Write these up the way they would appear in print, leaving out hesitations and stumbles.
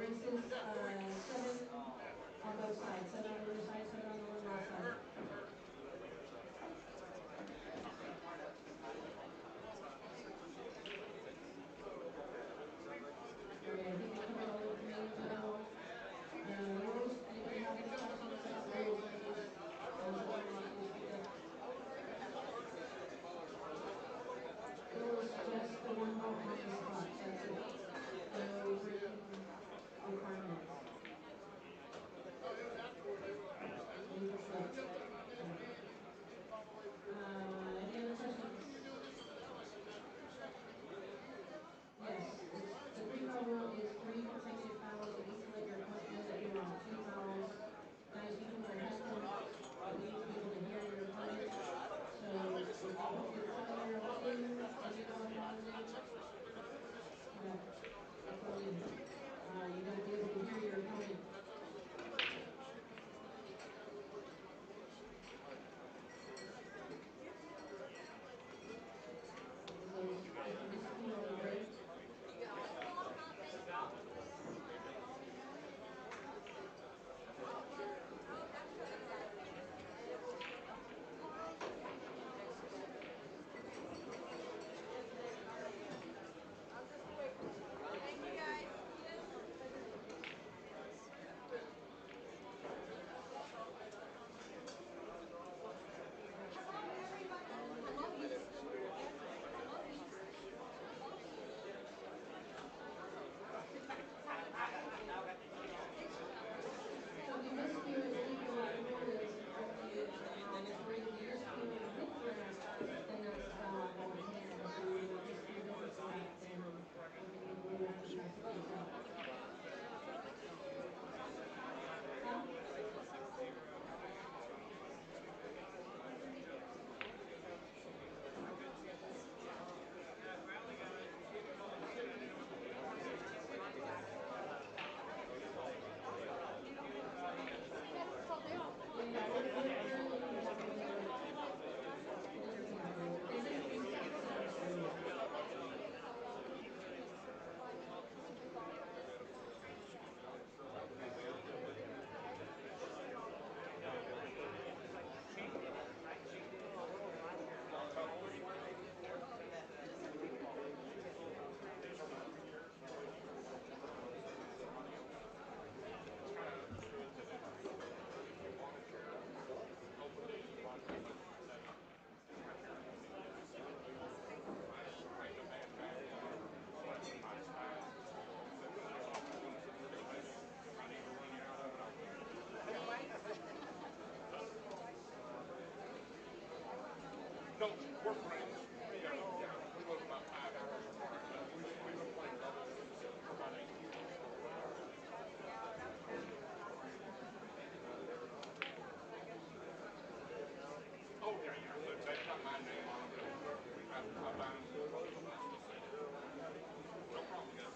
races 7 on both sides, 7 on the other side, 7 on the windlass side. Okay, I think we covered all of the main general rules. Anybody have any questions about the rules, ladies? Gentlemen, please speak up. It was just the one vote on the spot, that's it. No breaking requirements. Any other questions? Yes, the pre-foul rule is 3 consecutive fouls. You need to let your coach know that you're on 2 fouls. Guys, you can wear headphones, but we need to be able to hear your opponent. So if you tell me you're on 2, and you know I'm on 2, yeah, that's what I mean. You got to be able to hear your opponent. No, we're friends. Yeah, we live about 5 hours apart. We were playing doubles for about 8 years. Oh, yeah. They've got my name on it. I buy them for both of us to see. No problem, guys.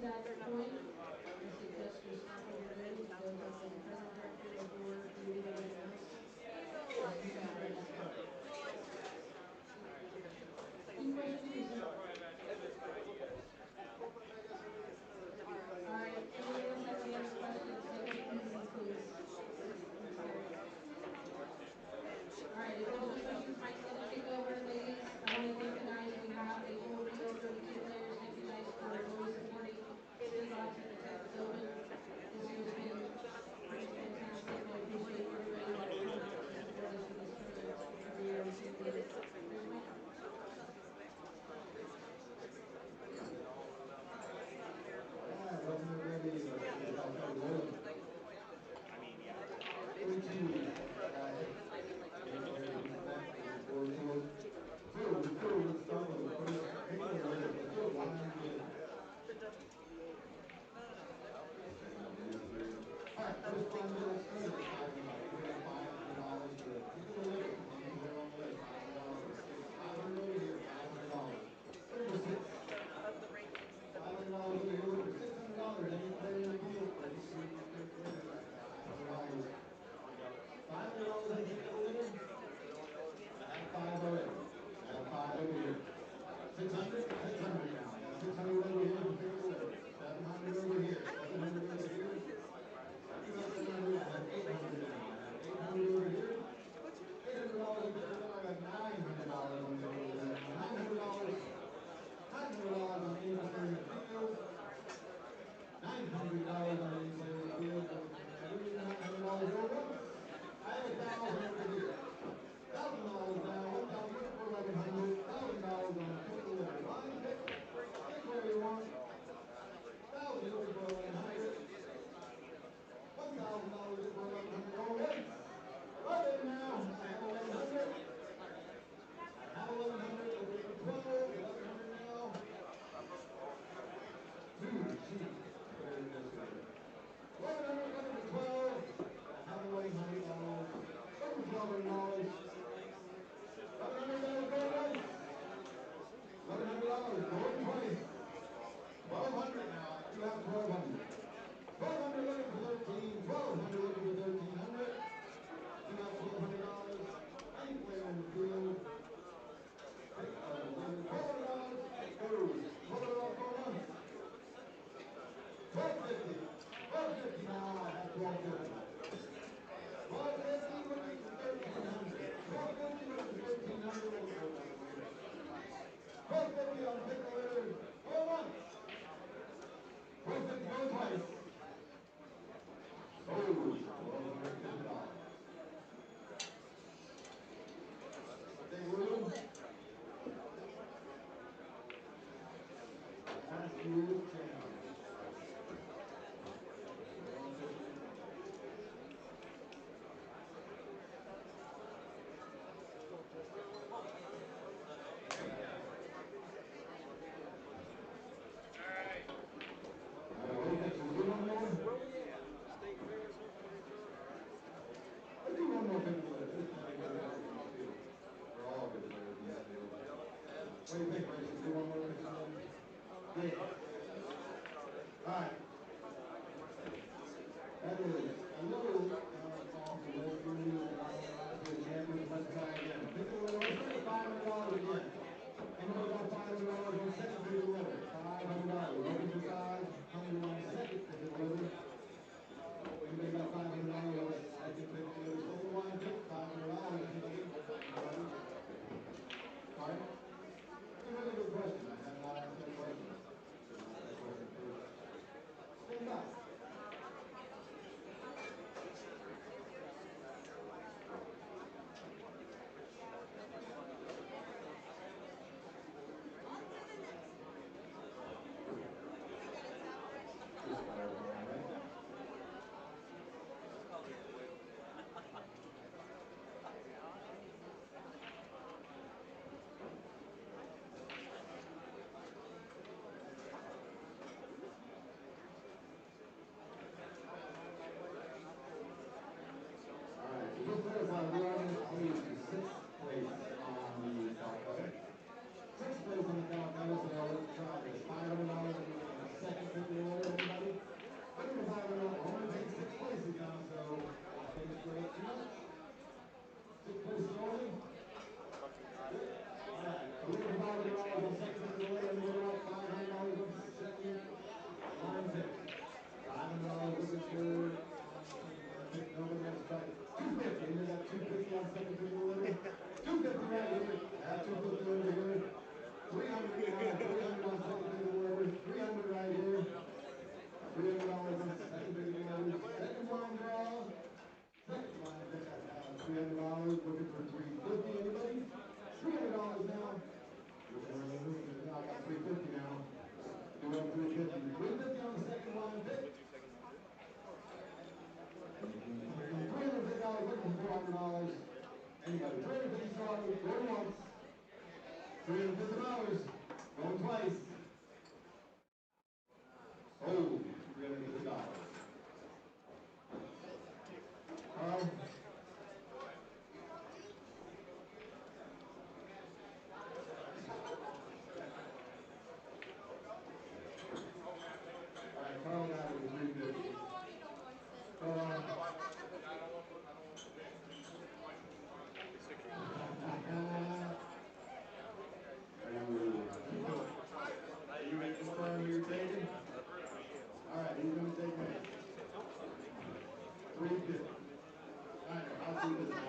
that point, I suggest you stop what you're doing, go talk to the present director before you do anything else. Just keep it ready to start. Any questions for yourself? Alright, anybody else have any other questions? Take it easy, please. I'm tired. Alright, the girls' questions might still take over, ladies. I want to thank the guys. We have a full field, 32 players. Thank you guys for always supporting Seahawks and the Texas Open. This year's been pretty fantastic. I appreciate everybody that has come out and support us for this tournament every year we seem to get it. There's Mike. $250. Going twice. Sold. $350. Carl. Alright, Carl got it with $350. Carl. Are you ready to confirm who you're taking? Alright, he's going to take next. $350. Alright, I'll see this now.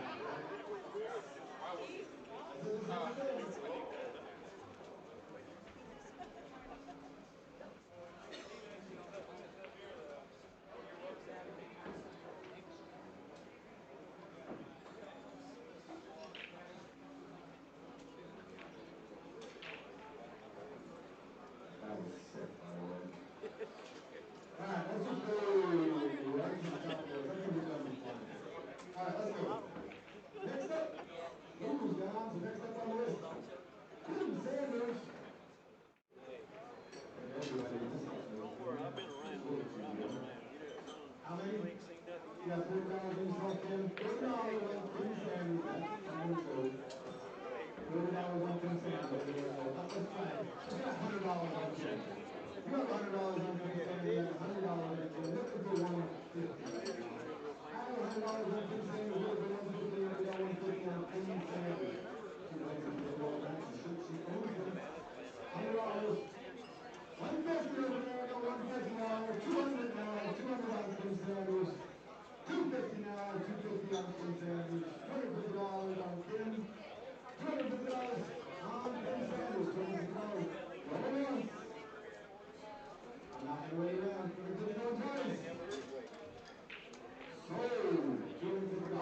That was sick, by the way. Alright, let's just go right to the top of the list. I think we've done this one. Alright, let's go. Next up, Google's down, so next up on the list, Tim Sanders. How many? You got $40 in yourself, Tim. $40 on Tim Sanders. That's how it goes. $40 on Tim Sanders. Let's try it. We got $100 on Tim. You have $100 on Tim Sanders. $100 on Tim. Looking for $150 right now. I have $100 on Tim Sanders. Looking for $150. We got $150 on Tim Sanders. She's like to get all that. She owns them. $100. $150 over there. I got $150 now. $200 now. $200 on Tim Sanders. $250 now. $250 on Tim Sanders. $250 on Tim. $250 on Tim Sanders. $250. Going on. I'm not going to wait around. $250 twice. Sold. $250.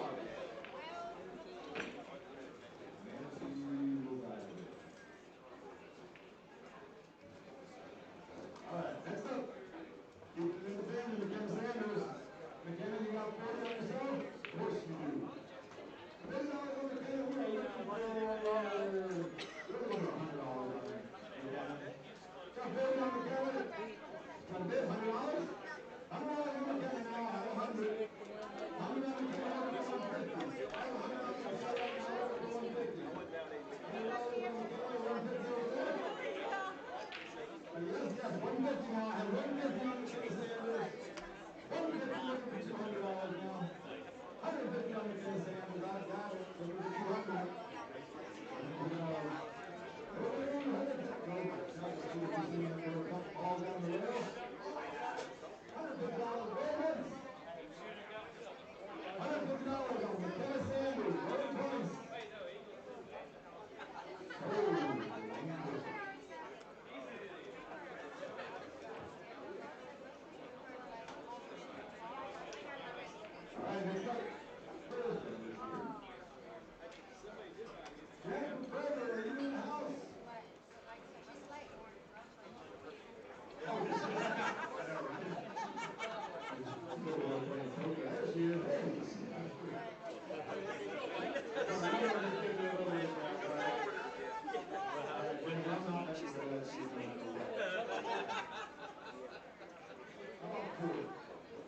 Alright, next up. Keep it in the family, McKenna Sanders. McKenna, you got 40 on yourself? Of course you do. $50 on McKenna, we are looking for $100 on McKenna. Got 40 on McKenna. Got a bid, $100? $100 on McKenna now, I have 100. $100 on McKenna, I have 150. I have $100 on myself right now, I have 150. $100 on McKenna, 150 over there. Yes, 150 now. I have 150 on McKenna Sanders. 150 looking for $200 now. 150 on McKenna Sanders. I got it. Looking for 200. Ball down the rail. $150 Ravens. $150 on McKenna Sanders. Rolling twice. Alright, next up. Jack McGregor, are you in the house? Oh, yes, she is. I know, right? There she is. Hey, I'm not letting her let she's not know that. How about 4?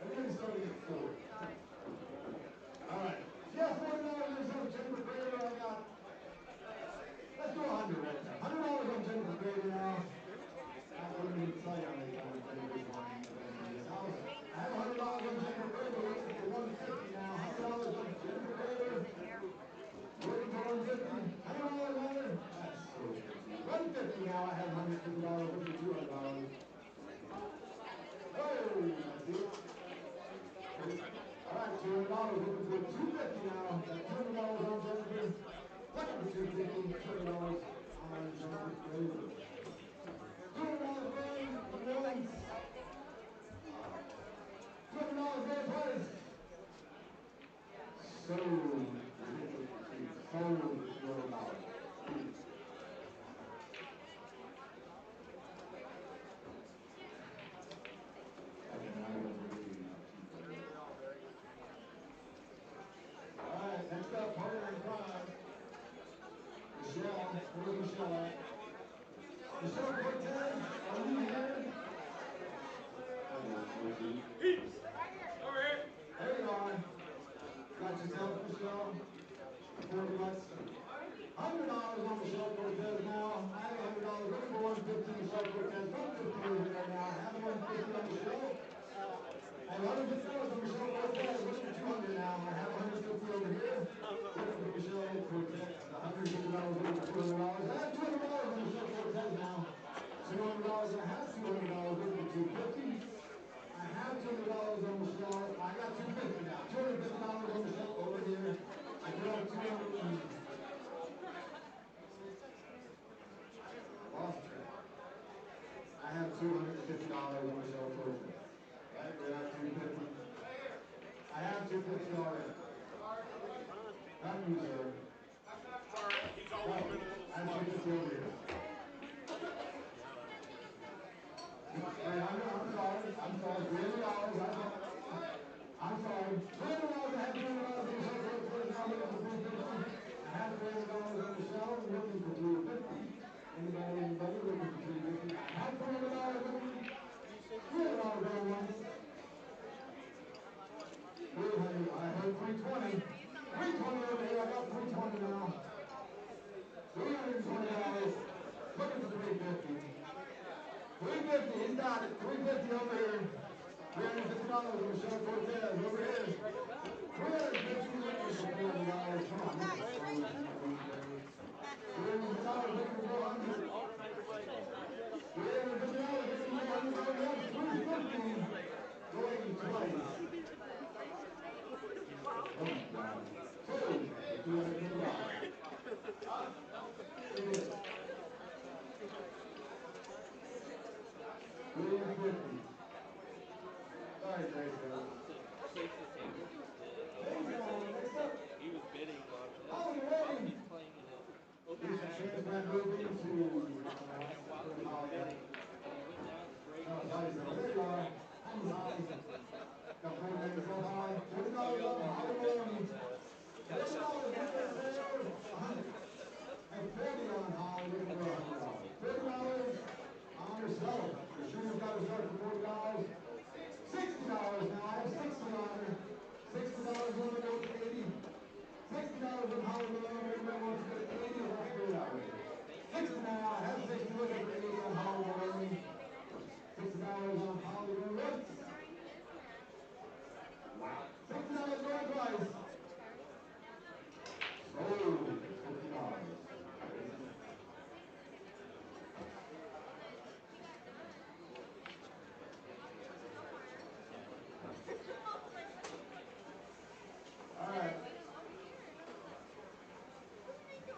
Everybody's starting at 4. Alright. Yeah, $40 yourself, Jack McGregor. I got. Let's do 100 right now. $100 on Jack McGregor now. I wouldn't even tell you how many times Jennifer's won in this house. I have $100 on Jack McGregor. Looking for 150 now. $100 on Jack McGregor. Looking for 150. $100 on her. That's so easy. 150 now. I have $150. Looking for $200. Oh, that's it. Alright, $200. Looking for 250 now. Got $200 on Jennifer. Looking for 250. $200 on Jennifer Fraser. $200 Ryan once. $200 there twice. Sold. Sold $200. Alright, next up, partner in crime. Michelle. on the shelf towards you. Right, we're at 250. I have 250 already. Not you, sir. He's always been a little I have slow. 250 over here. $300. I'm sorry, $300. I'm sorry. $300. I have $300 on the shelf towards now looking for 350. I have $300 on the shelf looking for 350. Anybody looking for 350? I have $300 looking. $300 going once. 300. I heard 320. 320 over here. I got 320 now. $320. Looking for 350. 350. He's got it. 350 over here. $350 on the shelf Cortez. Over here. 350 looking for $400. Come on. $300 looking for 400. $350 looking for 400. $350. Going twice. Oh my God. $250. $350. Sorry, Grayson. He was bidding on it. Oh, you ready? He's playing in it. He's a transplant moving to Bidding. He went down to break. no, there you are. I'm high. Got four days so high. $40 up, Hollywood. $40 and 40 on Holly, looking for $100. $40 on her seller. The shoe's got to start for $40. $60 now. I have 60 on her. $60 on the go to 80. $60 on Hollywood. Everybody wants to go to 80. That's $3. 60 now. I have 60 looking for 80 on Hollywood. $60 on Hollywood. Wow. $60 going twice. Sold. $50. All right.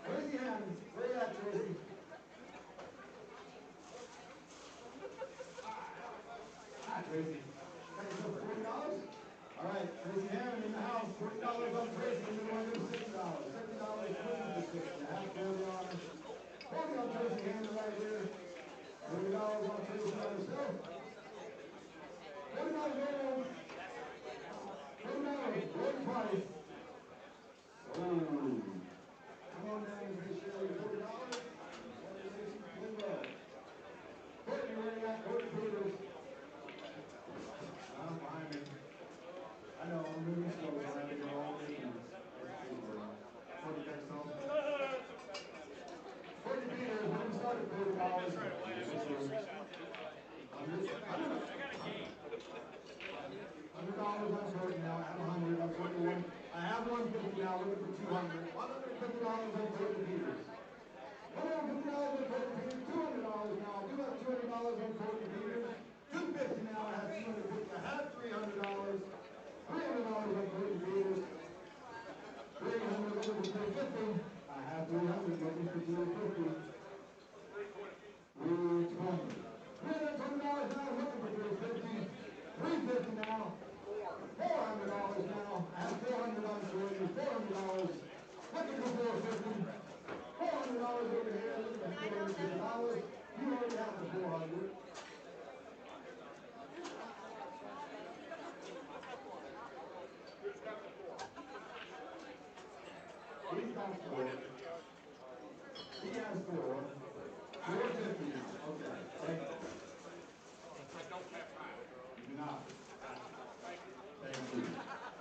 Tracy Hammond, where you at, Tracy? Hi, Tracy. Got yourself $40? All right, Tracy Hammond in the house. $40 on Tracy. You're going to do $60. $60 looking for 60. I have 40 on her. 40 on Tracy Hammond right here. $40 on Tracy on herself. $40 on $40 going twice. Sold. Come on down and pay Shirley $40. Courtney, where you at? Courtney Peters. I'm behind him. I know, I'm moving slow, trying to get all the things. Courtney next home. Courtney Peters, when we started $40. $100 on Courtney now. I have 100. I'm 41. I have 150 now. Looking for 200. $150 on Courtney Peters. $150 on Courtney Peters. $200 now. I do have $200 on Courtney Peters. $250 now. I have $250. I have $300. $300 on Courtney Peters. $300 looking for $350. I have $300 looking for $350. $320. $320 now looking for $350. $350 now. $400 now. I have $400 on Courtney. $400. Looking for $450. $400 over here. Looking for $450. You already have the $400. He's got 4. He has 4. 450 now. Okay. Thank you. I don't have time. You do not. Thank you.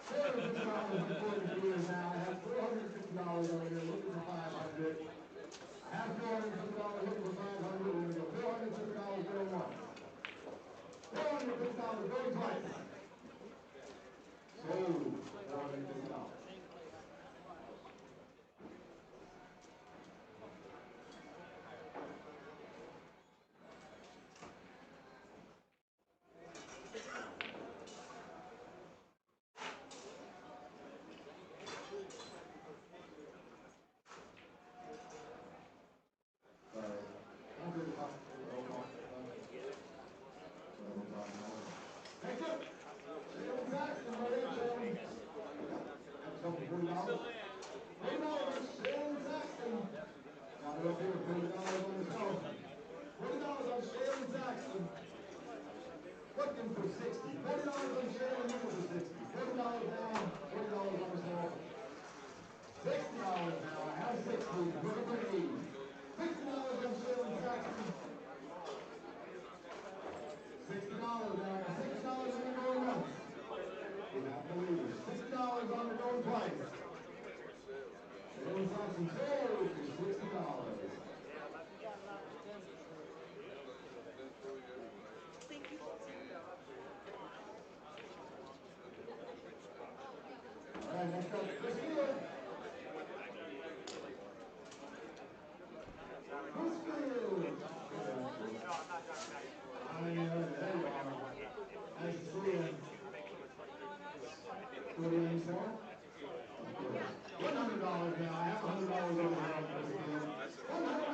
$450 on Courtney Peters now. I have $450 over here looking for $500. I have $450 looking for $500. We're going to go $450 going once. $450 going twice. Sold. $450. Sorry. looking for 60. $40 on sale, looking for 60. $40 down, $40 on sale. $60 now, I have 60, looking for 80. $60 on sale in Jackson. $60 now, I got $60 on the going once. You have to leave it. $60 on the going twice. There's Jackson sold for $60. Thank you. All right, next up, Chris Field. Chris Field. There you are. Nice to see you. What do you need, sir? $100 now. I have $100 over here on Chris Field. $100.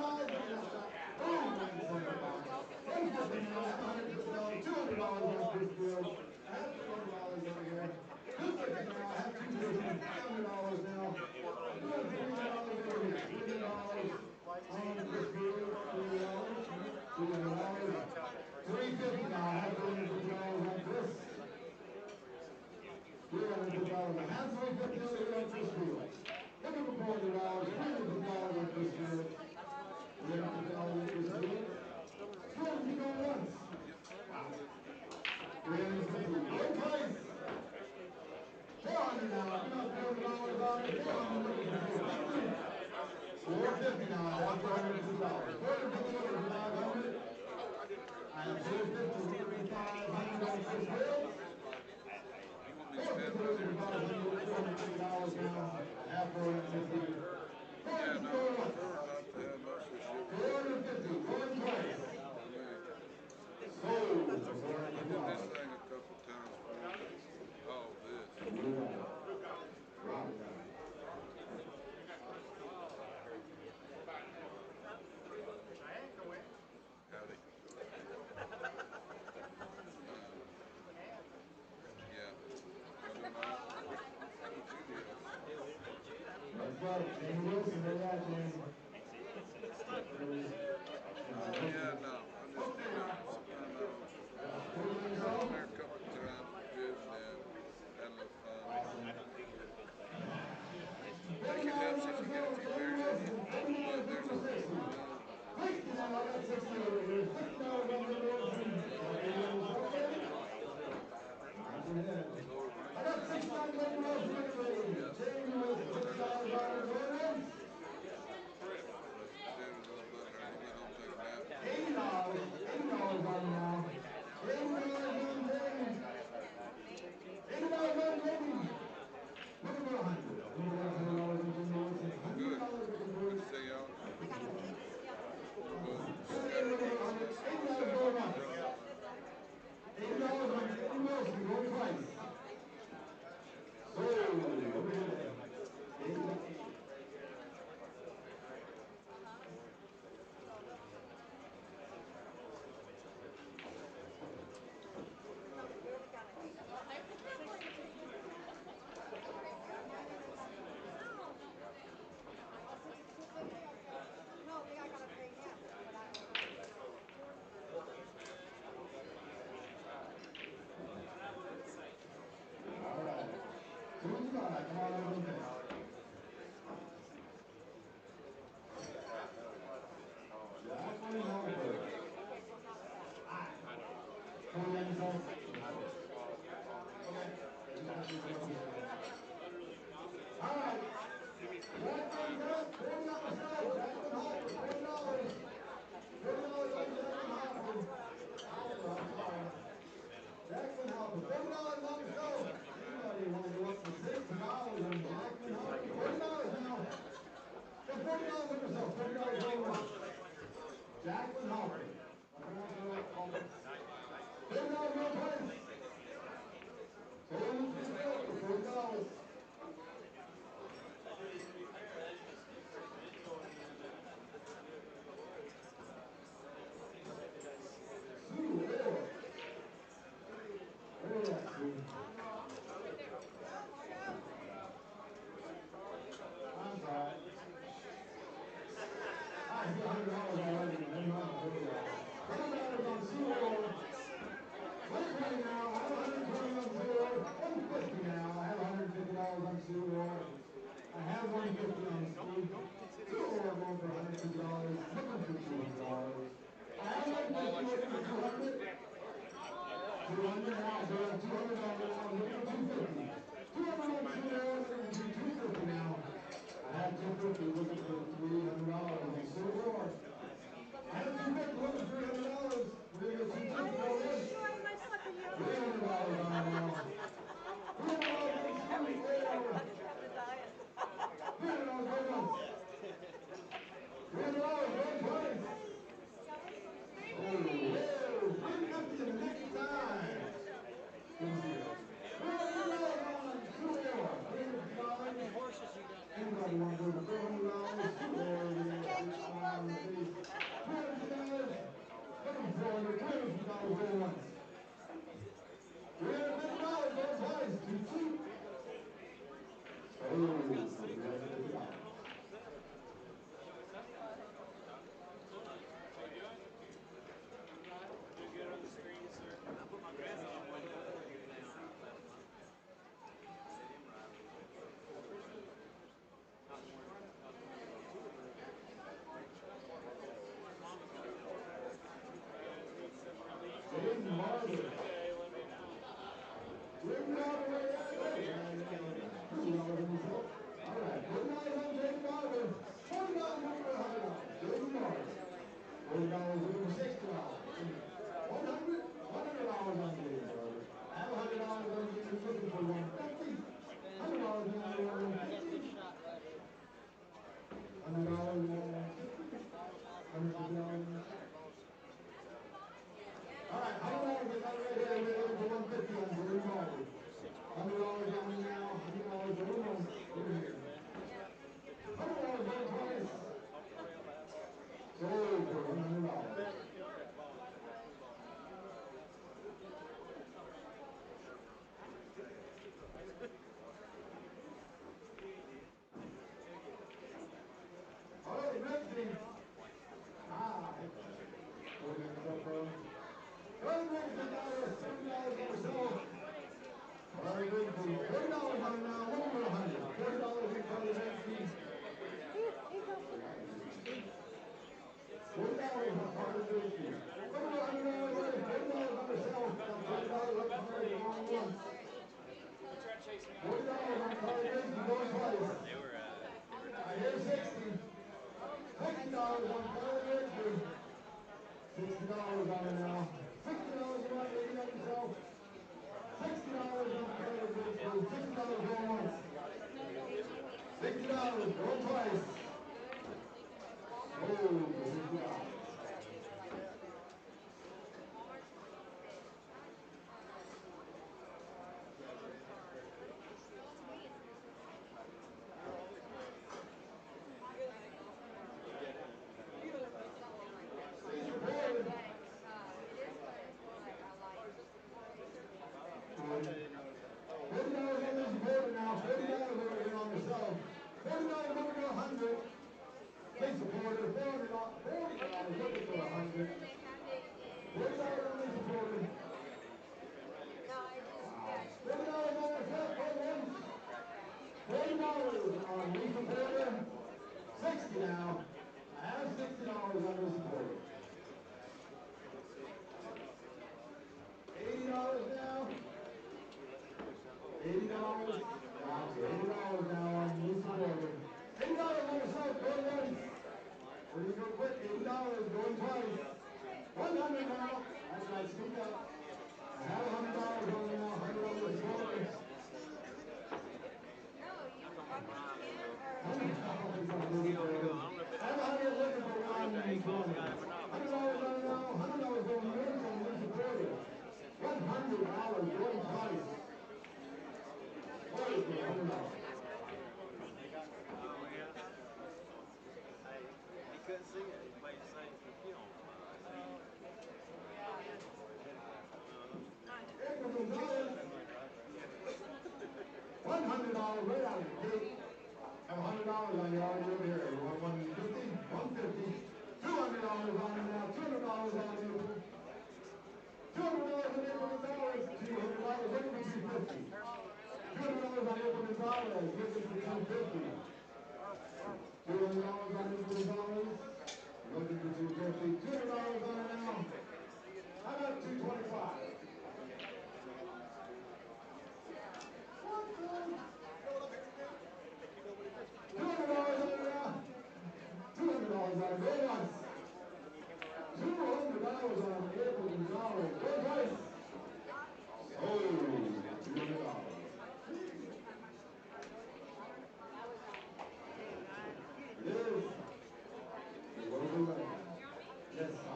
Boom, right in the center box. $150 now. I have $150. $200 on Chris Field. I have $200 over here. $250 now. I have $250. $300 now. $300 over here. $300 on Chris Field. $300. $300. $350 now. I have $350 on Chris. $350. I have $350 over here on Chris Field. Looking for $400. $350 on Chris Field. $350 on Chris Field. $250 going once. Wow. $350. Low price. $400 now. Give up $400 on it. $400. $450 now. I have $450. $450 over $500. I have $450 over $500 on Chris Field. $450 now. I have $450. $450 going twice. Sold for $450. This thing a couple times for all this. Howdy. Yeah. That's right, Jamie Wilson, where you at, Jamie? Yeah, no. I just need to, I've been there a couple of times, visiting them, had a little fun. I think it helps if you get a few beers in you, but there's a I got 60 over here. $60 on the road. I got $6 on the road. Jamie Wilson, $6 on the road. $80. $80 on now. $80 on Jamie. $80 on Jamie. Looking for 100. $100 on Jamie Wilson. $100 looking for it. See y'all. $80 going once. $80 on Jamie Wilson, going twice. Sold over here. $80. No, I gotta pay him. All right. Who's got? Come on over there. Jacqueline Harper. Come on in, sir. All right. Jacqueline's up. $40 now. Jacqueline Harper, $40. $40 on Jacqueline Harper. Harper, I'm sorry. Jackson Harper, $40 on the show. Anybody want to go up to $60 on Jackson Harper? $40 now. For $40 on the show, $40 going once. Jacqueline Harper. $40 no price. Sold for $40. Sue Orr. Where are you at, Sue? I'm sorry. I see $100 already. $100 on Sue Orr. $100 200 now, so $200 now, looking for 250. 200 on two more, looking for 250 now. I had 250, looking for $300 on silver. I had 250, looking for $300. We're going to get 250 already. $300 on now. $300 on two more. $300 going once. $300 going twice. Oh, whoa, 350 in the nick of time. How many horses you got? Anybody want to go to $400? Can't keep up, man. $200. Looking for $400 going once. $350 going twice. Too cheap. Oh, $350.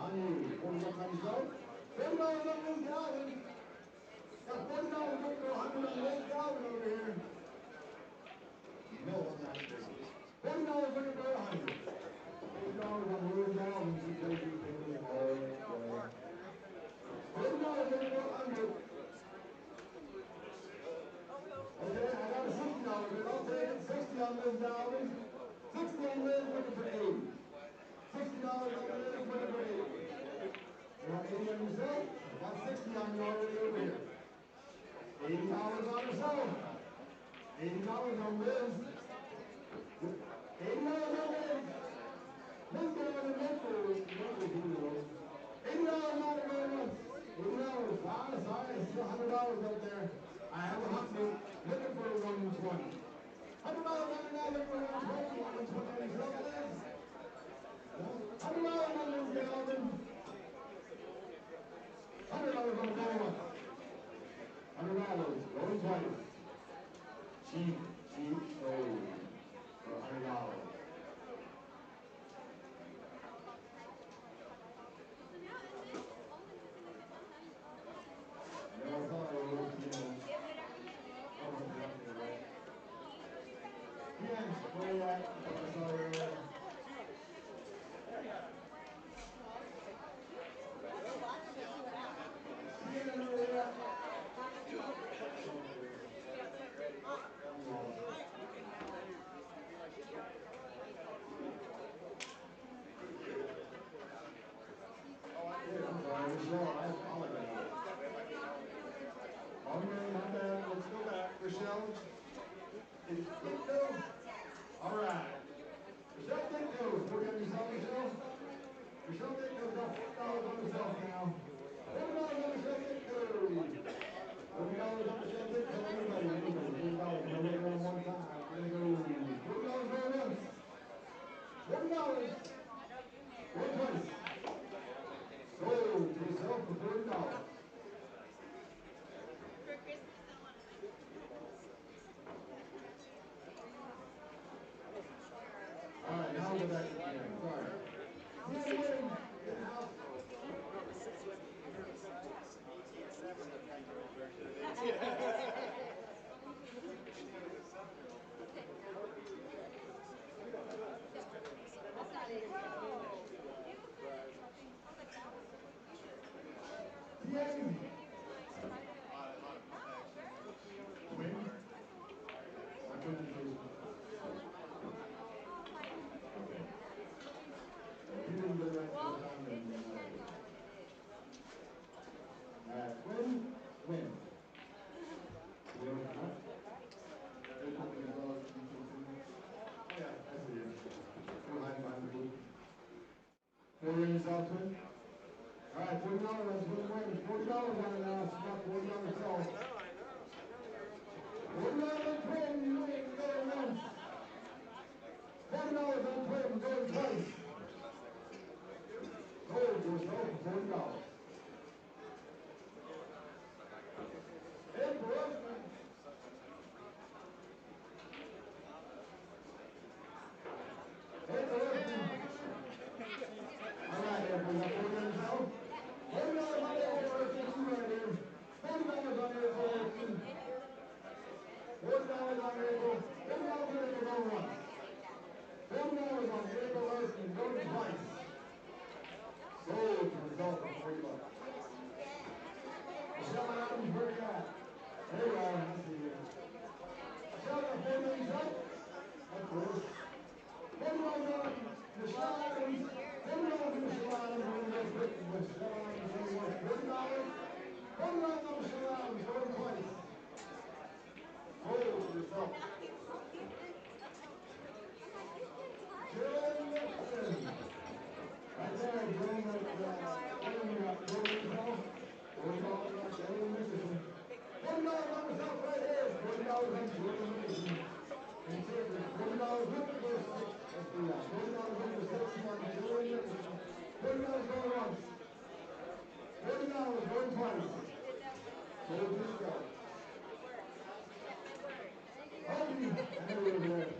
On you. Hold it up on yourself. $40 on Liz Galvin. Got $40 looking for 100 on Liz Galvin over here. No, I'm not sure. $40 looking for 100. $40 on Liz Galvin. She's going to be paying all the way. $40 looking for 100. Okay, I got a $60 bid. I'll take it. 60 on Liz Galvin. 60 on Liz looking for 80. $60 on Liz looking for 80. You want 80 on yourself? Got 60 on you already over here. $80 on herself. $80 on Liz. $80 on Liz. Liz got on the net for $80 on her going once. $80. Sorry, I see $100 up there. I have 100. Looking for 120. $100 on her now, looking for 120. 120 on yourself, Liz. $100 on Liz Galvin. $100 on the going once. $100 going twice. Cheap sold for $100. Never thought I would look again. Yeah, where you at? I saw you earlier. Yeah, where you at? Not bad. Let's go back. Rochelle. Did go? All right. Rochelle did go. $40 on yourself, Rochelle. Rochelle did go. Got $40 on herself now. $40 on Rochelle did go. $40 on Rochelle did go. Anybody. $40. We're going to go one time. We're going to go. $40 going once. $40. Going twice. Sold to yourself for $40. All right, now we'll go back to the game. Sorry. Win. Get out. Win. I couldn't do it. You didn't do that for time. Win. Yeah, I see you. Go hide behind the booth. 4 rings out, twin. All right, $40 on twin win. $40 on it now. It's about $40 on herself. $40 on twin. You win. Going once. $40 on twin. Going twice. Sold to yourself for $40. Hey, boys. Hey, boys. All right, everybody. Got $40 on yourself. $40 on the air for $50 right here. $40 on the air for $50. $40 on the air for $40 on the air for going once. $40 on the air for Larson going twice. Sold to yourself for $40. Michelle Adams, where you at? There you are. I see you. Michelle, got $40 on yourself? Of course. $40 on Michelle Adams. $40 on Michelle Adams. Michelle Adams, $40. $40 on Michelle Adams, going twice. Sold to yourself. Jill Nixon. Right there, Jill Nixon. $40 on myself right here. $40 on Jordan Mason. And takers, $40 looking for 6. Let's do that. $40 looking for 60 on Jordan Mason. $40 going once. $40 going twice. Sold to yourself. Hobie, I know you're there.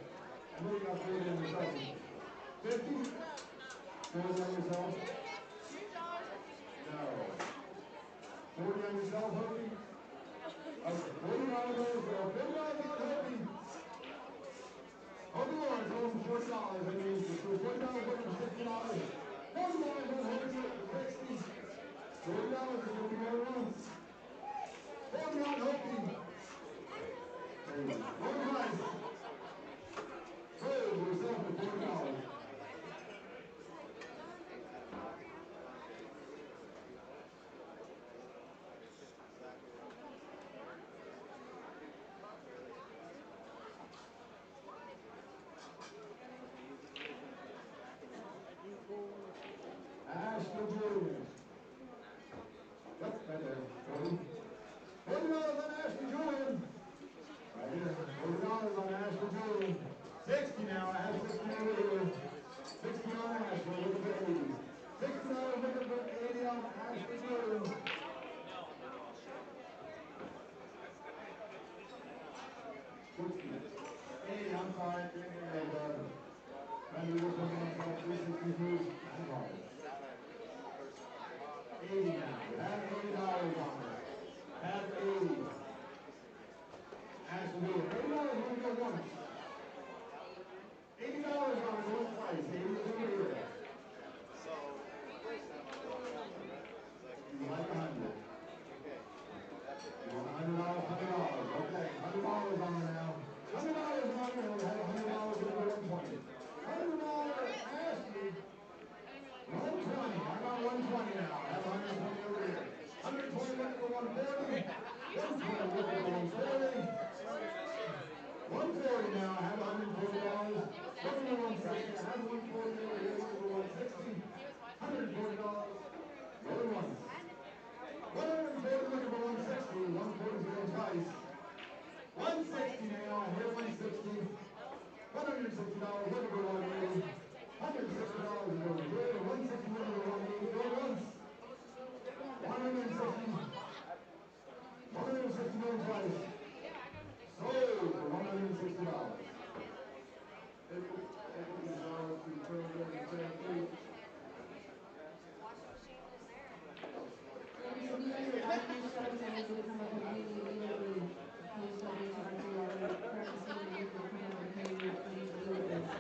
I know you got $40 on yourself. 50. $40 on yourself. 40 on yourself, Hopi? Okay, $40 on yourself, $50 on Hopi. Hopi Lawrence, home $40. That means so $40 looking for $60. $40 on Hopi looking for $60. $40 is going to go once. $40 on Hopi. One price. Trade yourself for $40. Ashton Julian. Yep, right there. $40 on Ashton Julian. Right here. $40 on Ashton Julian. 60 now. I have 60 over here. 60 on Ashton. Looking for 80. $60 looking for 80 on Ashton Julian. 60. 80, I'm sorry. Trying to look on myself. 362. I'm sorry. 80 now. Have $80 on it. Have 80. Ashton Julian. $80 going to go once. $80 on it one price. 80 is over here. You like 100. You want $100, $100. Okay, $100 on it now. $100 on it. We have $100 over $120. $100 Ashton. 120. I got 120 now. I have 120 over here. 120 looking for 140. 120 looking for 140. 140 now. I have $140. Looking for 160. I have 140 over here. Looking for 160. $140. Going once. 140 looking for 160. 140 is going twice. 160 now. I hear 160. $160 looking for 180. $160 is going good. 160 looking for 180. Going once. 160. 160 going twice. Sold for $160. Ladies, if you guys would like to start to come up and pay me immediately. Please don't reach out to our practicing and you can come up and pay me please immediately.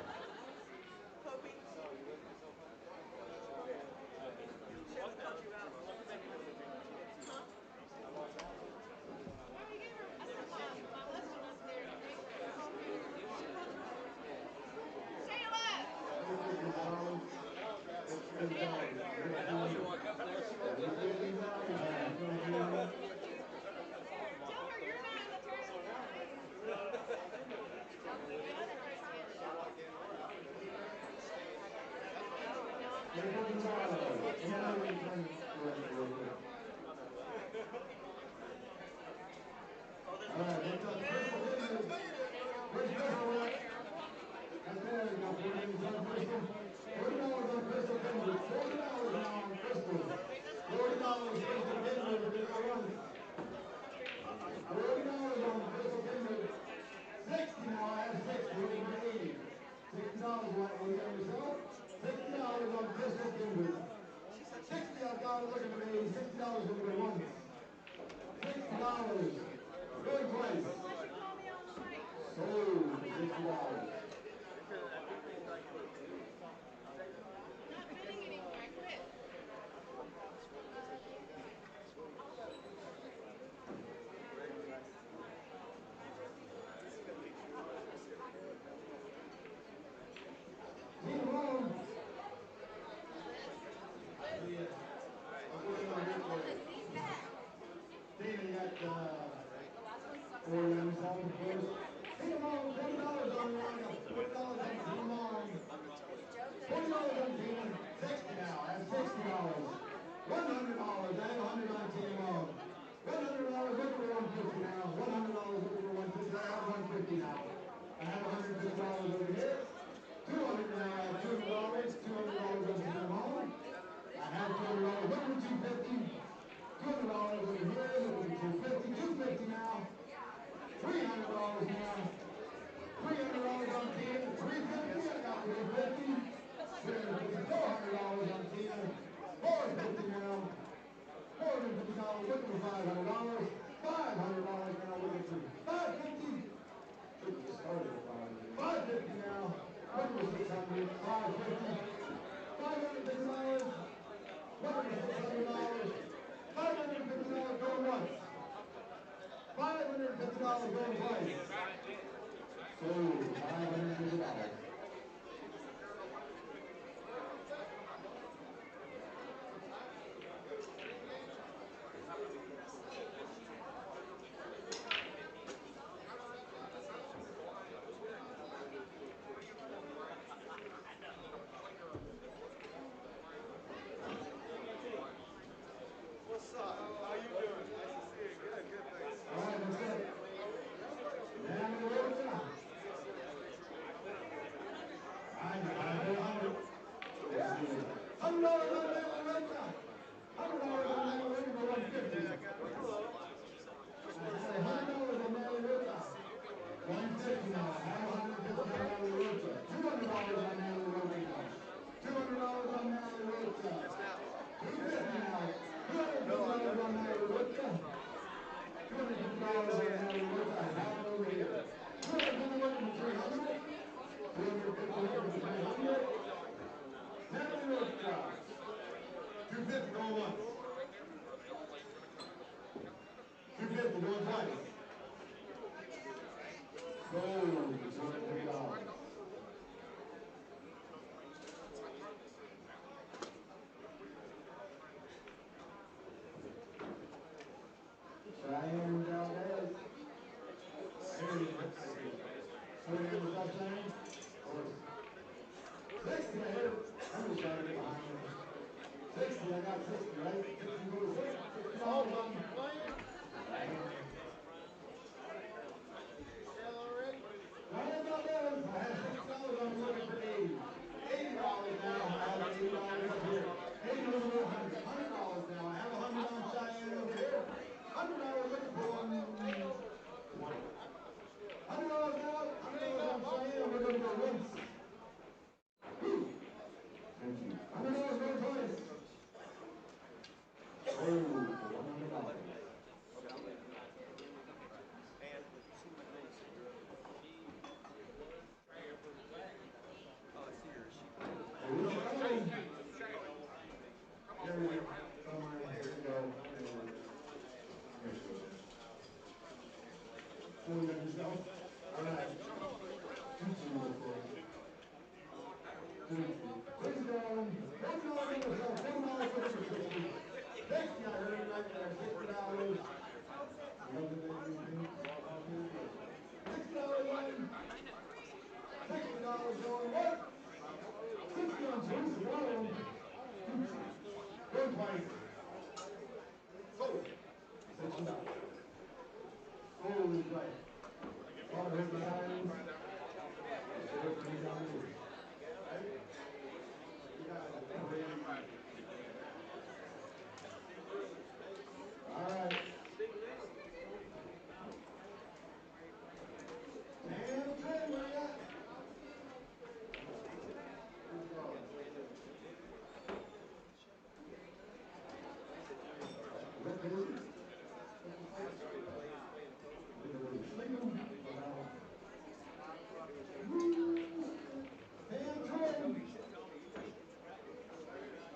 $550 going once. $550 going twice. Sold. $550. What's up? How you doing? Nice to see you. Good, good, thanks. All right, that's it. Now the road's on. I $100. $100 on that one right now. $100 on that one right now. $150. Hello. I said $100 on Natalie Rota. $150 now. I have $150 on Natalie Rota. $200 on Natalie Rota now. $200 on Natalie Rota. $250 now. $250 on Natalie Rota. $250 on Natalie Rota. I have it over here. $250 looking for $300. $250 looking for $300. Natalie Rota. $250 going once. $250 going twice. Sold $250. Cheyenne Valdez. There it is. So you have the top Cheyenne? 60, I heard it. I'm going to try to get behind you. 60, I got 60, right? 60 goes $60 on Cheyenne Valdez. I have $60 on looking for 80. $80 now. I have $80 up here. 80 over $100. $100 now. I have $100 on Cheyenne over here. $100 looking for $120. $100 now. $100 on Cheyenne. We're going to go once. Thank you. $100 going twice. Oh, $100. Holy right. All the signs. All right. And Trey, where you at?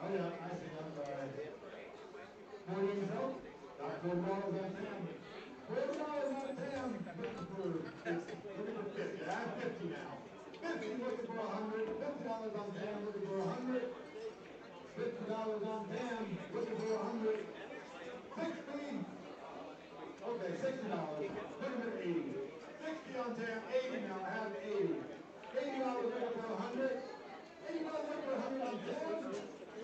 Oh yeah, I see. I'm sorry. $40 out. Got $40 on Tam. $40 on Tam. Looking for 60. Looking for 50. I have 50 now. 50 looking for 100. $50 on Tam. Looking for 100. $50 on Tam. Looking for 100. 60. Okay, $60. Looking for 80. 60 on Tam. 80 now. I have 80. $80 looking for 100. $80 looking for 100 on Tam.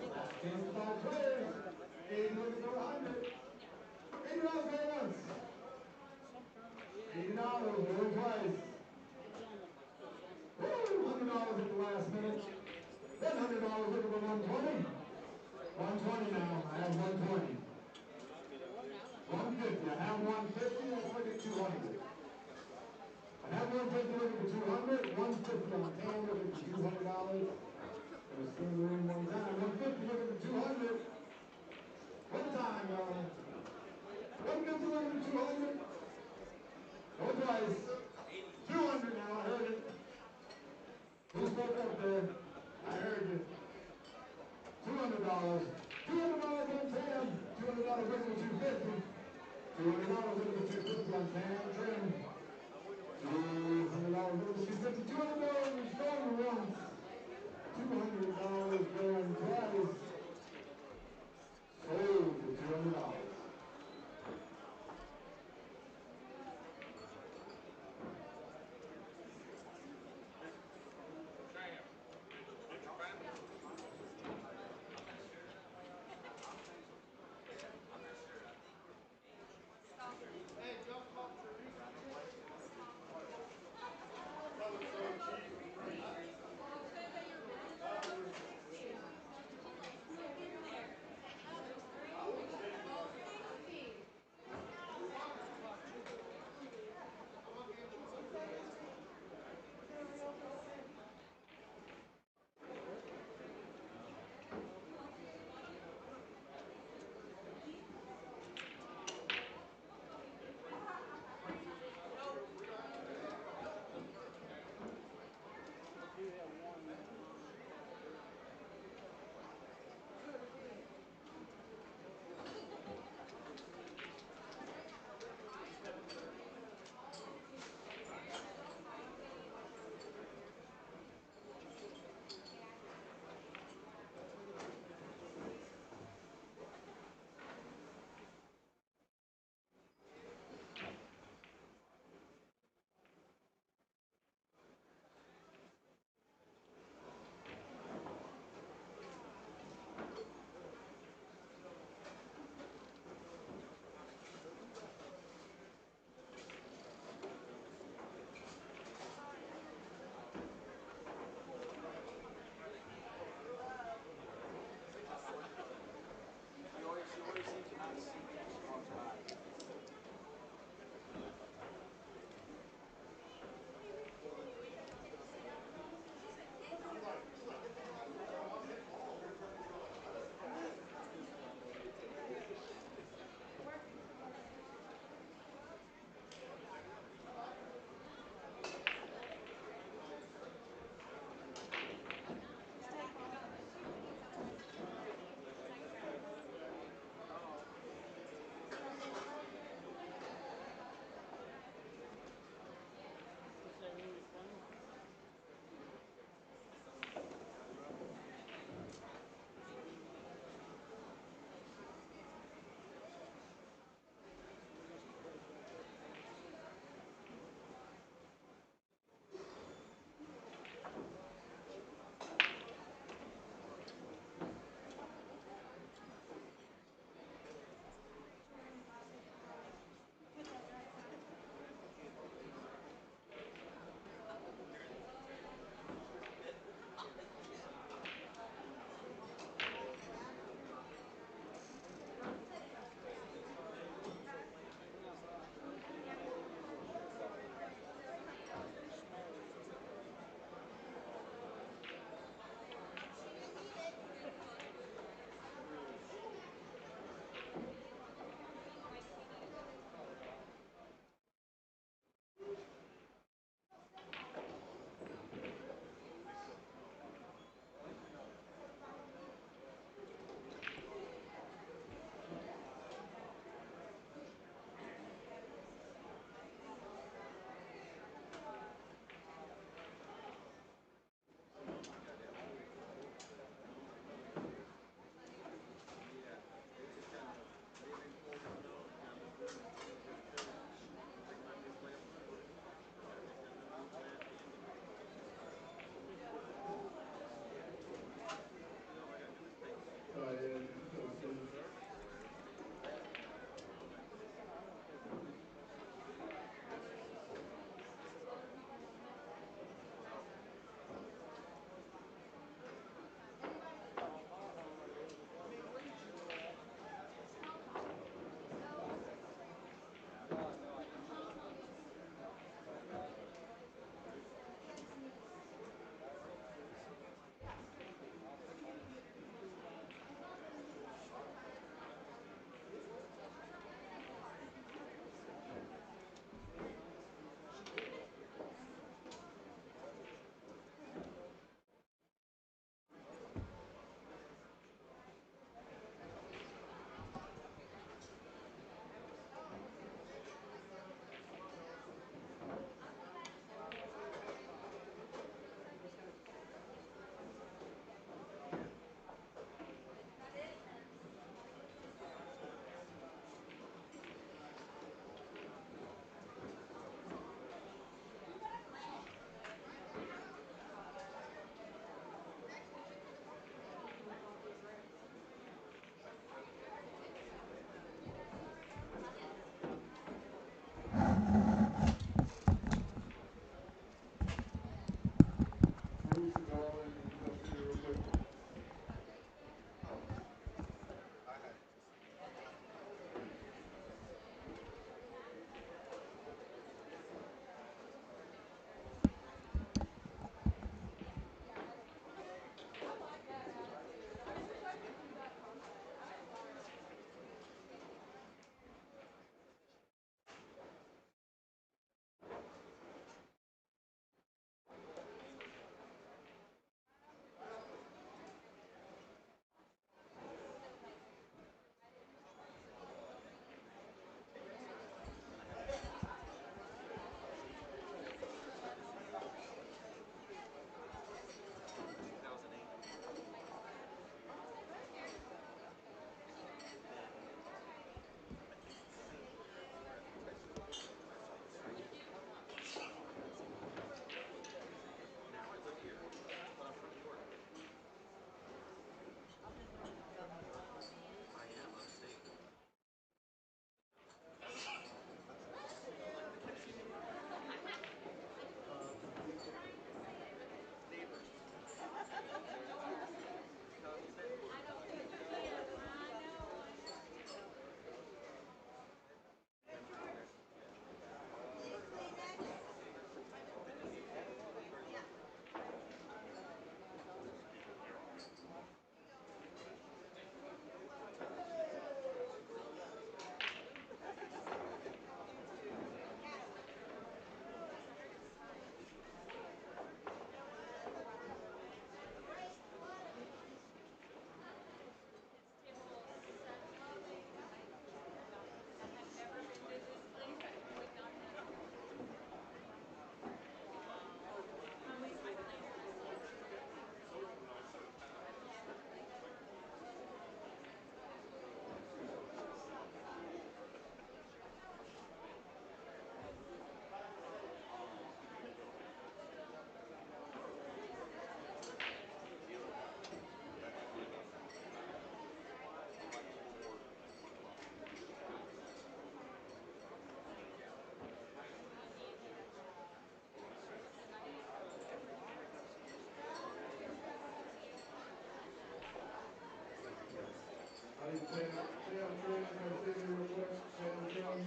Last chance to buy players. 80 looking for 100. $80 going once. $80 going twice. Woo! $100 at the last minute. Then $100 looking for 120. 120 now. I have 120. 150. I have 150. Let's look at 200. I have 150 looking for 200. 150 on Tam looking for $200. Gonna spin the room one time. 150 looking for 200. One time, y'all. 150 looking for 200. Go twice. 200 now. I heard it. Who spoke up there? I heard you. $200. $200 on Tam. $200 looking for 250. $200 over the 250 on Sam Trim. $200 over the 250. $200 going once. $200 going twice. Sold for $200. Sam, can I sit here real quick? Sam, Sam.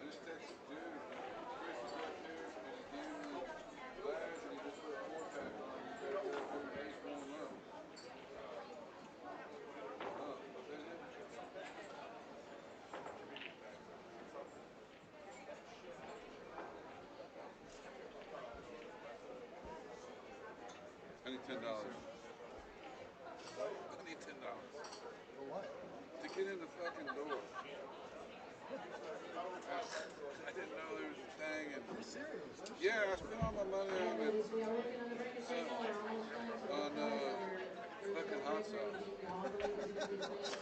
Just texted Jude. Chris is up there, and he's dealing with glass, and he just put a 4-pack on. You better go up there and ace warm up. Oh, is it? I need $10. I need $10. For what? To get in the fucking door. I didn't know there was a thing, and Are you serious? yeah, I spent all my money on it. Ladies, we are working on the breakfast table, we're almost done, so On, the phones are, there's fucking no hot break or sauce. anything, we all believe this is these things.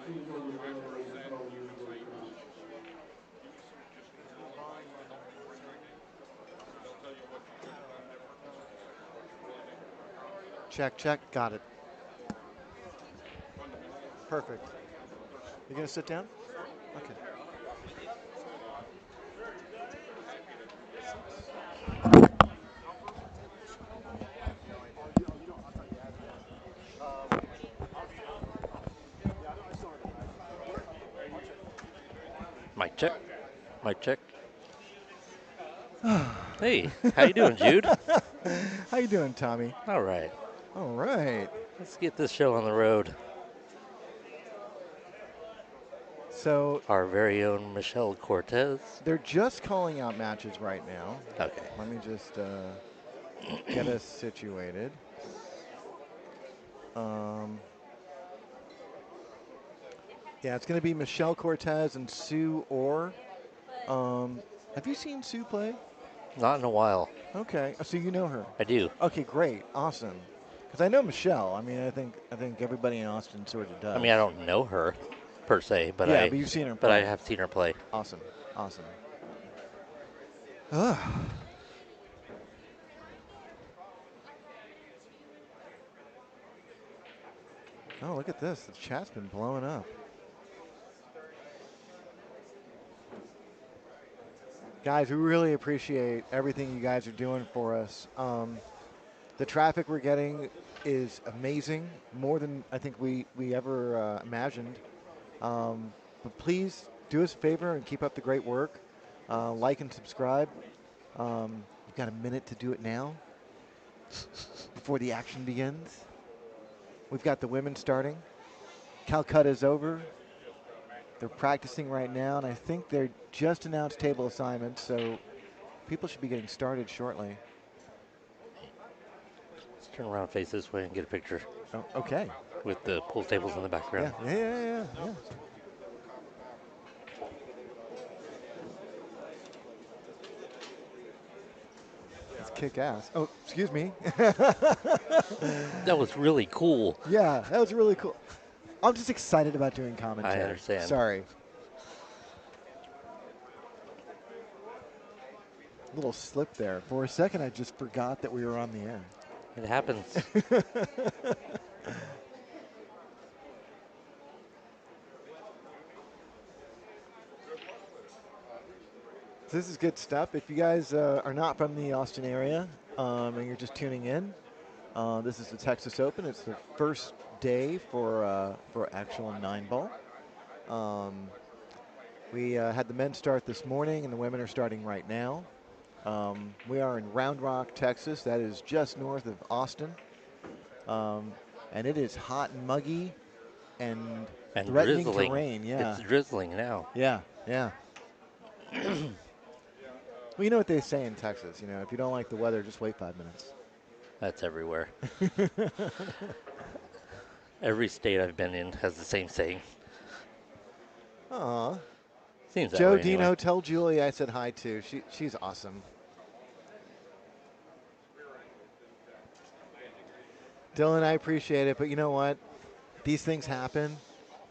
seems overfilled, that's all we need to work on. Check, check. Got it. Perfect. You gonna sit down? Okay. Mic check. Mic check. Hey, how you doing, Jude? How you doing, Tommy? All right. All right. Let's get this show on the road. So Our very own Michelle Cortez. they're just calling out matches right now. Okay. Let me just get us situated. Yeah, it's going to be Michelle Cortez and Sue Orr. Have you seen Sue play? Not in a while. Okay, so you know her. I do. Okay, great, awesome. Because I know Michelle. I mean, I think everybody in Austin sort of does. I mean, I don't know her per se, but yeah, but you've seen her but I play. have seen her play. Awesome, awesome. Ugh. Oh, look at this. The chat's been blowing up. Guys, we really appreciate everything you guys are doing for us. The traffic we're getting is amazing, more than I think we ever imagined. But please do us a favor and keep up the great work. Like and subscribe. You've got a minute to do it now before the action begins. We've got the women starting. Calcutta's over. They're practicing right now, and I think they're just announced table assignments, so people should be getting started shortly. Let's turn around, face this way, and get a picture. Oh, okay. With the pool tables in the background. Yeah. Let's kick ass. Oh, excuse me. That was really cool. Yeah, that was really cool. I'm just excited about doing commentary. I understand. Sorry. Little slip there. For a second, I just forgot that we were on the air. It happens. This is good stuff. If you guys are not from the Austin area and you're just tuning in, this is the Texas Open. It's the first day for actual 9-ball. We had the men start this morning, and the women are starting right now. We are in Round Rock, Texas. That is just north of Austin. And it is hot and muggy and threatening drizzling. to rain. Yeah. It's drizzling now. Yeah. Well, you know what they say in Texas. You know, if you don't like the weather, just wait 5 minutes. That's everywhere. Every state I've been in has the same saying. Aw. Seems that Joe way Dino, anyway. tell Julie I said hi too. She's awesome. Dylan, I appreciate it, but you know what? These things happen.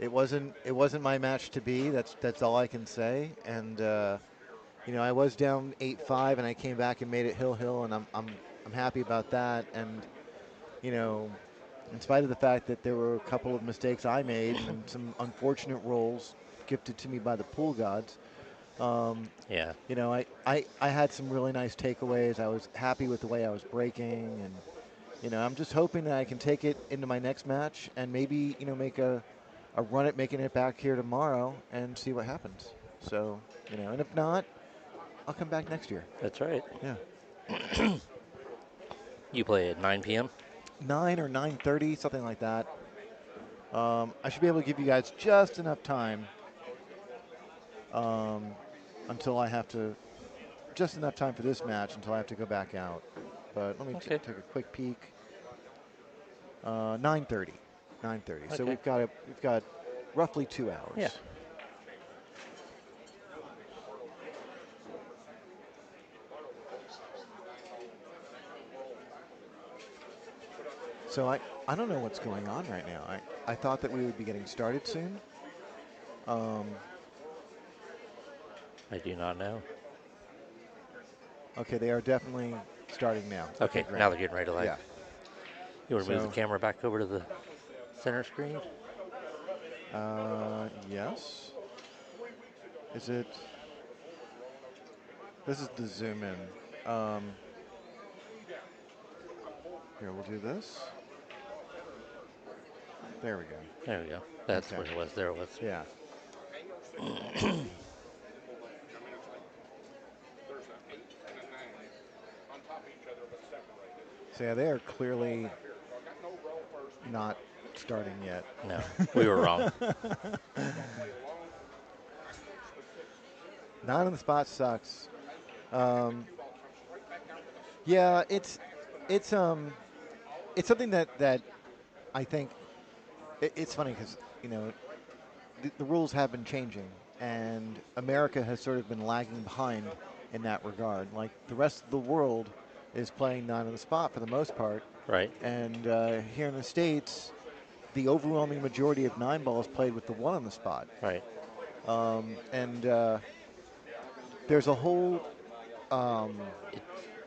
It wasn't my match to be. That's all I can say. And you know, I was down 8-5, and I came back and made it hill, and I'm happy about that. And you know, in spite of the fact that there were a couple of mistakes I made and some unfortunate rolls gifted to me by the pool gods. Yeah. You know, I had some really nice takeaways. I was happy with the way I was breaking, and you know, I'm just hoping that I can take it into my next match and maybe, you know, make a run at making it back here tomorrow and see what happens. So, you know, and if not, I'll come back next year. That's right. Yeah. You play at 9 p.m.? 9 or 9:30, something like that. I should be able to give you guys just enough time until I have to, just enough time for this match until I have to go back out. But let me take a quick peek. 9:30. 9:30. Okay. So we've got roughly 2 hours. Yeah. So I don't know what's going on right now. I thought that we would be getting started soon. I do not know. Okay, they are definitely starting now. Okay, great. now they're getting ready to lag. Yeah. You want to move the So- camera back over to the center screen? Yes. Is it? This is the zoom in. Here, we'll do this. There we go. There we go. That's Okay. what it was. There it was. Yeah. There's an 8 and a 9 on top of each other but separated. So yeah, they are clearly So I got no roll first. not starting yet. No, we were wrong. 9 on the spot sucks. Yeah, it's something that I think it's funny because the rules have been changing, and America has sort of been lagging behind in that regard. Like the rest of the world is playing 9 on the spot for the most part, Right. and here in the States, the overwhelming majority of 9 ball is played with the 1 on the spot. Right. And there's a whole It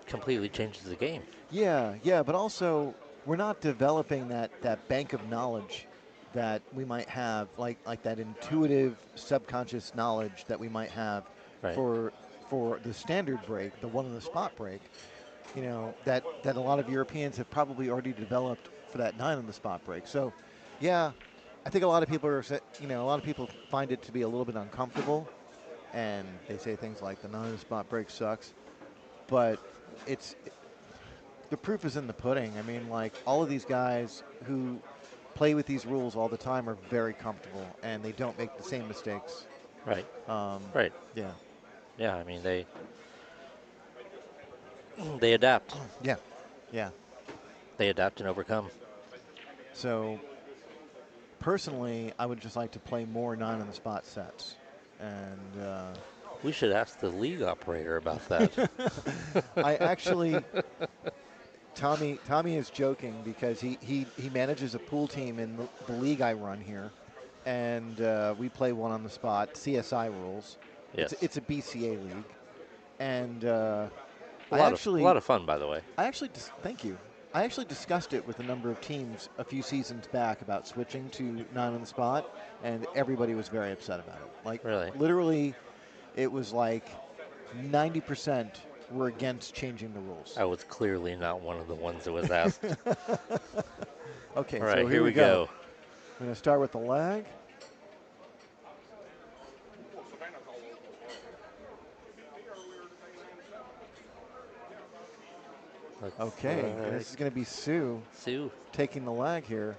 completely changes the game. yeah, but also we're not developing that bank of knowledge that we might have, like that intuitive subconscious knowledge that we might have Right. for the standard break, the 1 on the spot break. That a lot of Europeans have probably already developed for that 9 on the spot break. So, yeah, I think a lot of people a lot of people find it to be a little bit uncomfortable, and they say things like the 9 on the spot break sucks, but the proof is in the pudding. I mean, like all of these guys who play with these rules all the time are very comfortable, and they don't make the same mistakes. Right. Right. Yeah. Yeah. I mean, they adapt. Yeah. Yeah. They adapt and overcome. So, personally, I would just like to play more 9 on the spot sets, and We should ask the league operator about that. I actually. Tommy is joking because he manages a pool team in the league I run here, and we play 1 on the spot CSI rules. Yes. It's a BCA league, and a lot of fun, by the way. Thank you. I actually discussed it with a number of teams a few seasons back about switching to 9 on the spot, and everybody was very upset about it. Like Really? literally, it was like 90% were against changing the rules. I was clearly not one of the ones that was asked. Okay, All right, so here we go. I'm going to start with the lag. Okay, and this is going to be Sue taking the lag here.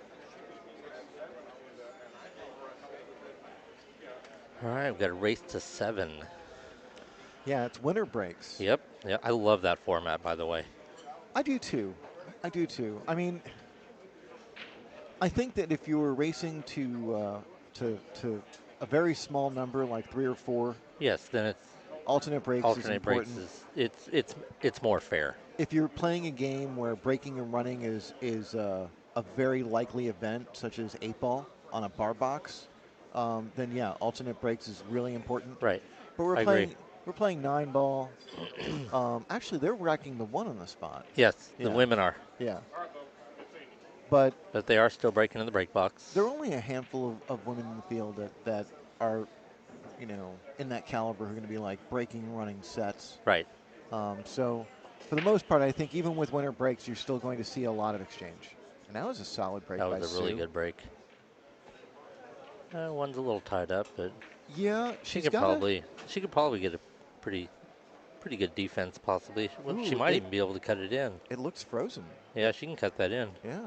All right, we've got a race to 7. Yeah, it's winter breaks. Yep. Yeah, I love that format, by the way. I do too. I mean, I think that if you were racing to a very small number, like 3 or 4, yes, then it's alternate breaks is important. It's more fair. If you're playing a game where braking and running is a very likely event, such as 8 ball on a bar box, then yeah, alternate breaks is really important. Right. But we're playing 9 ball. Actually, they're racking the 1 on the spot. Yes, Yeah. the women are. Yeah. But they are still breaking in the break box. There are only a handful of women in the field that are, in that caliber who are going to be like breaking and running sets. Right. So for the most part, I think even with winter breaks, you're still going to see a lot of exchange. And that was a solid break by Sue. That was a really good break. One's a little tied up, but yeah, she could probably get a pretty good defense possibly. She might even be able to cut it in. It looks frozen. Yeah, she can cut that in. Yeah.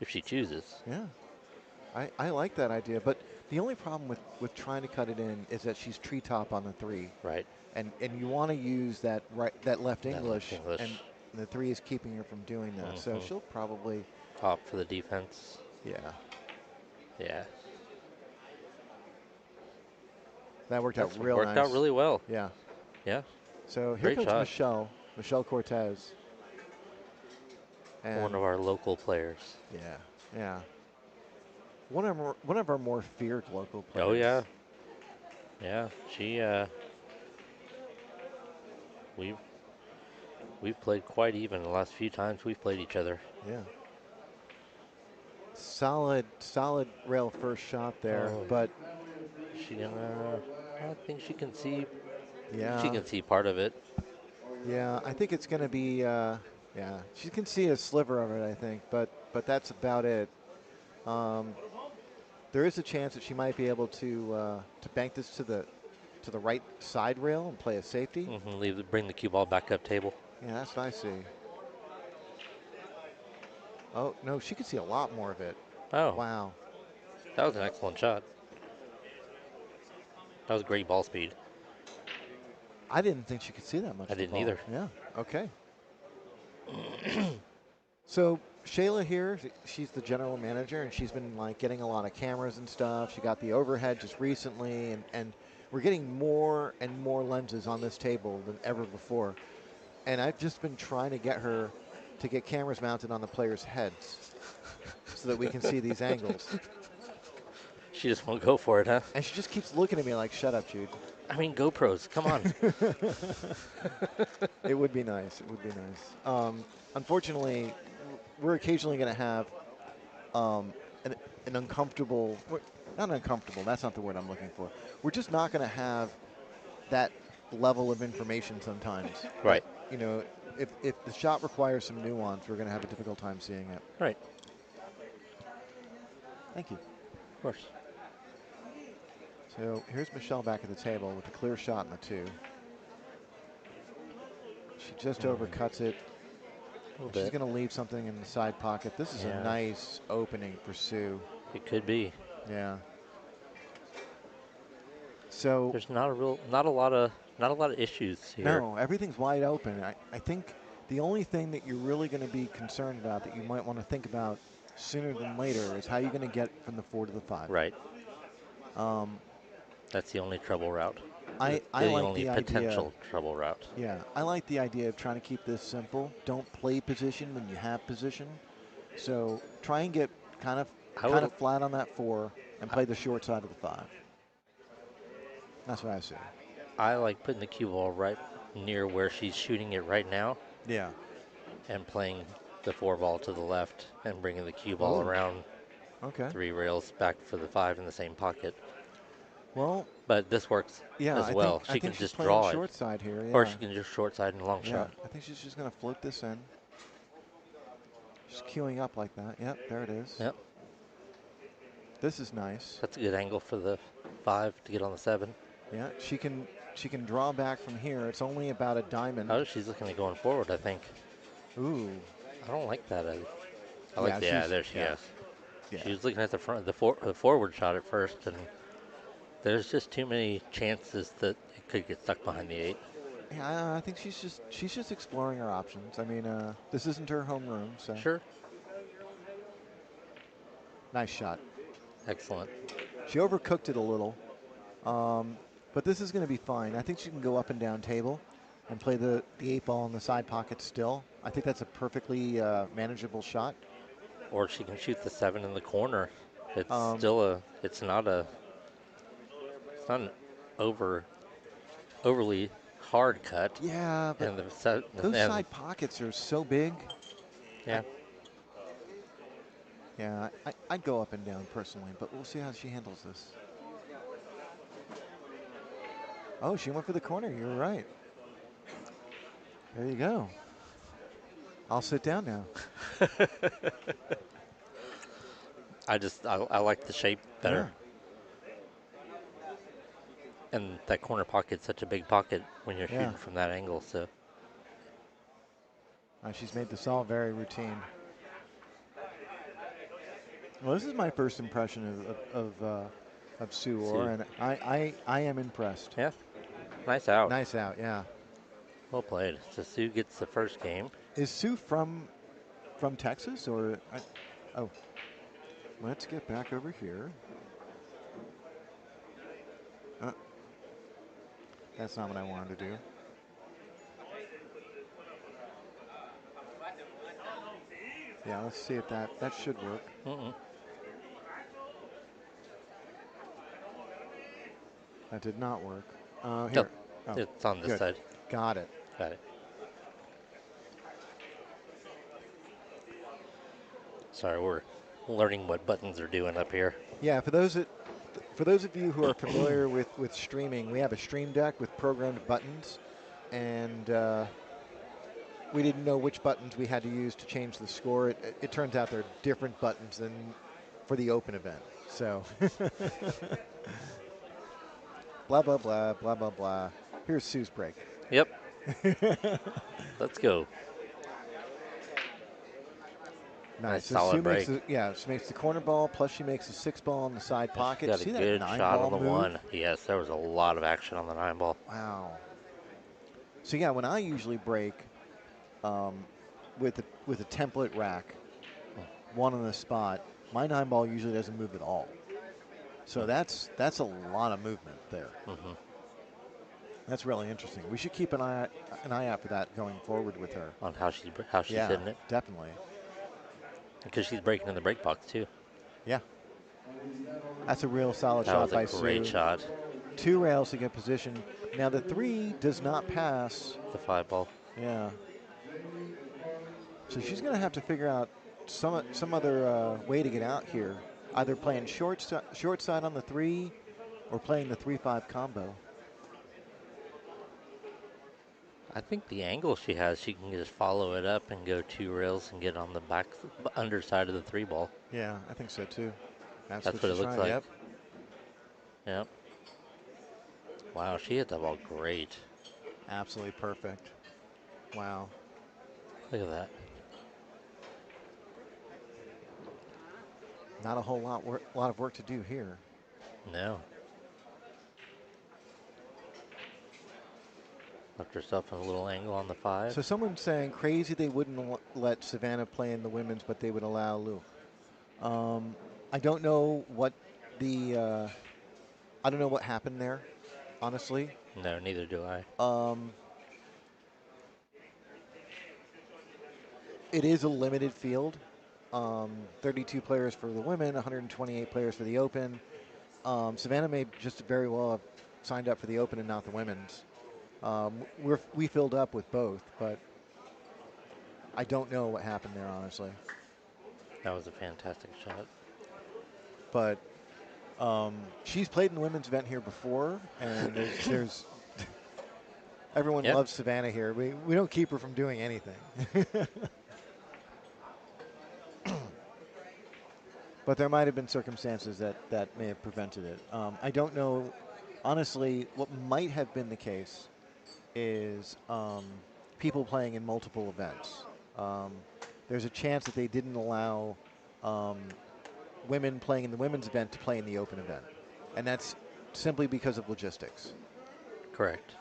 If she chooses. Yeah. I like that idea, but the only problem with trying to cut it in is that she's treetop on the 3. Right. And you want to use that left English, and the 3 is keeping her from doing that. So she'll probably opt for the defense. Yeah. Yeah. That worked out real nice. Worked out really well. Yeah. Yeah. So here Great comes shot. Michelle Cortez. And one of our local players. Yeah. Yeah. One of our more feared local players. Oh yeah. Yeah, she we've we've played quite even the last few times we've played each other. Yeah. Solid rail first shot there, Oh, but she gonna? I think she can see. She yeah, can see part of it. yeah. I think it's going to be, yeah. She can see a sliver of it, I think, but that's about it. Um, there is a chance that she might be able to bank this to the right side rail and play a safety. Bring the cue ball back up table. Yeah, that's what I see. Oh no, she could see a lot more of it. Oh, Wow. that was an excellent shot. That was great ball speed. I didn't think she could see that much I of the didn't ball. either. Yeah. Okay. So Shayla here, she's the general manager, and she's been like getting a lot of cameras and stuff. She got the overhead just recently, and we're getting more and more lenses on this table than ever before. And I've just been trying to get her to get cameras mounted on the players' heads so that we can see these angles. She just won't go for it, huh? And she just keeps looking at me like, "Shut up, Jude." I mean, GoPros, come on. It would be nice. It would be nice. Unfortunately, we're occasionally going to have um, an uncomfortable, not uncomfortable, that's not the word I'm looking for. We're just not going to have that level of information sometimes. Right. You know, if the shot requires some nuance, we're going to have a difficult time seeing it. Right. Thank you. Of course. So here's Michelle back at the table with a clear shot in the 2. She just overcuts it. A little She's bit. going to leave something in the side pocket. This is a Yeah. nice opening for Sue. It could be. Yeah. So There's not a lot of issues here. no, everything's wide open. I think the only thing that you're really going to be concerned about that you might want to think about sooner than later is how you're going to get from the 4 to the 5. Right. That's the only trouble route. I the like only the potential idea. trouble route. Yeah, I like the idea of trying to keep this simple. Don't play position when you have position. So try and get kind of flat on that 4 and play the short side of the 5. That's what I see. I like putting the cue ball right near where she's shooting it right now Yeah. and playing the 4 ball to the left and bringing the cue ball Oh. around Okay. 3 rails back for the 5 in the same pocket. Well, But this works yeah, as well. I She think can she's just playing draw short it. side here. Yeah. Or she can just short side and long Yeah, shot. I think she's just going to float this in. Just queuing up like that. Yep, there it is. Yep. This is nice. That's a good angle for the 5 to get on the 7. Yeah, she can draw back from here. It's only about a diamond. Oh, she's looking at going forward, I think. Ooh. I don't like that. I like there she is. Yeah. She was looking at the front, the forward shot at first, and there's just too many chances that it could get stuck behind the 8. Yeah, I think she's just exploring her options. I mean, this isn't her home room, so. Sure. Nice shot. Excellent. She overcooked it a little, but this is going to be fine. I think she can go up and down table and play the 8 ball in the side pocket still. I think that's a perfectly manageable shot. Or she can shoot the 7 in the corner. It's it's not an overly hard cut. Yeah, but And those side pockets are so big. Yeah. I'd go up and down personally, but we'll see how she handles this. Oh, she went for the corner. You're right. There you go. I'll sit down now. I like the shape better. Yeah. And that corner pocket's such a big pocket when you're shooting from that angle. So she's made this all very routine. Well, this is my first impression of Sue Orr, and I am impressed. Yeah, nice out. Nice out, yeah. Well played. So Sue gets the first game. Is Sue from Texas or? Oh, let's get back over here. That's not what I wanted to do. Yeah, let's see if that should work. That did not work. Here. Nope. Oh, It's on this good. side. Got it. Got it. Sorry, we're learning what buttons are doing up here. Yeah, for those of you who are familiar with streaming, we have a stream deck with programmed buttons, and we didn't know which buttons we had to use to change the score. It turns out there are different buttons than for the open event. So, blah, blah, blah, blah, blah, blah. Here's Sue's break. Yep. Let's go. Nice So solid Sue makes break. she makes the corner ball, plus she makes a 6-ball on the side She's pocket. got See a that good 9 shot ball on the move? 1. Yes, there was a lot of action on the 9 ball. Wow. So yeah, when I usually break with a template rack, one on the spot, my 9 ball usually doesn't move at all. So that's a lot of movement there. Mm-hmm. That's really interesting. We should keep an eye out for that going forward with her. On how she's hitting it. Definitely. Because she's breaking in the break box too. Yeah. That's a real solid That shot was by a great Sue. shot. 2 rails to get position. Now the 3 does not pass. The 5 ball. Yeah. So she's going to have to figure out some other way to get out here. Either playing short side on the 3 or playing the 3-5 combo. I think the angle she has, she can just follow it up and go 2 rails and get on the back underside of the 3 ball. Yeah, I think so too. That's what it looks like. Yep. Yep. Wow, she hit that ball great. Absolutely perfect. Wow. Look at that. Not a whole lot of work to do here. No. Left herself in a little angle on the 5. So someone's saying crazy they wouldn't let Savannah play in the women's, but they would allow Lou. I don't know what I don't know what happened there, honestly. No, neither do I. It is a limited field. 32 players for the women, 128 players for the open. Savannah may just very well have signed up for the open and not the women's. We filled up with both, but I don't know what happened there, honestly. That was a fantastic shot. But she's played in the women's event here before, and there's everyone loves Savannah here. We don't keep her from doing anything. But there might have been circumstances that may have prevented it. I don't know. Honestly, what might have been the case is people playing in multiple events. There's a chance that they didn't allow women playing in the women's event to play in the open event. And that's simply because of logistics. Correct.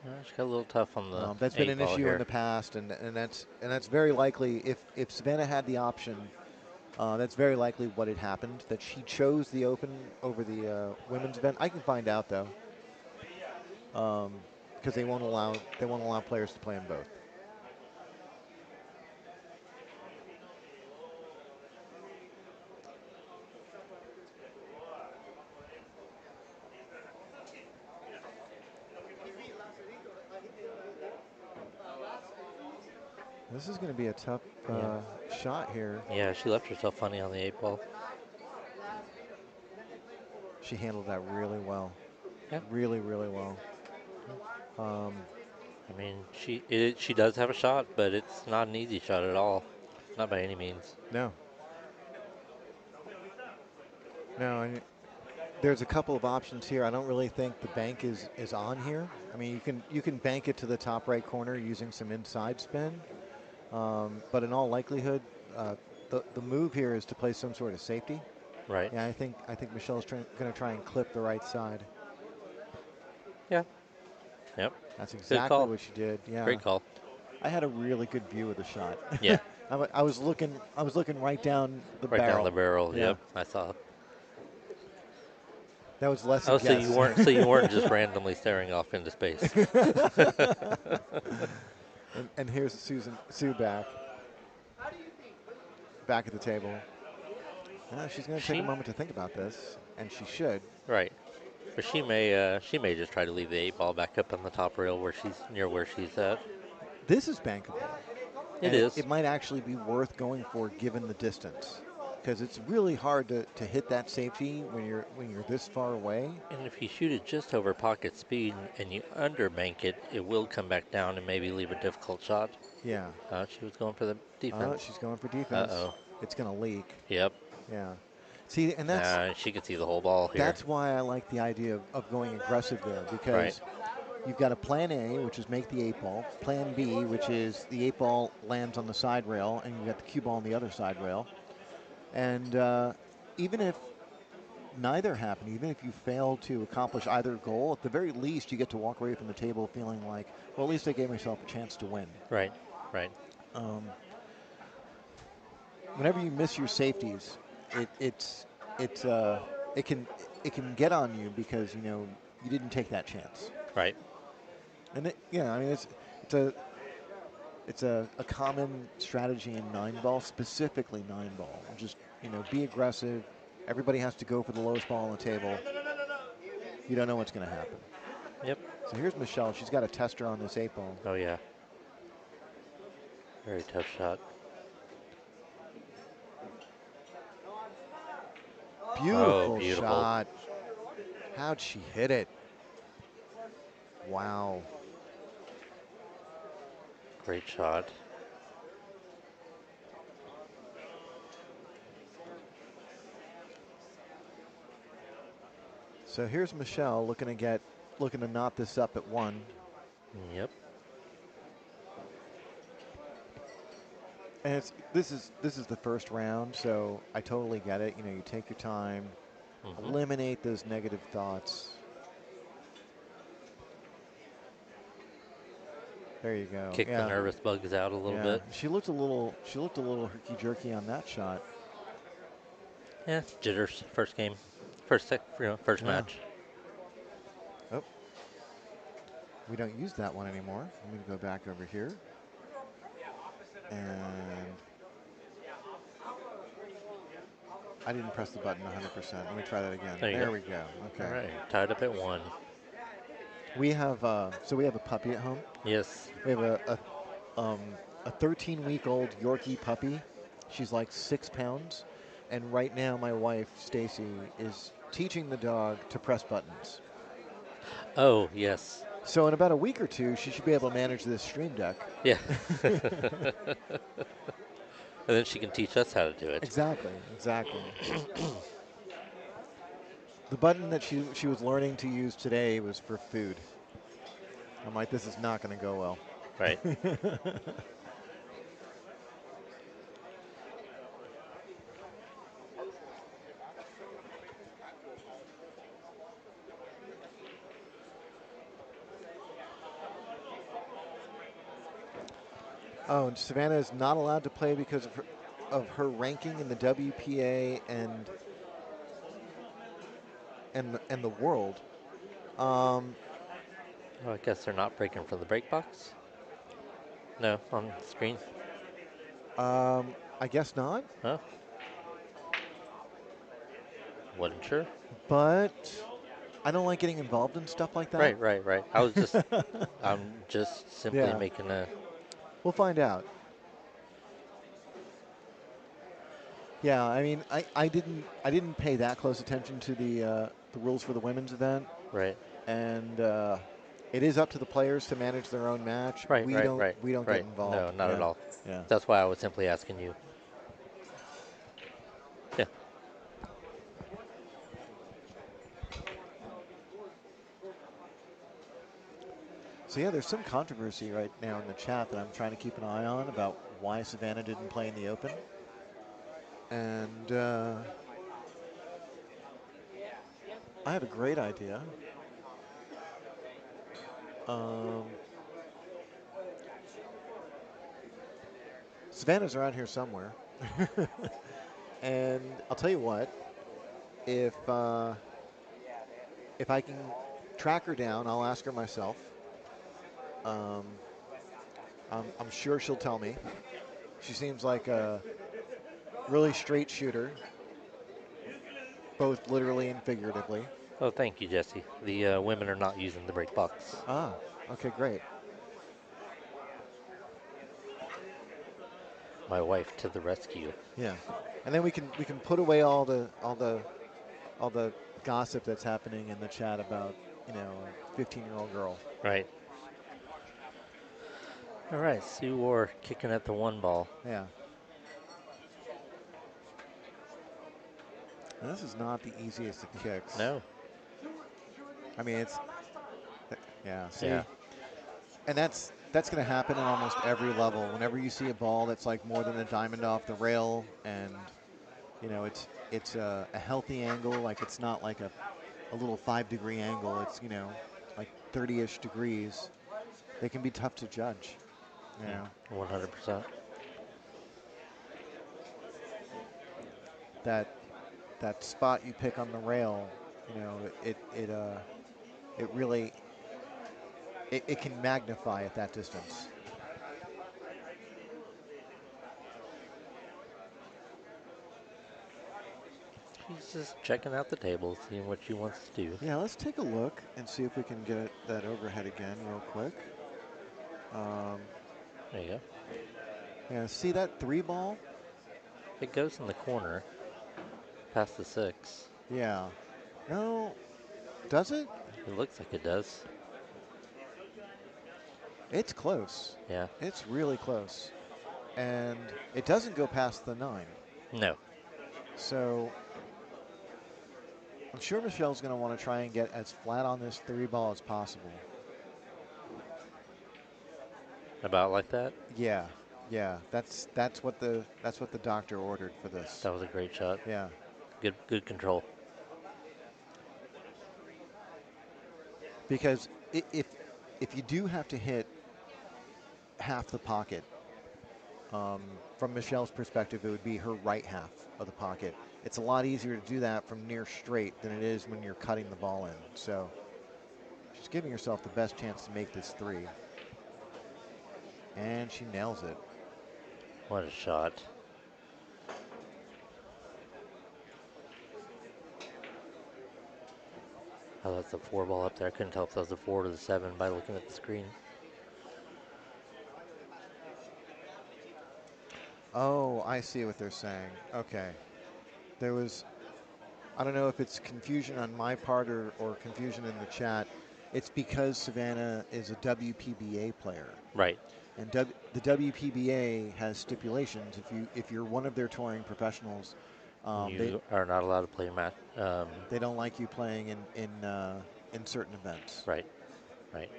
She got a little tough on the that's been an issue here. in the past, and that's very likely if Savannah had the option. That's very likely what had happened, that she chose the open over the women's event. I can find out though, because they won't allow players to play in both. This is going to be a tough shot here. Yeah, she left herself funny on the 8 ball. She handled that really well. Yeah. Really, really well. I mean, she does have a shot, but it's not an easy shot at all. Not by any means. No. There's a couple of options here. I don't really think the bank is on here. I mean, you can bank it to the top right corner using some inside spin. But in all likelihood, the move here is to play some sort of safety. Right. Yeah, I think Michelle's going to try and clip the right side. Yeah. Yep. That's exactly what she did. Yeah. Great call. I had a really good view of the shot. Yeah. I was looking right down the barrel. Right down the barrel. Yeah. Yep. I saw. That was less. Oh, so you weren't just randomly staring off into space. and here's Sue back at the table. She's going to take a moment to think about this, and she should. Right. But she may just try to leave the 8 ball back up on the top rail where she's near where she's at. This is bankable. It And is. it might actually be worth going for given the distance. Because it's really hard to hit that safety when you're this far away. And if you shoot it just over pocket speed and you underbank it, it will come back down and maybe leave a difficult shot. Yeah. She was going for the defense. She's going for defense. Uh-oh. It's going to leak. Yep. Yeah. See, and She could see the whole ball here. that's why I like the idea of going aggressive there, because Right. you've got a plan A, which is make the 8 ball, plan B, which is the 8 ball lands on the side rail, and you've got the cue ball on the other side rail. And even if neither happen, even if you fail to accomplish either goal, at the very least you get to walk away from the table feeling like, well, at least I gave myself a chance to win. Right, right. Whenever you miss your safeties, it can get on you because you didn't take that chance. Right. And I mean it's a common strategy in 9-ball, specifically 9-ball. Just be aggressive. Everybody has to go for the lowest ball on the table. You don't know what's going to happen. Yep. So here's Michelle. She's got a tester on this 8-ball. Oh, yeah. Very tough shot. Beautiful, beautiful. shot. How'd she hit it? Wow. Great shot. So here's Michelle looking to knot this up at 1. Yep. And this is the first round, so I totally get it. You take your time, eliminate those negative thoughts. There you go. Kick the nervous bugs out a little bit. She looked a little herky jerky on that shot. Yeah, jitters. First game, first match. Oh, we don't use that one anymore. I'm going to go back over here. And I didn't press the button 100%. Let me try that again. There we go. Okay. All right, tied up at 1. We have we have a puppy at home. Yes. We have a 13-week-old Yorkie puppy. She's like 6 pounds, and right now my wife Stacy is teaching the dog to press buttons. Oh yes. So in about a week or two, she should be able to manage this stream deck. Yeah. And then she can teach us how to do it. Exactly. The button that she was learning to use today was for food. I'm like, this is not going to go well. Right. Oh, and Savannah is not allowed to play because of her ranking in the WPA and the world. Well, I guess they're not breaking from the break box. No, on the screen. I guess not. Huh? Wasn't sure. But I don't like getting involved in stuff like that. Right. I'm just simply making a. We'll find out. Yeah, I mean, I didn't pay that close attention to the rules for the women's event. Right. And it is up to the players to manage their own match. Right. We don't get involved. No, not at all. Yeah. That's why I was simply asking you. Yeah. So yeah, there's some controversy right now in the chat that I'm trying to keep an eye on about why Savannah didn't play in the Open. And I have a great idea. Savannah's around here somewhere. And I'll tell you what, if I can track her down, I'll ask her myself. I'm sure she'll tell me. She seems like a really straight shooter, both literally and figuratively. Oh, thank you, Jesse. The women are not using the break box. Ah, okay, great. My wife to the rescue. Yeah, and then we can put away all the gossip that's happening in the chat about a 15-year-old girl. Right. All right, Sue Orr kicking at the 1 ball. Yeah. And this is not the easiest of kicks. No. I mean, yeah. See, Yeah. and that's going to happen at almost every level. Whenever you see a ball that's like more than a diamond off the rail, and it's a healthy angle, like it's not like a little 5-degree angle. It's like 30-ish degrees. They can be tough to judge. You know 100%. that that spot you pick on the rail. It really it can magnify at that distance. She's just checking out the table, seeing what she wants to do. Yeah, let's take a look and see if we can get that overhead again real quick. There you go. Yeah, see that 3 ball? It goes in the corner, past the 6. Yeah. No, does it? It looks like it does. It's close. Yeah. It's really close. And it doesn't go past the 9. No. So I'm sure Michelle's going to want to try and get as flat on this 3 ball as possible. About like that? Yeah. Yeah, that's what the doctor ordered for this. That was a great shot. Yeah. Good control. Because if you do have to hit half the pocket, from Michelle's perspective, it would be her right half of the pocket. It's a lot easier to do that from near straight than it is when you're cutting the ball in. So she's giving herself the best chance to make this 3. And she nails it. What a shot. Oh, that's a 4 ball up there. I couldn't tell if that was a 4 or the 7 by looking at the screen. Oh, I see what they're saying. Okay. There was, I don't know if it's confusion on my part or confusion in the chat. It's because Savannah is a WPBA player. Right. And the WPBA has stipulations. If you're one of their touring professionals, You are not allowed to play match. they don't like you playing in certain events. Right. Right.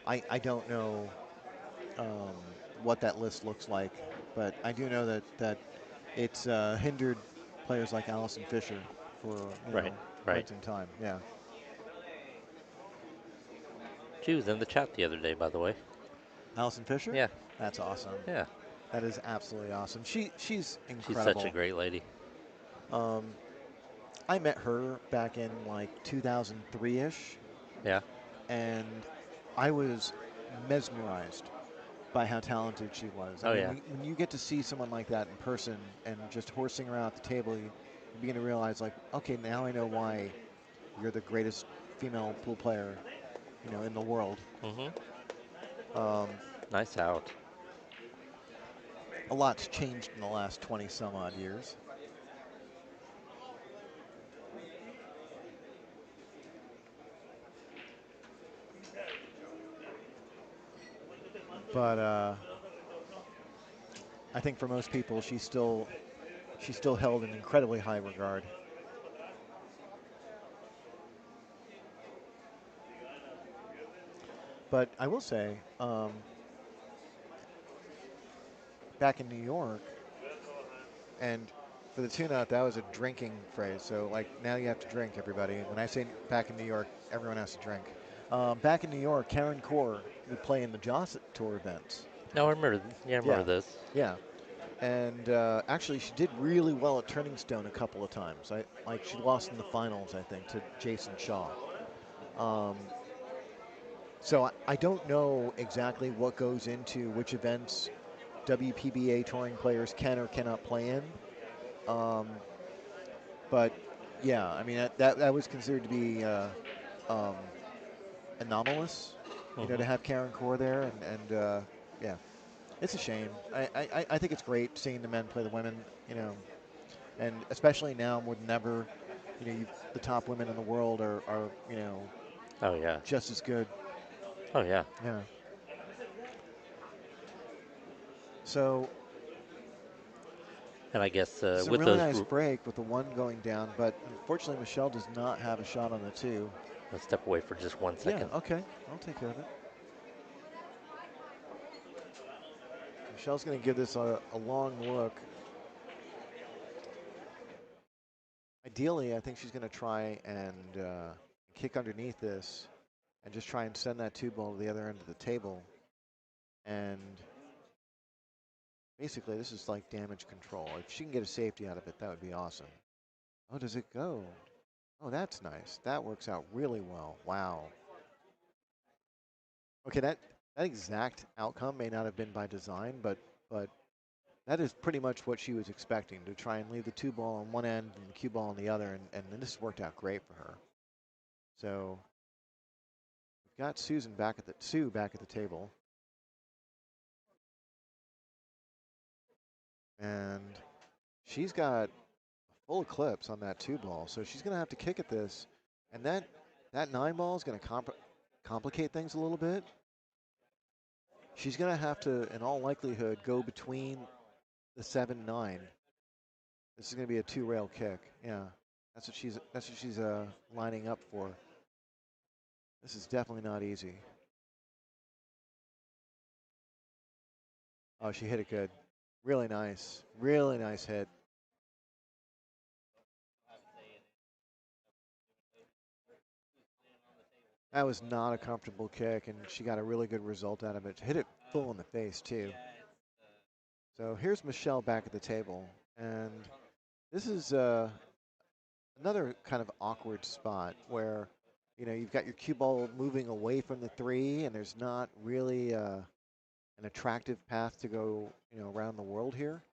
I don't know what that list looks like, but I do know that it's hindered players like Allison Fisher for Right. quite Right. some time. Yeah. She was in the chat the other day, by the way. Allison Fisher? Yeah. That's awesome. Yeah. That is absolutely awesome. She's incredible. She's such a great lady. I met her back in like 2003-ish, Yeah. and I was mesmerized by how talented she was. Oh, yeah. When you get to see someone like that in person and just horsing around at the table, you begin to realize, like, okay, now I know why you're the greatest female pool player, in the world. Nice out. A lot's changed in the last 20 some odd years. But I think for most people, she's still held in incredibly high regard. But I will say, back in New York, and for the tune-out, that was a drinking phrase. So, like, now you have to drink, everybody. When I say back in New York, everyone has to drink. Back in New York, Karen Core would play in the Joss Tour events. No, I remember. Yeah, I remember this. Yeah. And actually, she did really well at Turning Stone a couple of times. She lost in the finals, I think, to Jason Shaw. So I don't know exactly what goes into which events WPBA touring players can or cannot play in. But Yeah, I mean that was considered to be um, anomalous, you know, Hmm. to have Karen Core there, and yeah, it's a shame. I think it's great seeing the men play the women, you know, and especially now more than ever, you know, the top women in the world are you know Oh yeah. just as good. Oh yeah. Yeah. So And I guess it's a with really those, nice break with the one going down, but unfortunately Michelle does not have a shot on the two. let's step away for just 1 second. Yeah. Okay. I'll take care of it. Michelle's going to give this a long look. Ideally, I think she's going to try and kick underneath this and just try and send that two ball to the other end of the table. And basically, this is like damage control. If she can get a safety out of it, that would be awesome. Oh, does it go? Oh, that's nice. That works out really well. Wow. Okay, that exact outcome may not have been by design, but that is pretty much what she was expecting, to try and leave the two ball on one end and the cue ball on the other, and this worked out great for her. So we've got Sue back at the table. And she's got full eclipse on that two ball, so she's going to have to kick at this. And that nine ball is going to complicate things a little bit. She's going to have to, in all likelihood, go between the 7-9. This is going to be a two-rail kick. Yeah, that's what she's lining up for. This is definitely not easy. Oh, she hit it good. Really nice hit. That was not a comfortable kick, and she got a really good result out of it. Hit it full in the face, too. So here's Michelle back at the table, and this is another kind of awkward spot where, you know, you've got your cue ball moving away from the three, and there's not really an attractive path to go, you know, around the world here.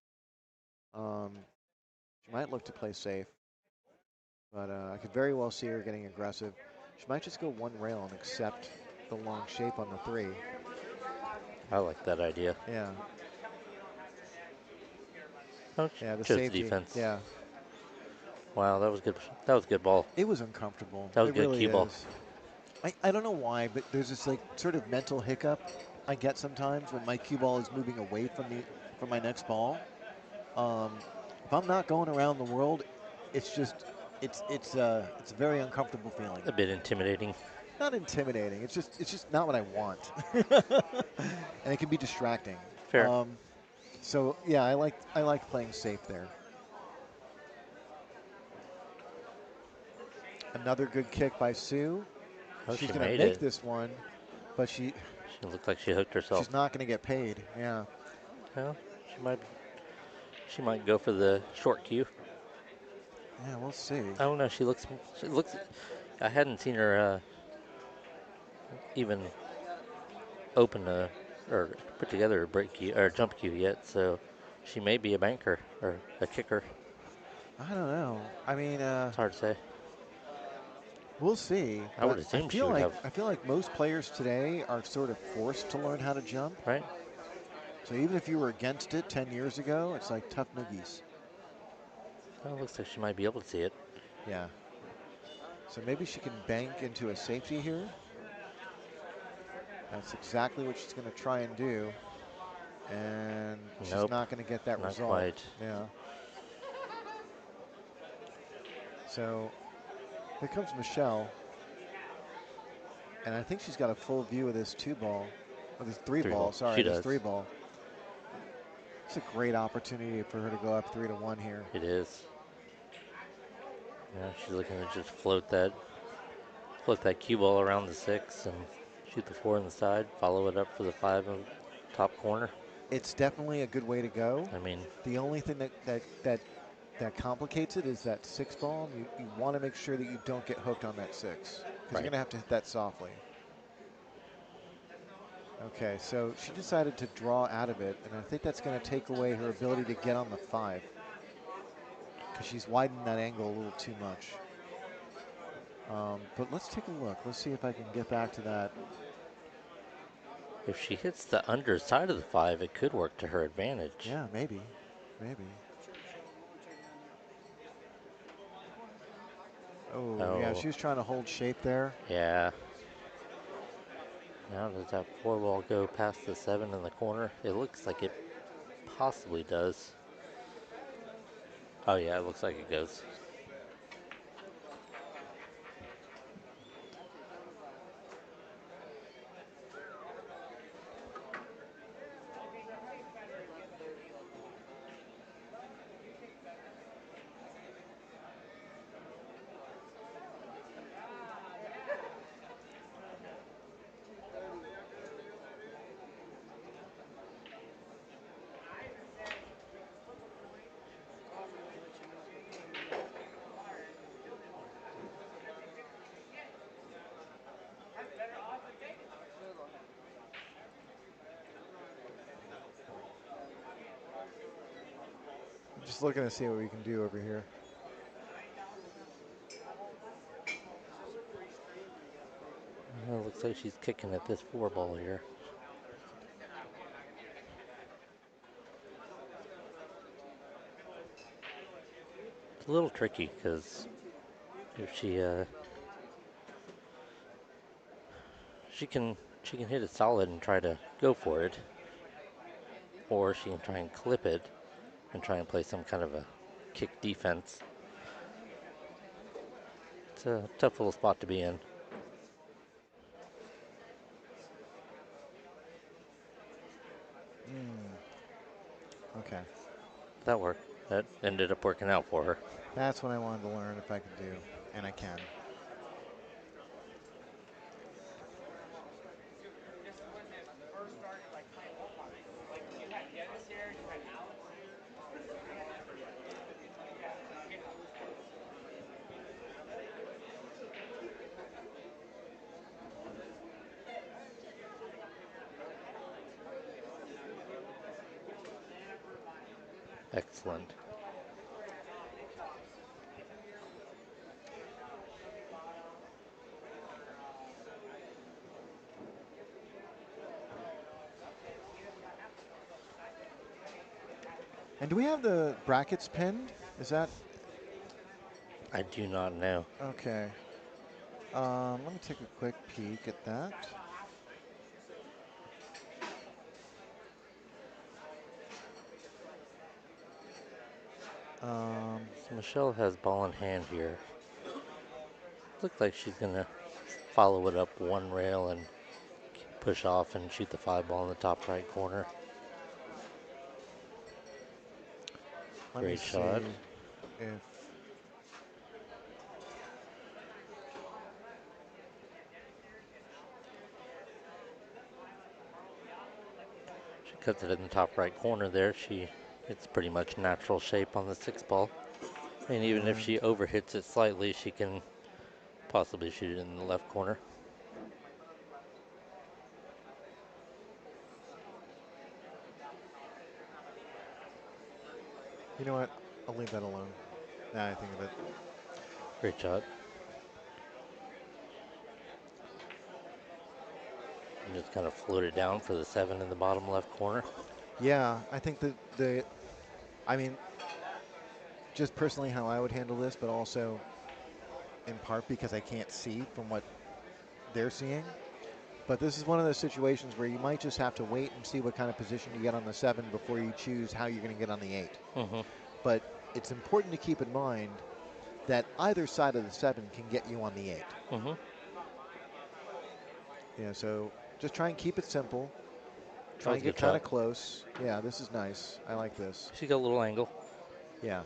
She might look to play safe, but I could very well see her getting aggressive. She might just go one rail and accept the long shape on the three. I like that idea. Yeah. Oh, Yeah, the chose safety. defense. Yeah. Wow, that was good. That was a good ball. It was uncomfortable. That was It good really cue ball. is. I don't know why, but there's this like sort of mental hiccup I get sometimes when my cue ball is moving away from my next ball. If I'm not going around the world, it's just it's a very uncomfortable feeling. A bit intimidating. Not intimidating. It's just not what I want, and it can be distracting. Fair. So yeah, I like playing safe there. Another good kick by Sue. Oh, She's she going to made make it. this one, but She looked like she hooked herself. she's not going to get paid. Yeah. Well, she might go for the short cue. Yeah, we'll see. I don't know. She looks. I hadn't seen her even open or put together a break cue or jump cue yet. So she may be a banker or a kicker. I don't know. I mean, It's hard to say. we'll see. I would But assume she would have. I feel like most players today are sort of forced to learn how to jump. Right. So even if you were against it 10 years ago, it's like tough noogies. Well, it looks like she might be able to see it. Yeah. So maybe she can bank into a safety here. That's exactly what she's going to try and do. And she's Nope, not going to get that not result. quite. Yeah. So here comes Michelle. And I think she's got a full view of this two ball, or this three ball, sorry, She this does. three ball. It's a great opportunity for her to go up 3-1 here. It is. Yeah, she's looking to just float that cue ball around the 6 and shoot the 4 on the side, follow it up for the 5 on the top corner. It's definitely a good way to go. I mean, The only thing that complicates it is that 6 ball. You want to make sure that you don't get hooked on that 6, because you're going to have to hit that softly. Okay, so she decided to draw out of it, and I think that's going to take away her ability to get on the 5. because she's widened that angle a little too much. But let's take a look. Let's see if I can get back to that. If she hits the underside of the 5, it could work to her advantage. Yeah, maybe. Maybe. Oh, yeah, Oh, she was trying to hold shape there. yeah. Now does that 4 ball go past the 7 in the corner? It looks like it possibly does. Oh yeah, it looks like it goes. I'm just looking to see what we can do over here. Well, it looks like she's kicking at this 4 ball here. It's a little tricky because if she can hit it solid and try to go for it, or she can try and clip it and try and play some kind of a kick defense. It's a tough little spot to be in. Okay. That worked. That ended up working out for her. That's what I wanted to learn if I could do, and I can. Excellent. And do we have the brackets pinned? Is that I do not know. okay? Let me take a quick peek at that. So Michelle has ball in hand here. Looks like she's gonna follow it up one rail and push off and shoot the 5 ball in the top right corner. Let me Great see shot. if She cuts it in the top right corner there. It's pretty much natural shape on the 6 ball. And even if and she overhits it slightly, she can possibly shoot it in the left corner. you know what? I'll leave that alone. Now I think of it. Great shot. And just kind of float it down for the 7 in the bottom left corner. Yeah, I think that I mean, just personally how I would handle this, but also in part because I can't see from what they're seeing. But this is one of those situations where you might just have to wait and see what kind of position you get on the 7 before you choose how you're going to get on the 8. Mm-hmm. But it's important to keep in mind that either side of the 7 can get you on the 8. Mm-hmm. Yeah, so just try and keep it simple. That Try was and a get good kind shot. of close. Yeah, this is nice. I like this. She got a little angle. Yeah.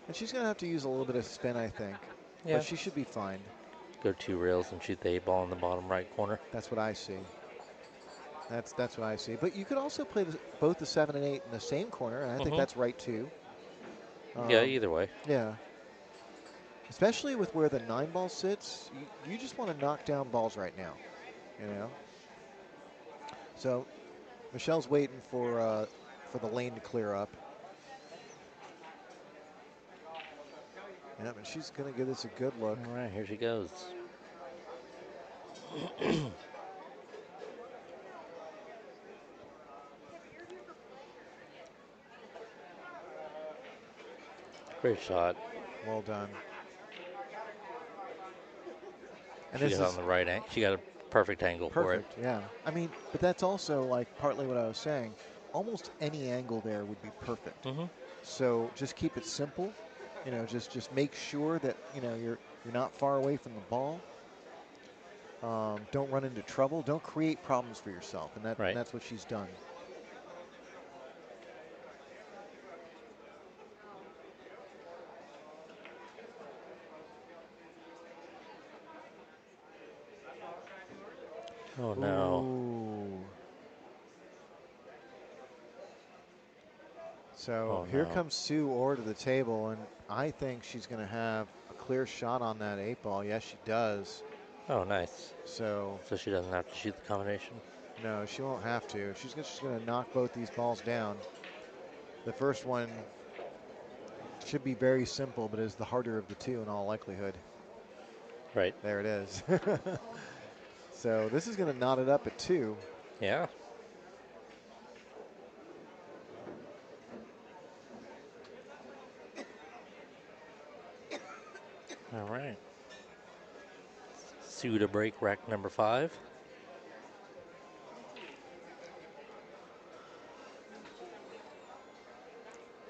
And she's going to have to use a little bit of spin, I think. Yeah. But she should be fine. Go 2 rails and shoot the 8 ball in the bottom right corner. That's what I see. That's what I see. But you could also play both the 7 and 8 in the same corner, and I think Mm-hmm. that's right too. Yeah, either way. Yeah. Especially with where the 9 ball sits, you just want to knock down balls right now, you know. So Michelle's waiting for the lane to clear up. Yeah, but she's going to give this a good look. All right, here she goes. Great shot. Well done. And She this got is on the right angle. She got a perfect angle for it. perfect, yeah. I mean, but that's also like partly what I was saying. Almost any angle there would be perfect. Mm-hmm. So just keep it simple. You know, just make sure that you're not far away from the ball. Don't run into trouble. Don't create problems for yourself, and Right. that's what she's done. Oh no. Ooh. So Oh here no. comes Sue Orr to the table, and I think she's going to have a clear shot on that 8-ball. Yes, she does. Oh, nice. So So she doesn't have to shoot the combination. no, she won't have to. She's just going to knock both these balls down. The first one should be very simple, but is the harder of the two in all likelihood. Right. There it is. So this is going to knot it up at 2. Yeah. All right. Sue to break rack number 5.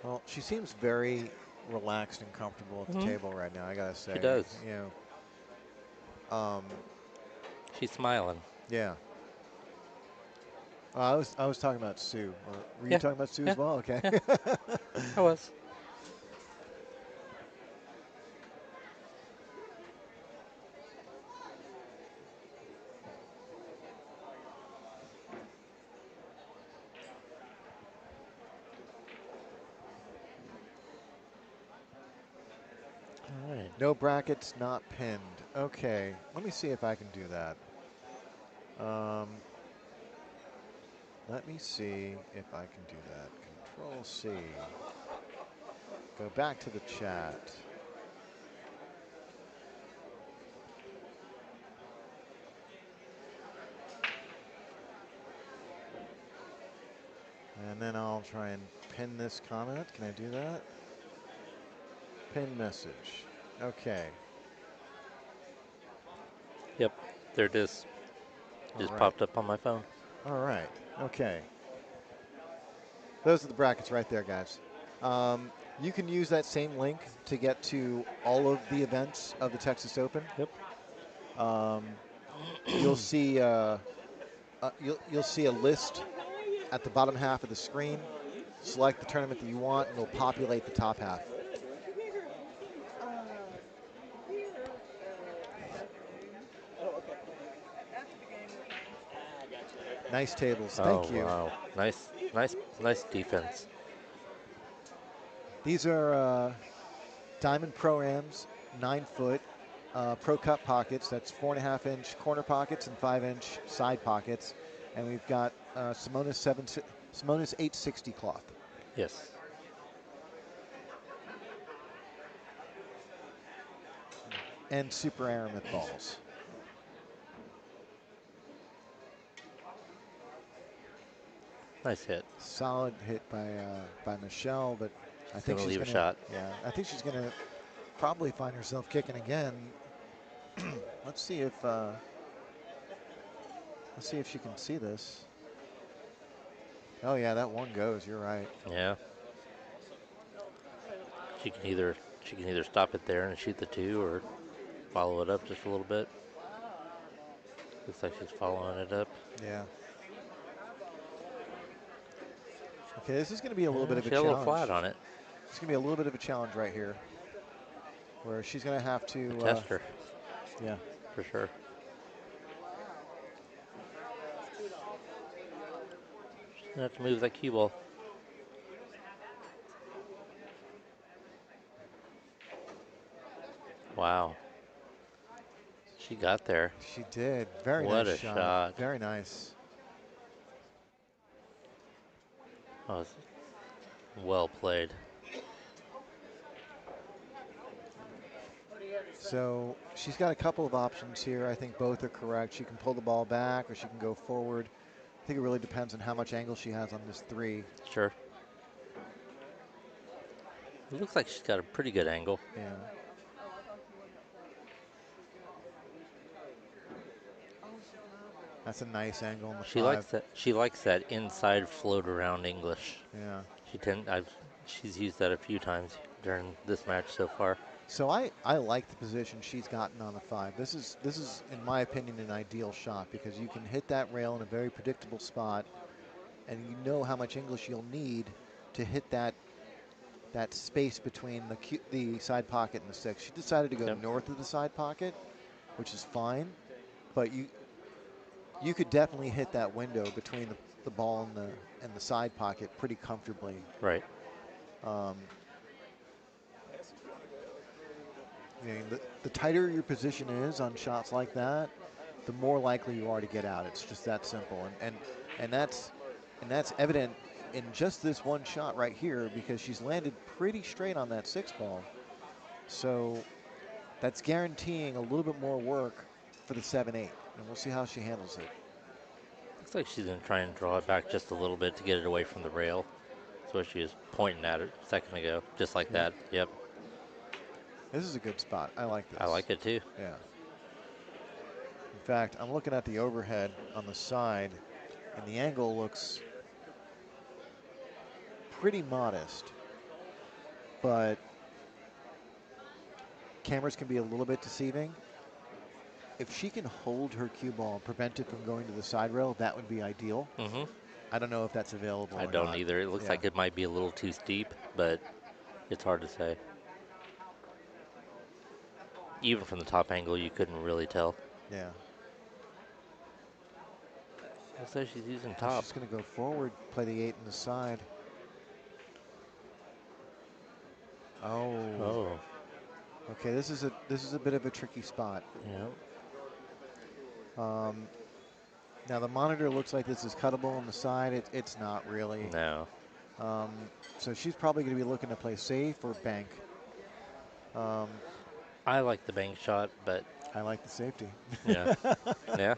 Well, she seems very relaxed and comfortable at the Mm-hmm. table right now, I got to say. She does. You know, She's smiling. yeah. I was talking about Sue. Or were you Yeah. talking about Sue Yeah. as well? Okay. Yeah. I was. All right. No brackets, not pinned. Okay, let me see if I can do that. Let me see if I can do that. Control C. Go back to the chat. And then I'll try and pin this comment. Can I do that? Pin message. Okay. Yep. There it is. All Just right. popped up on my phone. All right. Okay. Those are the brackets right there, guys. You can use that same link to get to all of the events of the Texas Open. Yep. You'll see you'll see a list at the bottom half of the screen. Select the tournament that you want, and it'll populate the top half. Nice tables. Oh Thank you. wow. Nice defense. These are Diamond Pro-Ams, 9-foot Pro Cup pockets. That's 4.5-inch corner pockets and 5-inch side pockets. And we've got Simonis 860 cloth. Yes. And Super Aramith balls. Nice hit. Solid hit by Michelle, but I think Gonna she's leave a gonna. shot. Yeah, I think she's gonna probably find herself kicking again. Let's see if she can see this. Oh yeah, that one goes. You're right. Yeah. She can either stop it there and shoot the 2 or follow it up just a little bit. Looks like she's following it up. Yeah. Okay, this is going to be a little bit of a She had a little challenge. flat on it. It's going to be a little bit of a challenge right here, where she's going to have to Test her. Yeah. For sure. She's gonna have to move that cue ball. Wow. She got there. She did. Very What nice a shot. Very nice. Oh, it's well played. So she's got a couple of options here. I think both are correct. She can pull the ball back or she can go forward. I think it really depends on how much angle she has on this 3. Sure. It looks like she's got a pretty good angle. Yeah. That's a nice angle on the She 5. likes that. She likes that inside float around English. Yeah. She's used that a few times during this match so far. So I like the position she's gotten on the 5. This is in my opinion an ideal shot because you can hit that rail in a very predictable spot, and you know how much English you'll need to hit that space between the side pocket and the 6. She decided to go Yep. north of the side pocket, which is fine, but you could definitely hit that window between the ball and the side pocket pretty comfortably. Right. The tighter your position is on shots like that, the more likely you are to get out. It's just that simple, and that's evident in just this one shot right here because she's landed pretty straight on that 6 ball. So that's guaranteeing a little bit more work for the 7-8, and we'll see how she handles it. Looks like she's going to try and draw it back just a little bit to get it away from the rail. That's what she was pointing at it a second ago, just like that. Yep. This is a good spot. I like this. I like it too. Yeah. In fact, I'm looking at the overhead on the side, and the angle looks pretty modest, but cameras can be a little bit deceiving. If she can hold her cue ball, prevent it from going to the side rail, that would be ideal. Mm-hmm. I don't know if that's available I or don't not. either. It looks like it might be a little too steep, but it's hard to say. Even from the top angle, you couldn't really tell. Yeah. Looks like she's using top. She's going to go forward, play the 8 in the side. Oh. Oh. Okay, this is a bit of a tricky spot. Yeah. Now the monitor looks like this is cuttable on the side. It's not really. No. So she's probably going to be looking to play safe or bank. I like the bank shot, but I like the safety. yeah, yeah.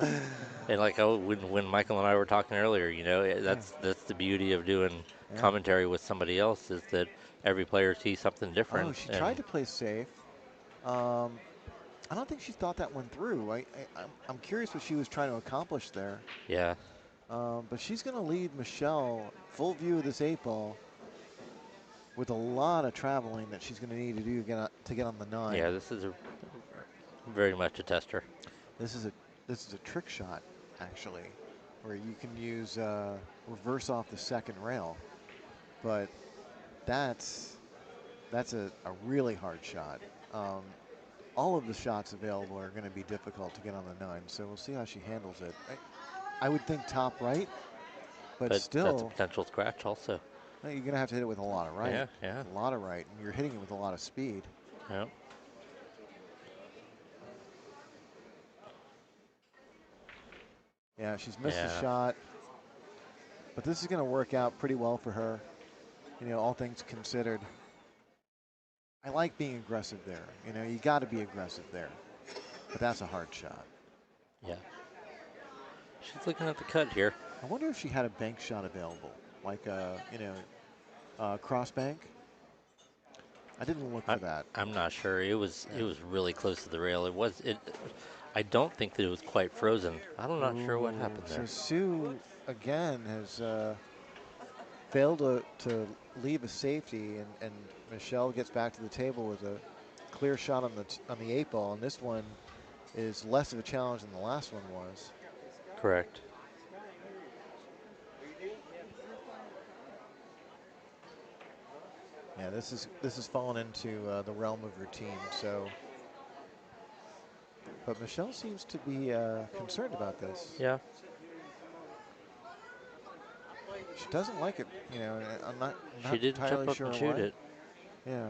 And like when Michael and I were talking earlier, you know, that's the beauty of doing commentary with somebody else is that every player sees something different. Oh, she tried to play safe. I don't think she thought that one through. I'm curious what she was trying to accomplish there. Yeah. But she's going to lead Michelle full view of this 8 ball with a lot of traveling that she's going to need to do to get on the 9. Yeah, this is very much a tester. This is a trick shot, actually, where you can use reverse off the second rail. But that's a really hard shot. All of the shots available are going to be difficult to get on the 9, so we'll see how she handles it. I would think top right, but still. That's a potential scratch also. You're going to have to hit it with a lot of right. Yeah, yeah. A lot of right, and you're hitting it with a lot of speed. Yeah. Yeah, she's missed a shot, but this is going to work out pretty well for her, you know, all things considered. I like being aggressive there. You know, you got to be aggressive there, but that's a hard shot. Yeah. She's looking at the cut here. I wonder if she had a bank shot available, like a, cross bank. I didn't look for that. I'm not sure. It was really close to the rail. I don't think that it was quite frozen. I'm not sure what happened there. So Sue again has failed to leave a safety, and Michelle gets back to the table with a clear shot on the 8 ball, and this one is less of a challenge than the last one was. Correct. Yeah, this is fallen into the realm of routine. So, but Michelle seems to be concerned about this. Yeah. She doesn't like it, you know. I'm not She didn't entirely jump up sure and shoot why. it. Yeah.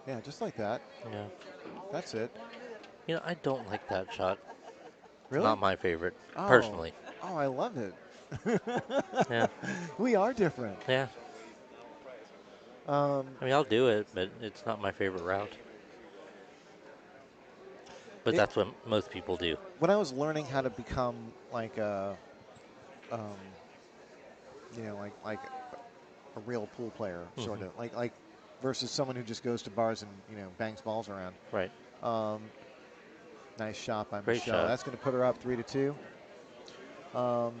Yeah, just like that. Yeah. That's it. You know, I don't like that shot. Really? Not my favorite, personally. Oh, I love it. Yeah. We are different. Yeah. Um, I mean, I'll do it, but it's not my favorite route. But it, that's what most people do. when I was learning how to become like um, like a real pool player, sort Hmm. of like versus someone who just goes to bars and bangs balls around. Right. Um, nice shot by Great Michelle. shot. That's going to put her up 3-2. Um,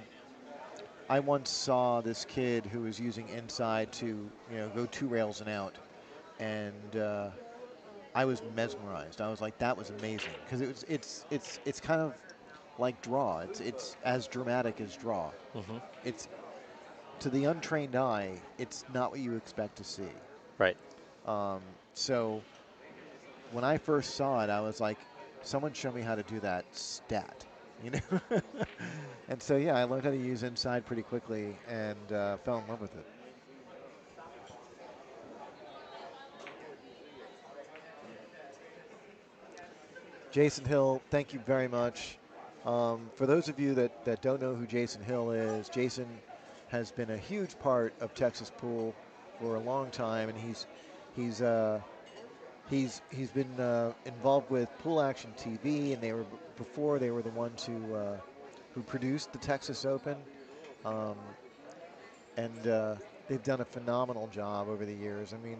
I once saw this kid who was using inside to go 2 rails and out, and I was mesmerized. I was like, that was amazing because it's kind of like draw. It's as dramatic as draw. Hmm. It's to the untrained eye, it's not what you expect to see. Right. Um, so when I first saw it, I was like, someone show me how to do that stat, you know? And so, yeah, I learned how to use inside pretty quickly and fell in love with it. Jason Hill, thank you very much. For those of you that don't know who Jason Hill is, Jason has been a huge part of Texas Pool for a long time, and he's he's been involved with Pool Action TV, and before they were the ones who produced the Texas Open, um, and they've done a phenomenal job over the years. I mean,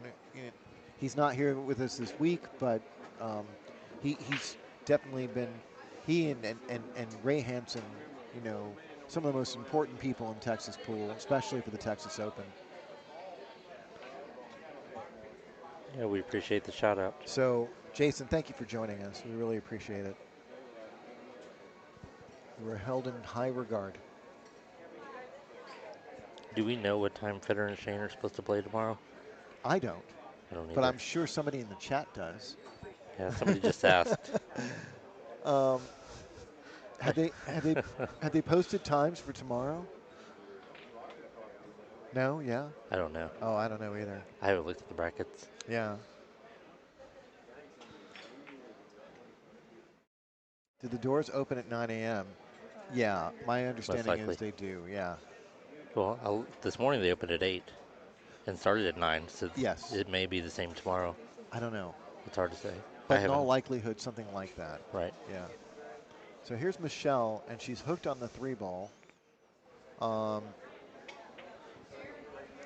he's not here with us this week, but um, he's definitely been he and Ray Hansen, some of the most important people in Texas Pool, especially for the Texas Open. Yeah, we appreciate the shout out. So, Jason, thank you for joining us. We really appreciate it. We're held in high regard. Do we know what time Federer and Shane are supposed to play tomorrow? I don't, I don't but either. I'm sure somebody in the chat does. Yeah, somebody just asked. um, have they have they have they posted times for tomorrow? No, yeah. I don't know. Oh, I don't know either. I haven't looked at the brackets. Yeah. Did the doors open at 9 a.m.? Yeah, my Most understanding is likely. they do. Yeah. Well, this morning they opened at 8 and started at 9, so Yes. it may be the same tomorrow. I don't know, It's hard to say. I but in all haven't. likelihood, something like that. Right. Yeah. So here's Michelle, and she's hooked on the 3-ball.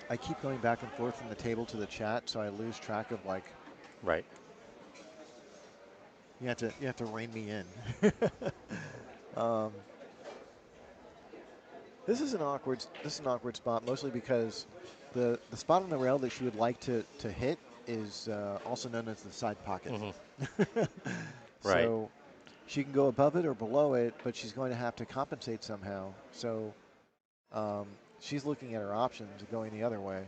I keep going back and forth from the table to the chat, so I lose track of like. Right. You have to rein me in. This is an awkward spot, mostly because the spot on the rail that she would like to hit is also known as the side pocket. Mm-hmm. Right. So she can go above it or below it, but she's going to have to compensate somehow. So she's looking at her options of going the other way.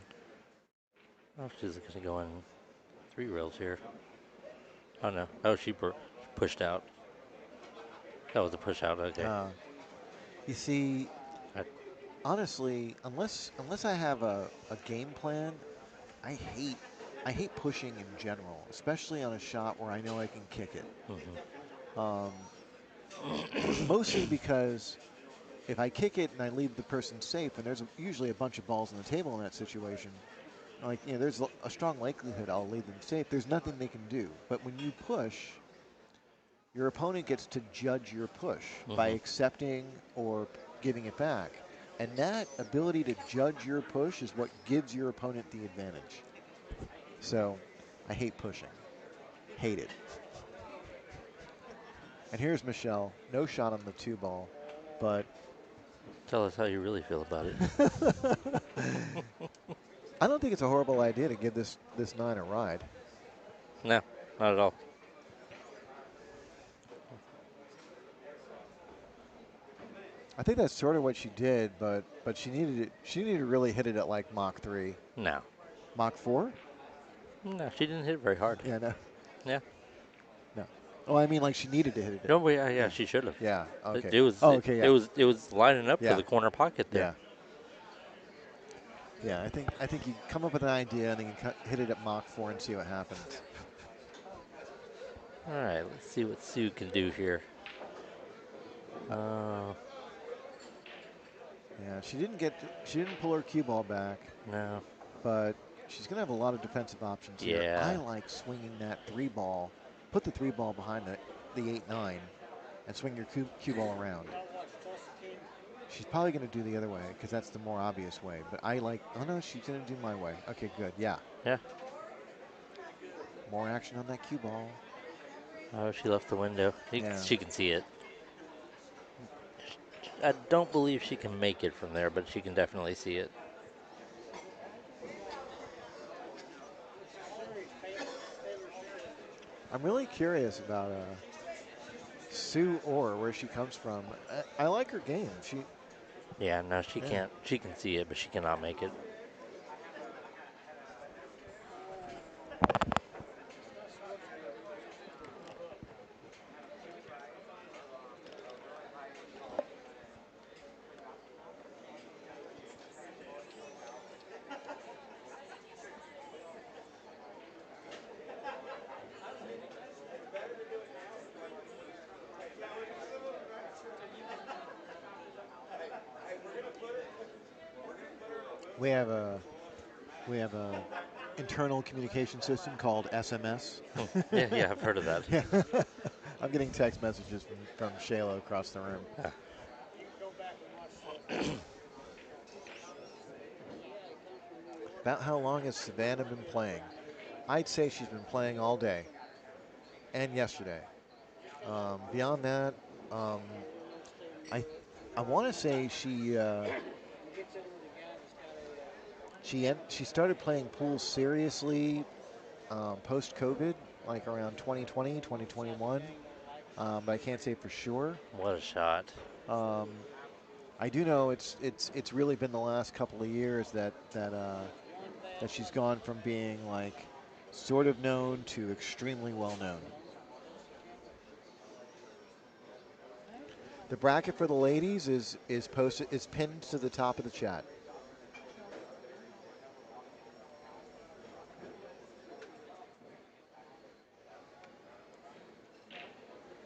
Oh, she's going to go in 3 rails here. Oh, no. Oh, she pushed out. That was a push out. Okay. You see, I, honestly, unless I have a game plan, I hate pushing in general, especially on a shot where I know I can kick it. mm-hmm. Mostly because if I kick it and I leave the person safe, and there's usually a bunch of balls on the table in that situation, like, there's a strong likelihood I'll leave them safe. There's nothing they can do. But when you push, your opponent gets to judge your push by Mm-hmm. accepting or giving it back. And that ability to judge your push is what gives your opponent the advantage. So I hate pushing. Hate it. And here's Michelle. No shot on the 2-ball, but Tell us how you really feel about it. I don't think it's a horrible idea to give this 9 a ride. No, not at all. I think that's sort of what she did, but she needed to really hit it at like Mach 3. No. Mach 4? No, she didn't hit it very hard. Yeah, no. Yeah. No. Oh, I mean like she needed to hit it. No, but yeah, she should have. Yeah, okay. It was okay, yeah. it was lining up Yeah. for the corner pocket there. Yeah. Yeah, I think you come up with an idea and then you hit it at Mach 4 and see what happens. All right, let's see what Sue can do here. Yeah, Yeah, she didn't pull her cue ball back, No. but she's going to have a lot of defensive options here. I Yeah. like swinging that 3 ball. Put the 3 ball behind the 8-9 and swing your cue ball around. She's probably going to do the other way because that's the more obvious way. But I like, oh no, she's going to do my way. Okay, good. Yeah. Yeah. More action on that cue ball. Oh, she left the window. Yeah. She can see it. I don't believe she can make it from there, but she can definitely see it. I'm really curious about Sue Orr, where she comes from. I like her game. Yeah, no, she Yeah. can't. She can see it, but she cannot make it. We have a internal communication system called SMS. Yeah, I've heard of that. Yeah. I'm getting text messages from Shayla across the room. About how long has Savannah been playing? I'd say she's been playing all day and yesterday. Beyond that, I want to say she started playing pool seriously post-COVID, like around 2020, 2021. But I can't say for sure. What a shot! I do know it's really been the last couple of years that she's gone from being like sort of known to extremely well known. The bracket for the ladies is pinned to the top of the chat.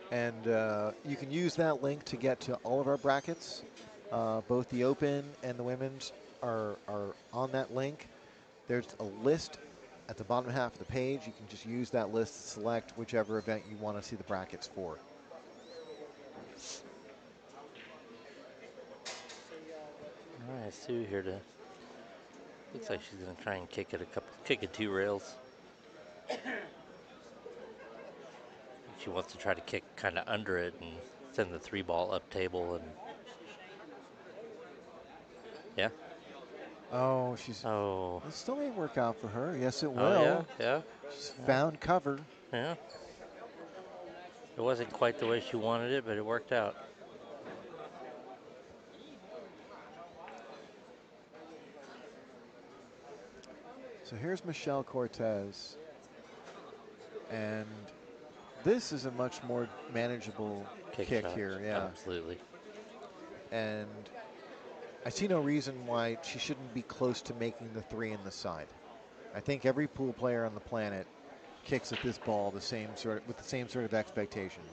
And you can use that link to get to all of our brackets. Both the Open and the Women's are on that link. There's a list at the bottom half of the page. You can just use that list to select whichever event you want to see the brackets for. All right, Sue here to. Looks like she's gonna try and kick it 2 rails. She wants to try to kick kind of under it and send the 3 ball up table and. Yeah. Oh, she's. Oh. It still may work out for her. Yes, it Oh will. yeah. She's found cover. Yeah. It wasn't quite the way she wanted it, but it worked out. So here's Michelle Cortez. And this is a much more manageable kick shot. here. Yeah. Absolutely. And I see no reason why she shouldn't be close to making the 3 in the side. I think every pool player on the planet kicks at this ball with the same sort of expectation.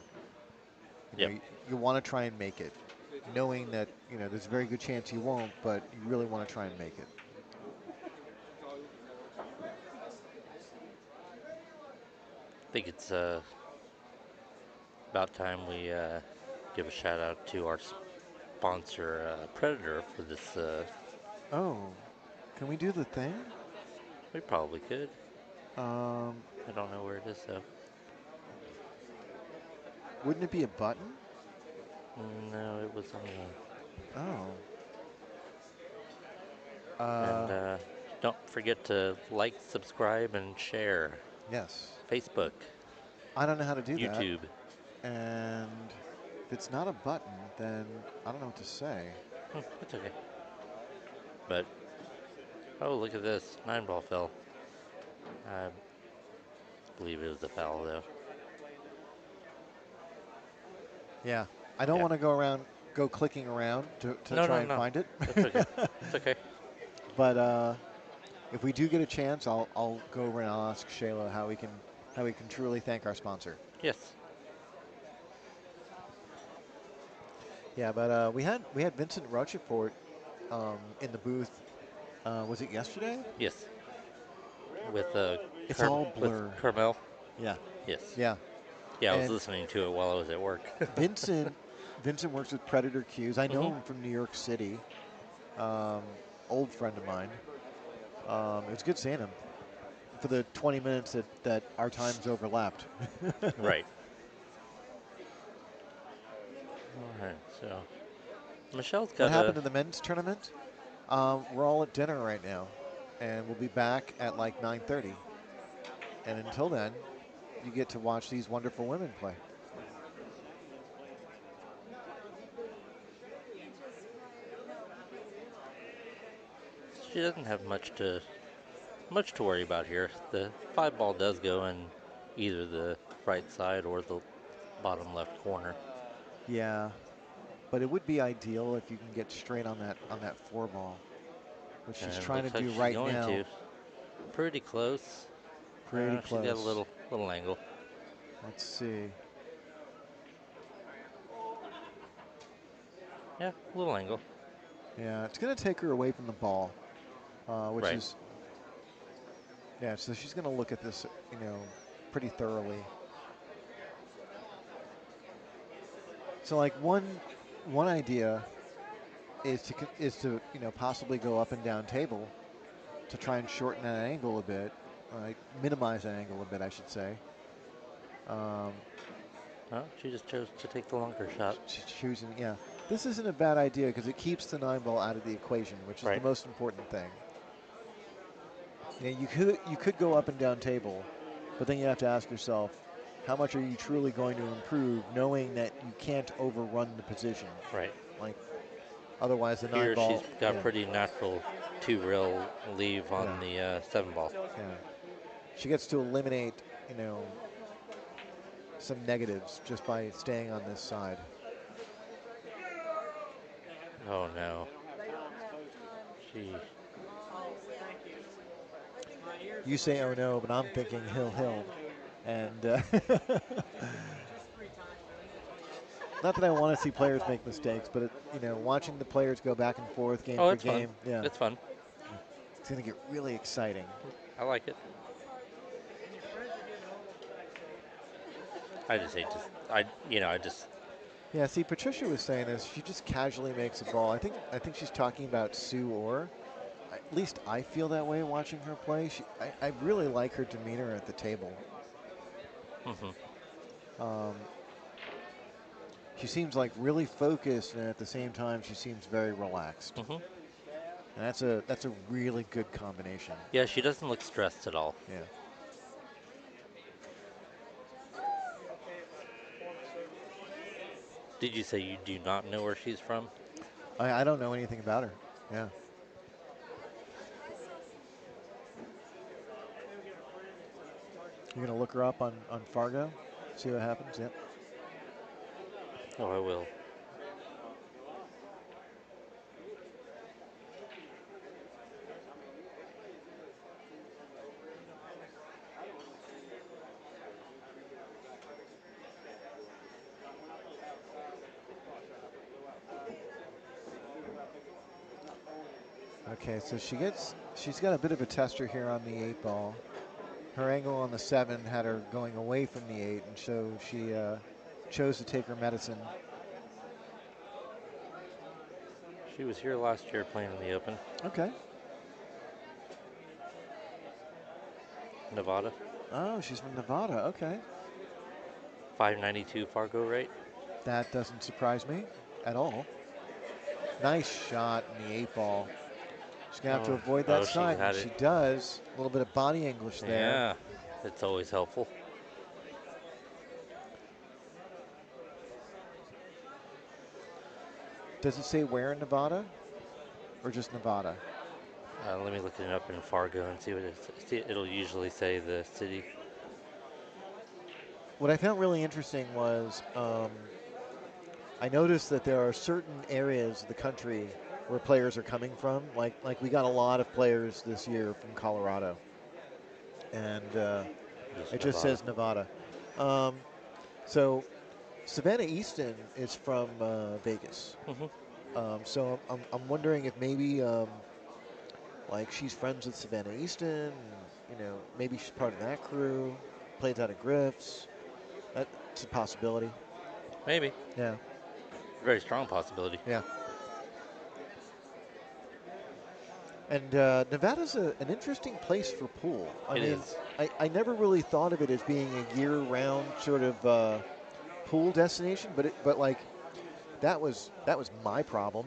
You want to try and make it, knowing that there's a very good chance you won't, but you really want to try and make it. I think it's about time we give a shout out to our sponsor, Predator, for this. Oh, can we do the thing? We probably could. I don't know where it is though. Wouldn't it be a button? No, it was on the. Oh. And don't forget to like, subscribe, and share. Yes. Facebook. I don't know how to do that. YouTube. And if it's not a button, then I don't know what to say. It's okay. But, oh, look at this. 9-ball fell. I believe it was a foul, though. Yeah. I don't want to go clicking around to try and find it. It's okay. It's okay. But if we do get a chance, I'll go over and I'll ask Shayla how we can truly thank our sponsor. Yes. Yeah, but we had Vincent Rochefort in the booth. Was it yesterday? Yes. With It's all With blur. Carmel. Yeah, Yes. yeah. Yeah, I was And listening to it while I was at work. Vincent, Vincent works with Predator Cues. I know Mhm. him from New York City. Um, Old friend of mine. It was good seeing him for the 20 minutes that our times overlapped. Right. All right. So Michelle's What got happened a. to the men's tournament? We're all at dinner right now, and we'll be back at like 9:30. And until then, you get to watch these wonderful women play. She doesn't have much to worry about here. The 5 ball does go in either the right side or the bottom left corner. Yeah, but it would be ideal if you can get straight on that 4 ball, which she's And trying to looks like do she's right going now. to. Pretty close. Pretty She's got a close. little angle. Let's see. Yeah, a little angle. Yeah, it's going to take her away from the ball, which Right. is, yeah, so she's going to look at this, pretty thoroughly. So like one idea is to possibly go up and down table to try and shorten that angle a bit, right? Minimize that angle a bit, I should say. Oh, she just chose to take the longer shot. She's choosing, yeah. This isn't a bad idea because it keeps the 9 ball out of the equation, which is the Right. most important thing. You could go up and down table, but then you have to ask yourself, how much are you truly going to improve, knowing that you can't overrun the position? Right. Like, otherwise the 9 Here she's ball, got yeah, pretty natural 2 rail leave on yeah, the 7 ball. yeah. She gets to eliminate, some negatives just by staying on this side. Oh no. She. You say, oh no, but I'm thinking hill. And not that I want to see players make mistakes, but watching the players go back and forth game Oh, for it's fun. game, yeah, It's fun. it's going to get really exciting. I like it. I just hate to. I just. Yeah, see, Patricia was saying this. She just casually makes a ball. I think she's talking about Sue Orr. At least I feel that way watching her play. I really like her demeanor at the table. Um, she seems like really focused, and at the same time, she seems very relaxed. Mhm. And that's a really good combination. Yeah, she doesn't look stressed at all. Yeah. Did you say you do not know where she's from? I don't know anything about her. Yeah. You're gonna look her up on Fargo, see what happens. Yep. Oh, I will. Okay, so she's got a bit of a tester here on the 8 ball. Her angle on the 7 had her going away from the 8, and so she chose to take her medicine. She was here last year playing in the Open. Okay. Nevada. Oh, she's from Nevada. Okay. 592 Fargo rate. That doesn't surprise me at all. Nice shot in the 8 ball. She's going to have to avoid that She side, and had it. she does. A little bit of body English there. Yeah, it's always helpful. Does it say where in Nevada? Or just Nevada? Let me look it up in Fargo and see what it'll usually say the city. What I found really interesting was I noticed that there are certain areas of the country where players are coming from. Like we got a lot of players this year from Colorado, and it just Nevada. says Nevada. So Savannah Easton is from Vegas. Mhm. So I'm wondering if maybe like she's friends with Savannah Easton. Maybe she's part of that crew. Plays out of Griff's. That's a possibility. Maybe. Yeah. Very strong possibility. Yeah. And Nevada's an interesting place for pool. I It mean, is. I never really thought of it as being a year-round sort of pool destination, but like that was my problem,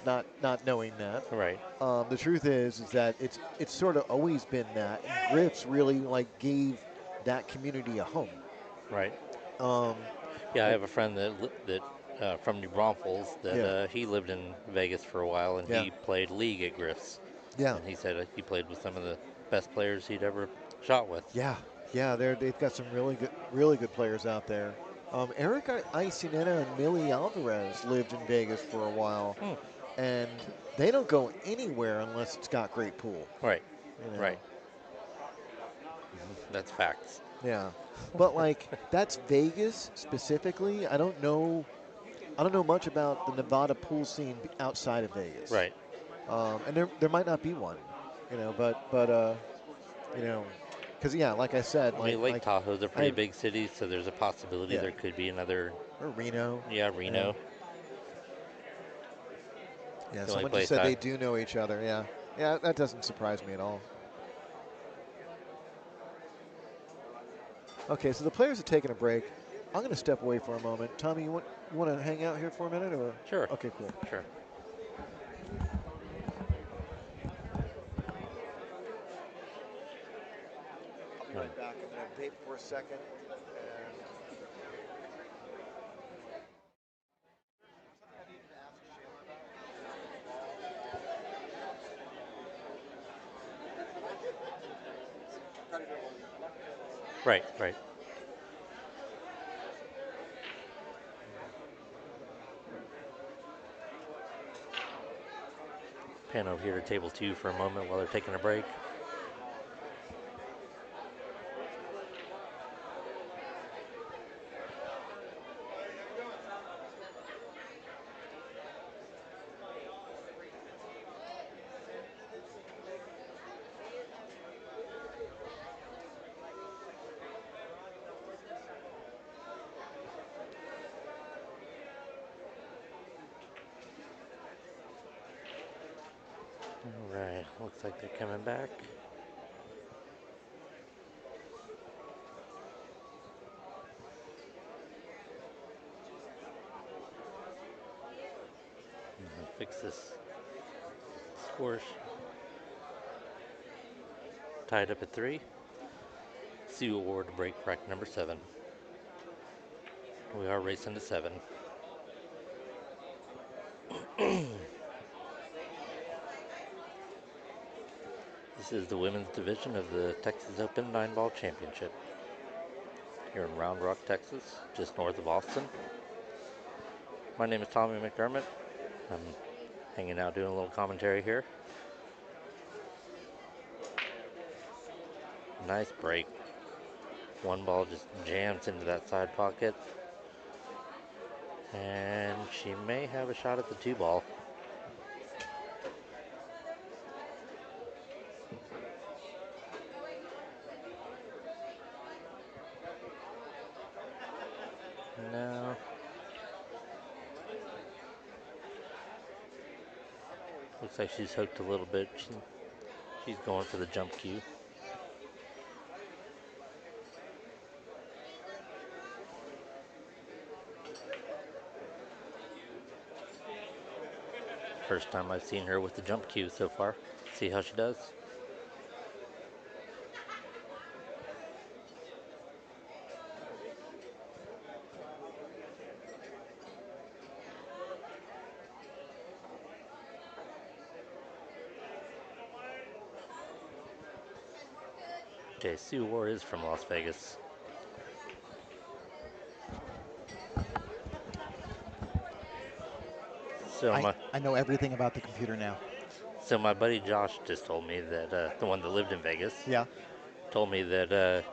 not knowing that. Right. The truth is that it's sort of always been that. And Griff's really like gave that community a home. Right. Um, Yeah, I like have a friend from New Braunfels that yeah, he lived in Vegas for a while, and yeah, he played league at Griff's, yeah, and he said he played with some of the best players he'd ever shot with. yeah, yeah. They've got some really good players out there. Erica Isineta and Millie Alvarez lived in Vegas for a while, Hmm. and they don't go anywhere unless it's got great pool. Right. You know. Right. That's facts. Yeah, but like that's Vegas specifically. I don't know much about the Nevada pool scene outside of Vegas, Right. and there might not be one, but you know, because yeah, like I said, I mean, Lake Tahoe's a pretty I big city, so there's a possibility yeah, there could be another. or Reno, Yeah, yeah, Reno. yeah. The only Someone just place said I. they do know each other. Yeah, yeah, that doesn't surprise me at all. Okay, so the players are taking a break. I'm going to step away for a moment. Tommy, you want to hang out here for a minute or? Sure. Okay, cool. Sure. I'll be right back. I'm going to vape for a second. Right. Right. Pan over here to table 2 for a moment while they're taking a break. All right. Looks like they're coming back. Fix this score. Tied up at 3. Sioux Award break rack number 7. We are racing to 7. This is the women's division of the Texas Open 9-ball championship here in Round Rock, Texas, just north of Austin. My name is Tommy McDermott. I'm hanging out doing a little commentary here. Nice break. One ball just jams into that side pocket. And she may have a shot at the 2 ball. No. Looks like she's hooked a little bit. She's going for the jump cue. First time I've seen her with the jump cue so far. See how she does. Okay, Sue War is from Las Vegas. So I know everything about the computer now. so my buddy Josh just told me that the one that lived in Vegas Yeah. told me that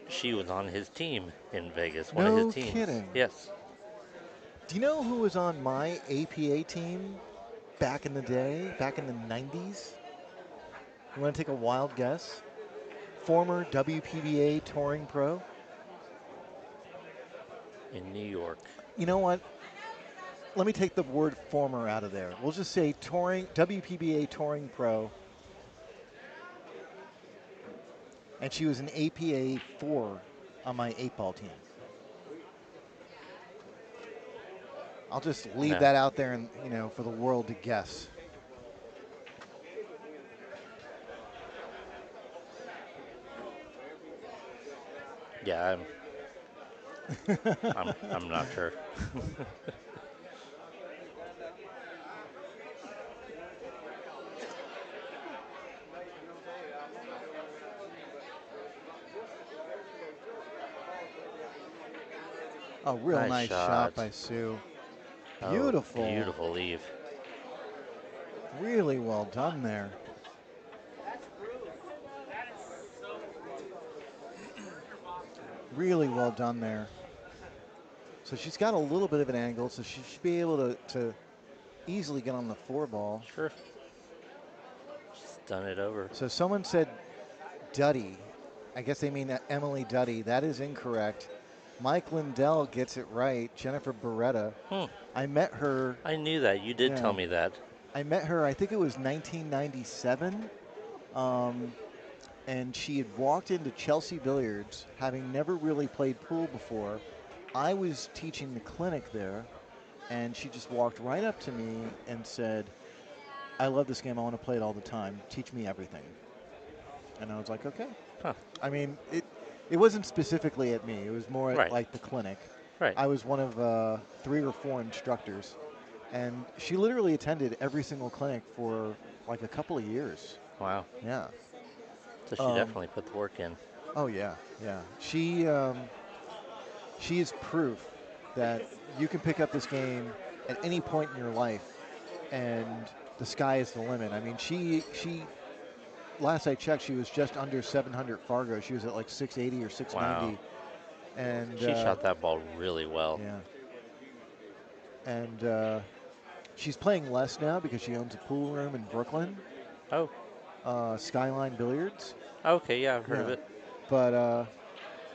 she was on his team in Vegas, one of his No teams. kidding. Yes. Do you know who was on my APA team back in the day, back in the 90s? You want to take a wild guess? Former WPBA touring pro. In New York. You know what? Let me take the word former out of there. We'll just say touring WPBA touring pro. And she was an APA 4 on my 8-ball team. I'll just leave No. that out there and, you know, for the world to guess. Yeah, I'm not sure. A real Nice nice shot shot. by Sue. Oh, Beautiful. beautiful leave. Really well done there. Really well done there. So she's got a little bit of an angle, so she should be able to easily get on the 4 ball. Sure. Just done it over. So someone said Duddy. I guess they mean Emily Duddy. That is incorrect. Mike Lindell gets it right. Jennifer Beretta. I met her. I knew that. You did tell me that. I met her, I think it was 1997. And she had walked into Chelsea Billiards, having never really played pool before. I was teaching the clinic there, and she just walked right up to me and said, I love this game. I want to play it all the time. Teach me everything. And I was like, okay. Huh. I mean, it wasn't specifically at me. It was more Right. at like the clinic. Right. I was one of 3 or 4 instructors. And she literally attended every single clinic for like a couple of years. Wow. Yeah. So she definitely put the work in. Oh, yeah, yeah. She is proof that you can pick up this game at any point in your life, and the sky is the limit. I mean, she last I checked, she was just under 700 Fargo. She was at like 680 or 690. Wow. And She shot that ball really well. Yeah. And she's playing less now because she owns a pool room in Brooklyn. Oh. Skyline Billiards. Okay, yeah, I've heard of it. But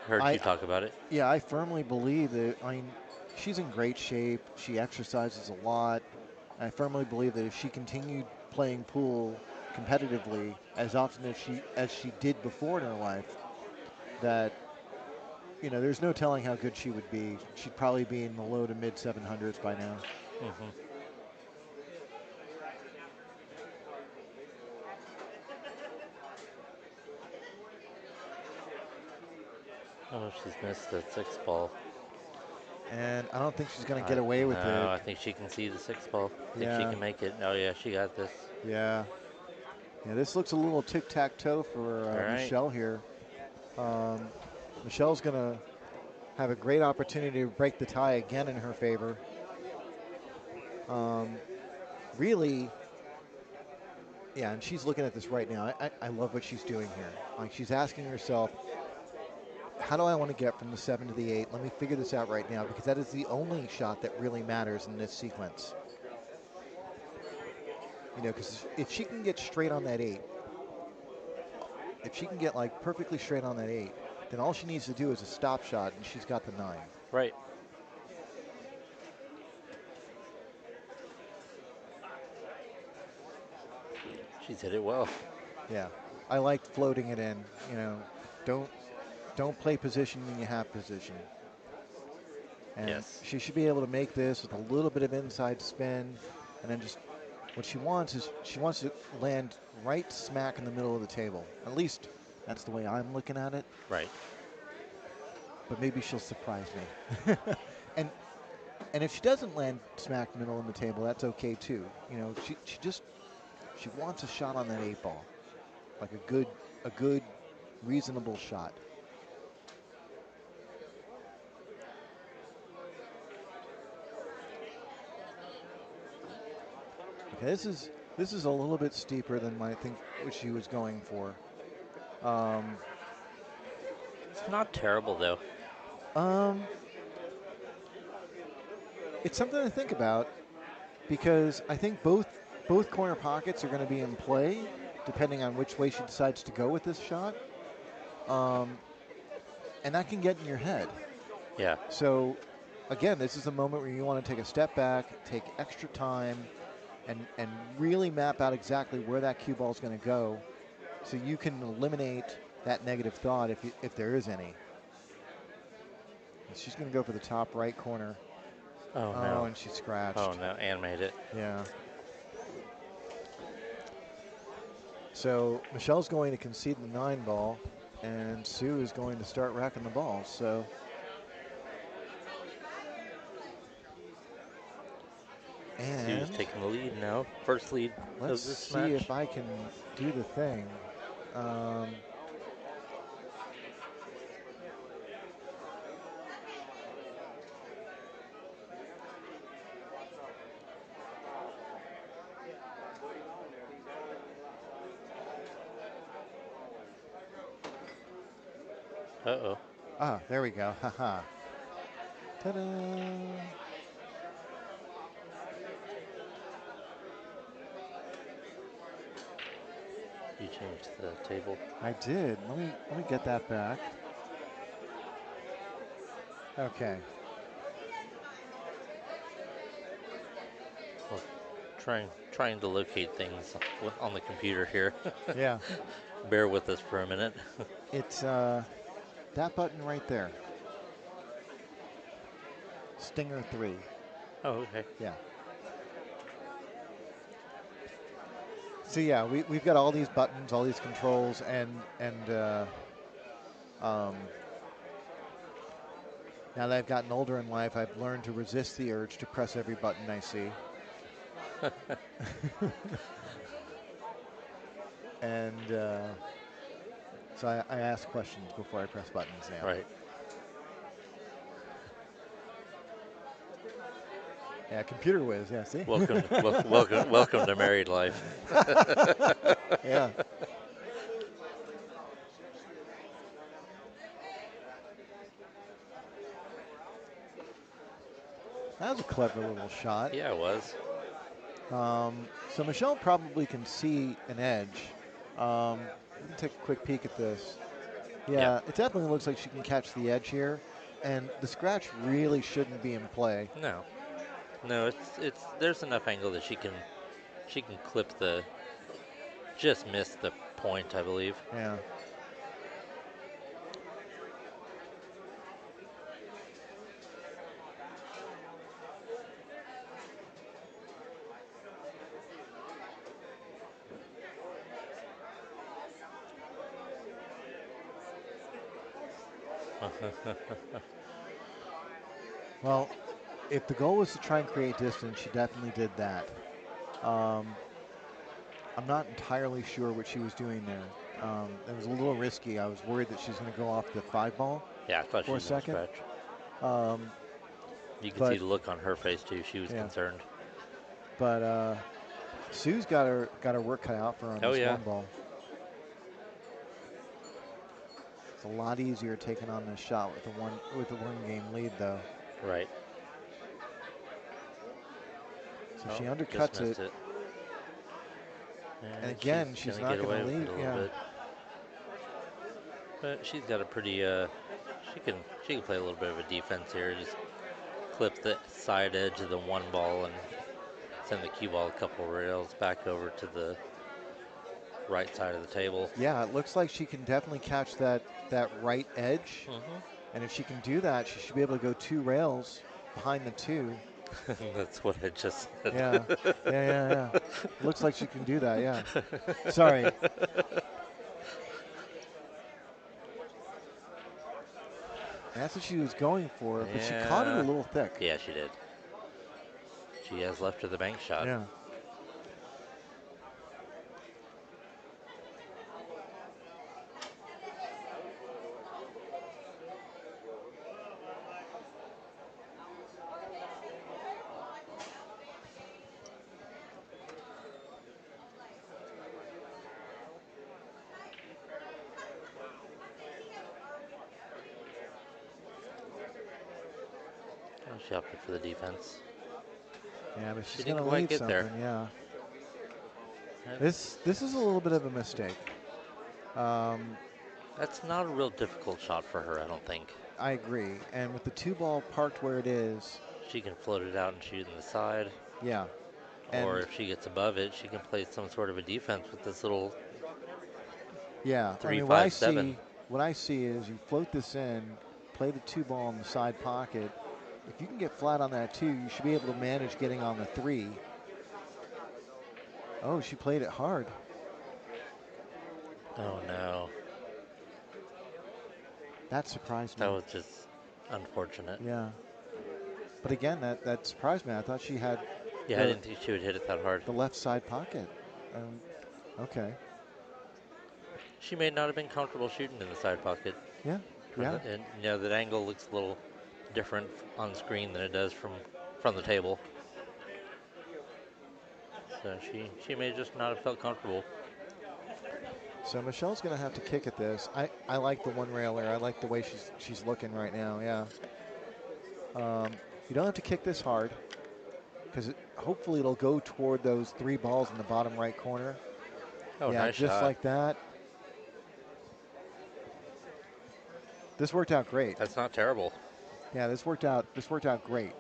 heard you talk about it. Yeah, I firmly believe that. I mean, she's in great shape. She exercises a lot. I firmly believe that if she continued playing pool competitively as often as she did before in her life, that, you know, there's no telling how good she would be. She'd probably be in the low to mid 700s by now. Mm-hmm. Oh, she's missed the 6 ball. And I don't think she's going to get away with it. No, I think she can see the 6 ball. I think she can make it. Oh, yeah, she got this. Yeah. Yeah, this looks a little tic-tac-toe for Michelle here. Michelle's going to have a great opportunity to break the tie again in her favor. Really, yeah, and she's looking at this right now. I love what she's doing here. Like, she's asking herself, how do I want to get from the 7 to the 8? Let me figure this out right now, because that is the only shot that really matters in this sequence. You know, because if she can get straight on that 8, if she can get like perfectly straight on that 8, then all she needs to do is a stop shot, and she's got the 9. Right. She's hit it well. Yeah, I like floating it in. You know, don't play position when you have position. And she should be able to make this with a little bit of inside spin, and then just what she wants is she wants to land right smack in the middle of the table. At least that's the way I'm looking at it. Right. But maybe she'll surprise me. and if she doesn't land smack middle in the table, that's okay too. You know, she wants a shot on that 8 ball, like a good reasonable shot. Okay, this is a little bit steeper than I think what she was going for. It's not terrible though. it's something to think about because I think both corner pockets are going to be in play depending on which way she decides to go with this shot, and that can get in your head. Yeah. So, again, this is a moment where you want to take a step back, take extra time, and really map out exactly where that cue ball is going to go, so you can eliminate that negative thought if there is any. And she's going to go for the top right corner. Oh, Oh, no. and she scratched. Oh, no. Ann made it. Yeah. So Michelle's going to concede the 9 ball, and Sue is going to start racking the balls. So Sue's and taking the lead now. First lead let's of this see match. if I can do the thing. Uh-oh. Ah, there we go. Haha. Ta-da! You changed the table. I did. Let me get that back. Okay. Well, trying to locate things on the computer here. Yeah. Bear with us for a minute. It's that button right there. Stinger 3. Oh, okay. Yeah. So yeah, we've got all these buttons, all these controls, and now that I've gotten older in life, I've learned to resist the urge to press every button I see. And so I ask questions before I press buttons now. Right. Yeah, computer whiz. Yeah, see. Welcome to married life. Yeah. That was a clever little shot. Yeah, it was. So Michelle probably can see an edge. Let me take a quick peek at this. Yeah, it definitely looks like she can catch the edge here, and the scratch really shouldn't be in play. No, it's there's enough angle that she can clip just miss the point, I believe. Yeah. Well, if the goal was to try and create distance, she definitely did that. I'm not entirely sure what she was doing there. It was a little risky. I was worried that she's going to go off the 5 ball. Yeah, I thought she for a was going to second. scratch. You could see the look on her face too. She was concerned. But Sue's got her work cut out for her on this 1 ball. It's a lot easier taking on this shot with the one game lead though. Right. So she undercuts it. And again, she's not going to leave. Yeah. But she's got a pretty she can play a little bit of a defense here. Just clip the side edge of the 1 ball and send the cue ball a couple rails back over to the right side of the table. Yeah, it looks like she can definitely catch that right edge. And if she can do that, she should be able to go 2 rails behind the 2. That's what I just said. Yeah. Looks like she can do that, yeah. Sorry. That's what she was going for, but she caught it a little thick. Yeah, she did. She has left her the bank shot. Yeah. She opted for the defense. Yeah, but She she's didn't going to quite leave get something. there. Yeah. That- This is a little bit of a mistake. That's not a real difficult shot for her, I don't think. I agree. And with the 2 ball parked where it is, She can float it out and shoot in the side, yeah. or And if she gets above it, she can play some sort of a defense with this little yeah, I mean, 3-5-7. what I see is you float this in, play the 2 ball in the side pocket. If you can get flat on that 2, you should be able to manage getting on the 3. Oh, she played it hard. Oh no, That surprised me. that was just unfortunate. Yeah. But again, that surprised me. I thought she had Yeah, I didn't think she would hit it that hard. the left side pocket. Okay. She may not have been comfortable shooting in the side pocket. Yeah. Yeah. And that angle looks a little different on screen than it does from the table. So she may just not have felt comfortable. So Michelle's going to have to kick at this. I like the one railer. I like the way she's looking right now. Yeah. You don't have to kick this hard because hopefully it'll go toward those 3 balls in the bottom right corner. Oh, yeah, nice just shot. like that. This worked out great. That's not terrible. Yeah, this worked out great.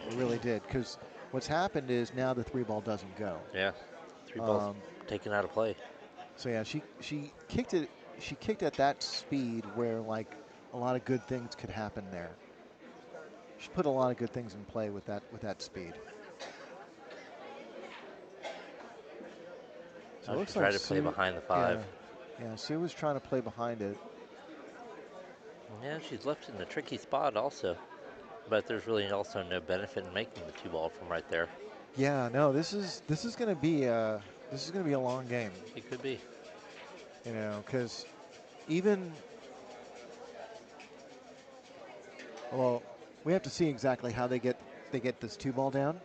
It really did, because what's happened is now the 3 ball doesn't go. Yeah, 3 balls taken out of play. So yeah, she kicked it. She kicked at that speed where like a lot of good things could happen there. She put a lot of good things in play with that speed. So it looks She tried like to play Sue, behind the 5. Yeah, Sue was trying to play behind it. Yeah, she's left in a tricky spot also. But there's really also no benefit in making the 2 ball from right there. Yeah, no, this is going to be a long game. It could be. You know, because even we have to see exactly how they get this 2 ball down,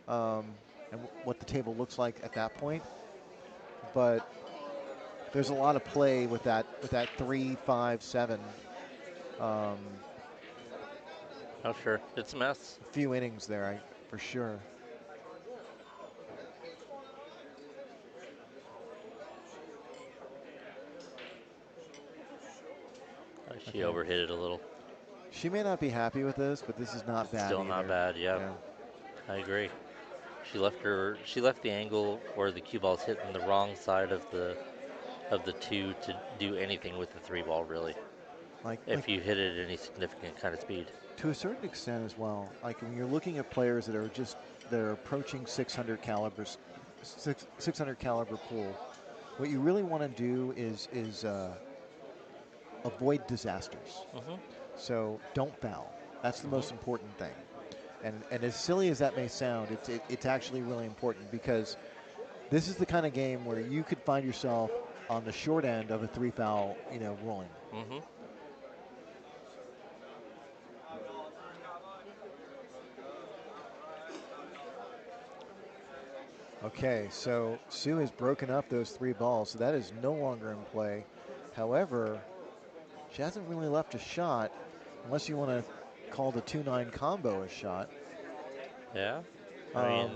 and what the table looks like at that point. But there's a lot of play with that 3, 5, 7. Oh, sure. It's a mess. A few innings there, for sure. She overhit it a little. She may not be happy with this, but this is not bad. Still not bad. Yeah, I agree. She left the angle where the cue ball's hitting the wrong side of the 2 to do anything with the 3 ball, really. If you hit it at any significant kind of speed. To a certain extent as well. Like when you're looking at players that are approaching 600 calibers, 600 caliber pool, what you really want to do is avoid disasters. So don't foul. That's the most important thing. And as silly as that may sound, it's actually really important, because this is the kind of game where you could find yourself on the short end of a 3 foul, ruling. Okay, so Sue has broken up those 3 balls, so that is no longer in play. However, she hasn't really left a shot, unless you want to call the 2-9 combo a shot. Yeah. I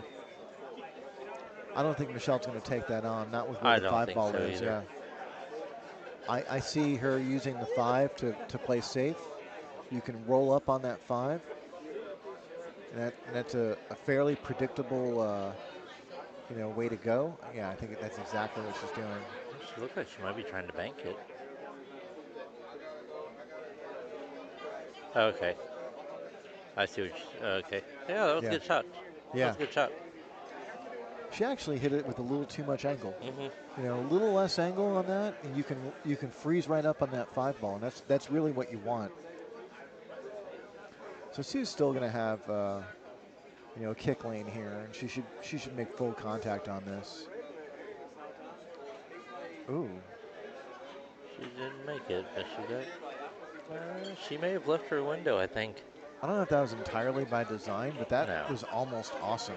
don't think Michelle's going to take that on, not with where the 5 ball is. Either. Yeah. I see her using the 5 to play safe. You can roll up on that 5. And that's a fairly predictable way to go. Yeah, I think that's exactly what she's doing. She looks like she might be trying to bank it. Okay. I see what okay. Yeah, that was a good shot. Yeah. That was a good shot. She actually hit it with a little too much angle. A little less angle on that, and you can freeze right up on that 5 ball, and that's really what you want. So Sue's still going to have a kick lane here, and she should make full contact on this. Ooh. She didn't make it, but she may have left her window, I think. I don't know if that was entirely by design, but that was almost awesome.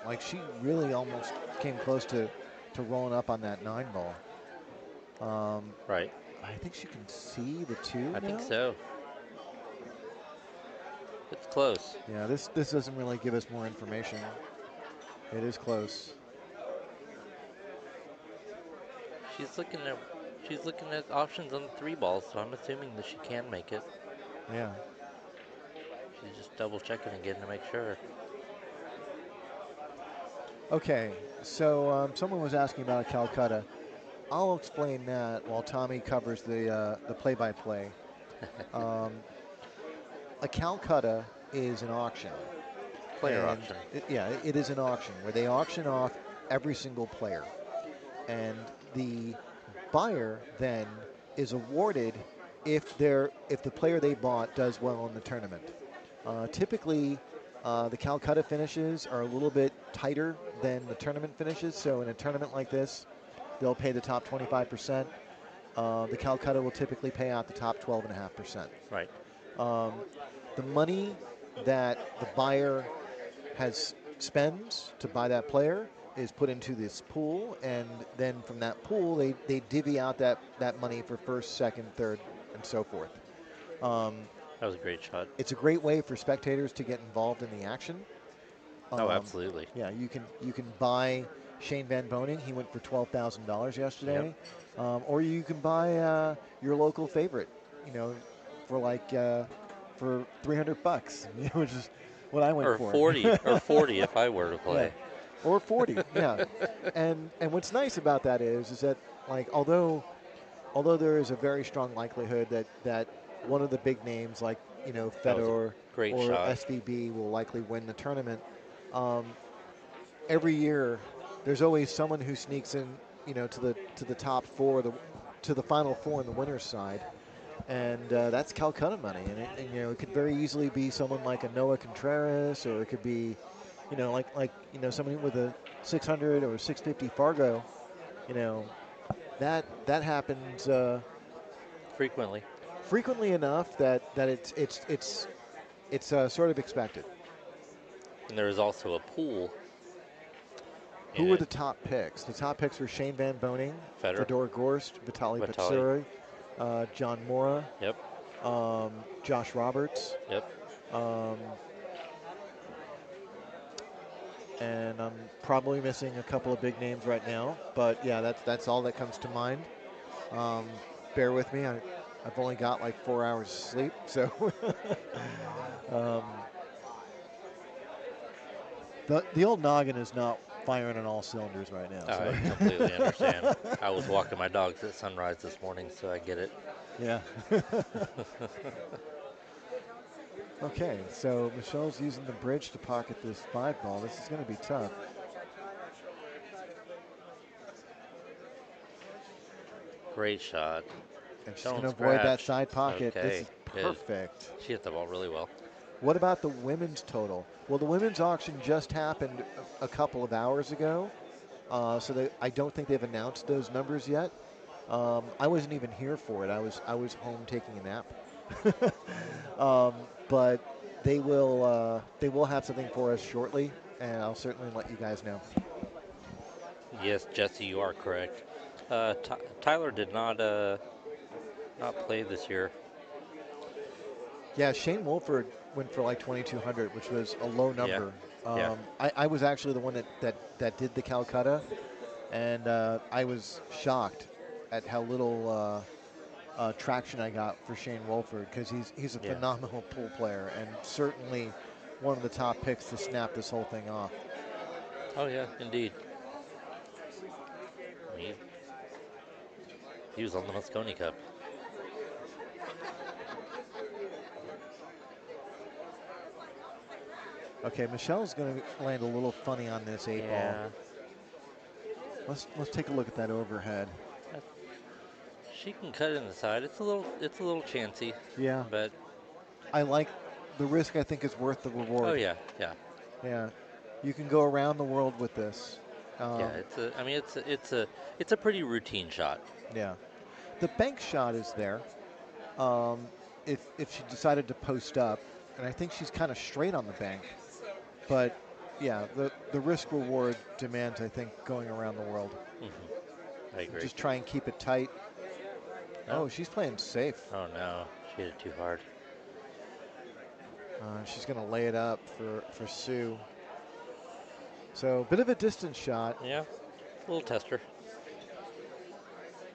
Like she really almost came close to rolling up on that 9 ball. Right. I think she can see the 2 I think so. It's close. Yeah, this doesn't really give us more information. It is close. She's looking at options on the 3 balls, so I'm assuming that she can make it. Yeah. She's just double checking again to make sure. Okay, so someone was asking about a Calcutta. I'll explain that while Tommy covers the play-by-play. A Calcutta is an auction. Player And auction. it is an auction where they auction off every single player. And the buyer then is awarded if the player they bought does well in the tournament. Typically, the Calcutta finishes are a little bit tighter than the tournament finishes. So in a tournament like this, they'll pay the top 25%. The Calcutta will typically pay out the top 12.5%. Right. The money that the buyer spends to buy that player is put into this pool, and then from that pool, they divvy out that money for first, second, third, and so forth. That was a great shot. It's a great way for spectators to get involved in the action. Oh, absolutely. Yeah, you can buy Shane Van Boning. He went for $12,000 yesterday. Yep. Or you can buy your local favorite, for for $300, which is what I went Or for. 40, or 40 if I were to play. Yeah. Or 40, yeah. And what's nice about that is that although there is a very strong likelihood that one of the big names like Fedor great or shot. SVB will likely win the tournament. Every year, there's always someone who sneaks in, to the top four, to the final four on the winner's side, and that's Calcutta money. And it could very easily be someone like a Noah Contreras, or it could be, somebody with a 600 or 650 Fargo. That happens frequently enough that it's sort of expected. And there is also a pool. Who were the top picks? The top picks were Shane Van Boning, Fedor Gorst, Vitaly Batsuri, John Mora. Yep. Josh Roberts. Yep. And I'm probably missing a couple of big names right now, but yeah, that's all that comes to mind. Bear with me. I've only got like 4 hours of sleep, so the old noggin is not firing on all cylinders right now. Oh, So. I completely understand. I was walking my dogs at sunrise this morning, so I get it. Yeah. Okay, so Michelle's using the bridge to pocket this 5 ball. This is going to be tough. Great shot. And she's going to avoid that side pocket. Okay. This is perfect. She hit the ball really well. What about the women's total? Well, the women's auction just happened a couple of hours ago, so I don't think they've announced those numbers yet. I wasn't even here for it. I was home taking a nap. But they will have something for us shortly, and I'll certainly let you guys know. Yes, Jesse, you are correct. Tyler did not play this year. Yeah, Shane Wolford went for like 2,200, which was a low number. Yeah. I was actually the one that did the Calcutta, and I was shocked at how little traction I got for Shane Wolford, because he's a phenomenal pool player and certainly one of the top picks to snap this whole thing off. Oh yeah, indeed. He was on the Mosconi Cup. Okay, Michelle's going to land a little funny on this 8-ball. Let's take a look at that overhead. She can cut in the side. It's a little chancy. Yeah. But I like the risk. I think is worth the reward. Oh yeah. Yeah. You can go around the world with this. It's a pretty routine shot. Yeah. The bank shot is there. If she decided to post up, and I think she's kind of straight on the bank. But yeah, the risk reward demands, I think, going around the world. Mm-hmm. I agree. Just try and keep it tight. No. Oh, she's playing safe. Oh no, she hit it too hard. She's going to lay it up for Sue. So a bit of a distance shot. Yeah, a little tester.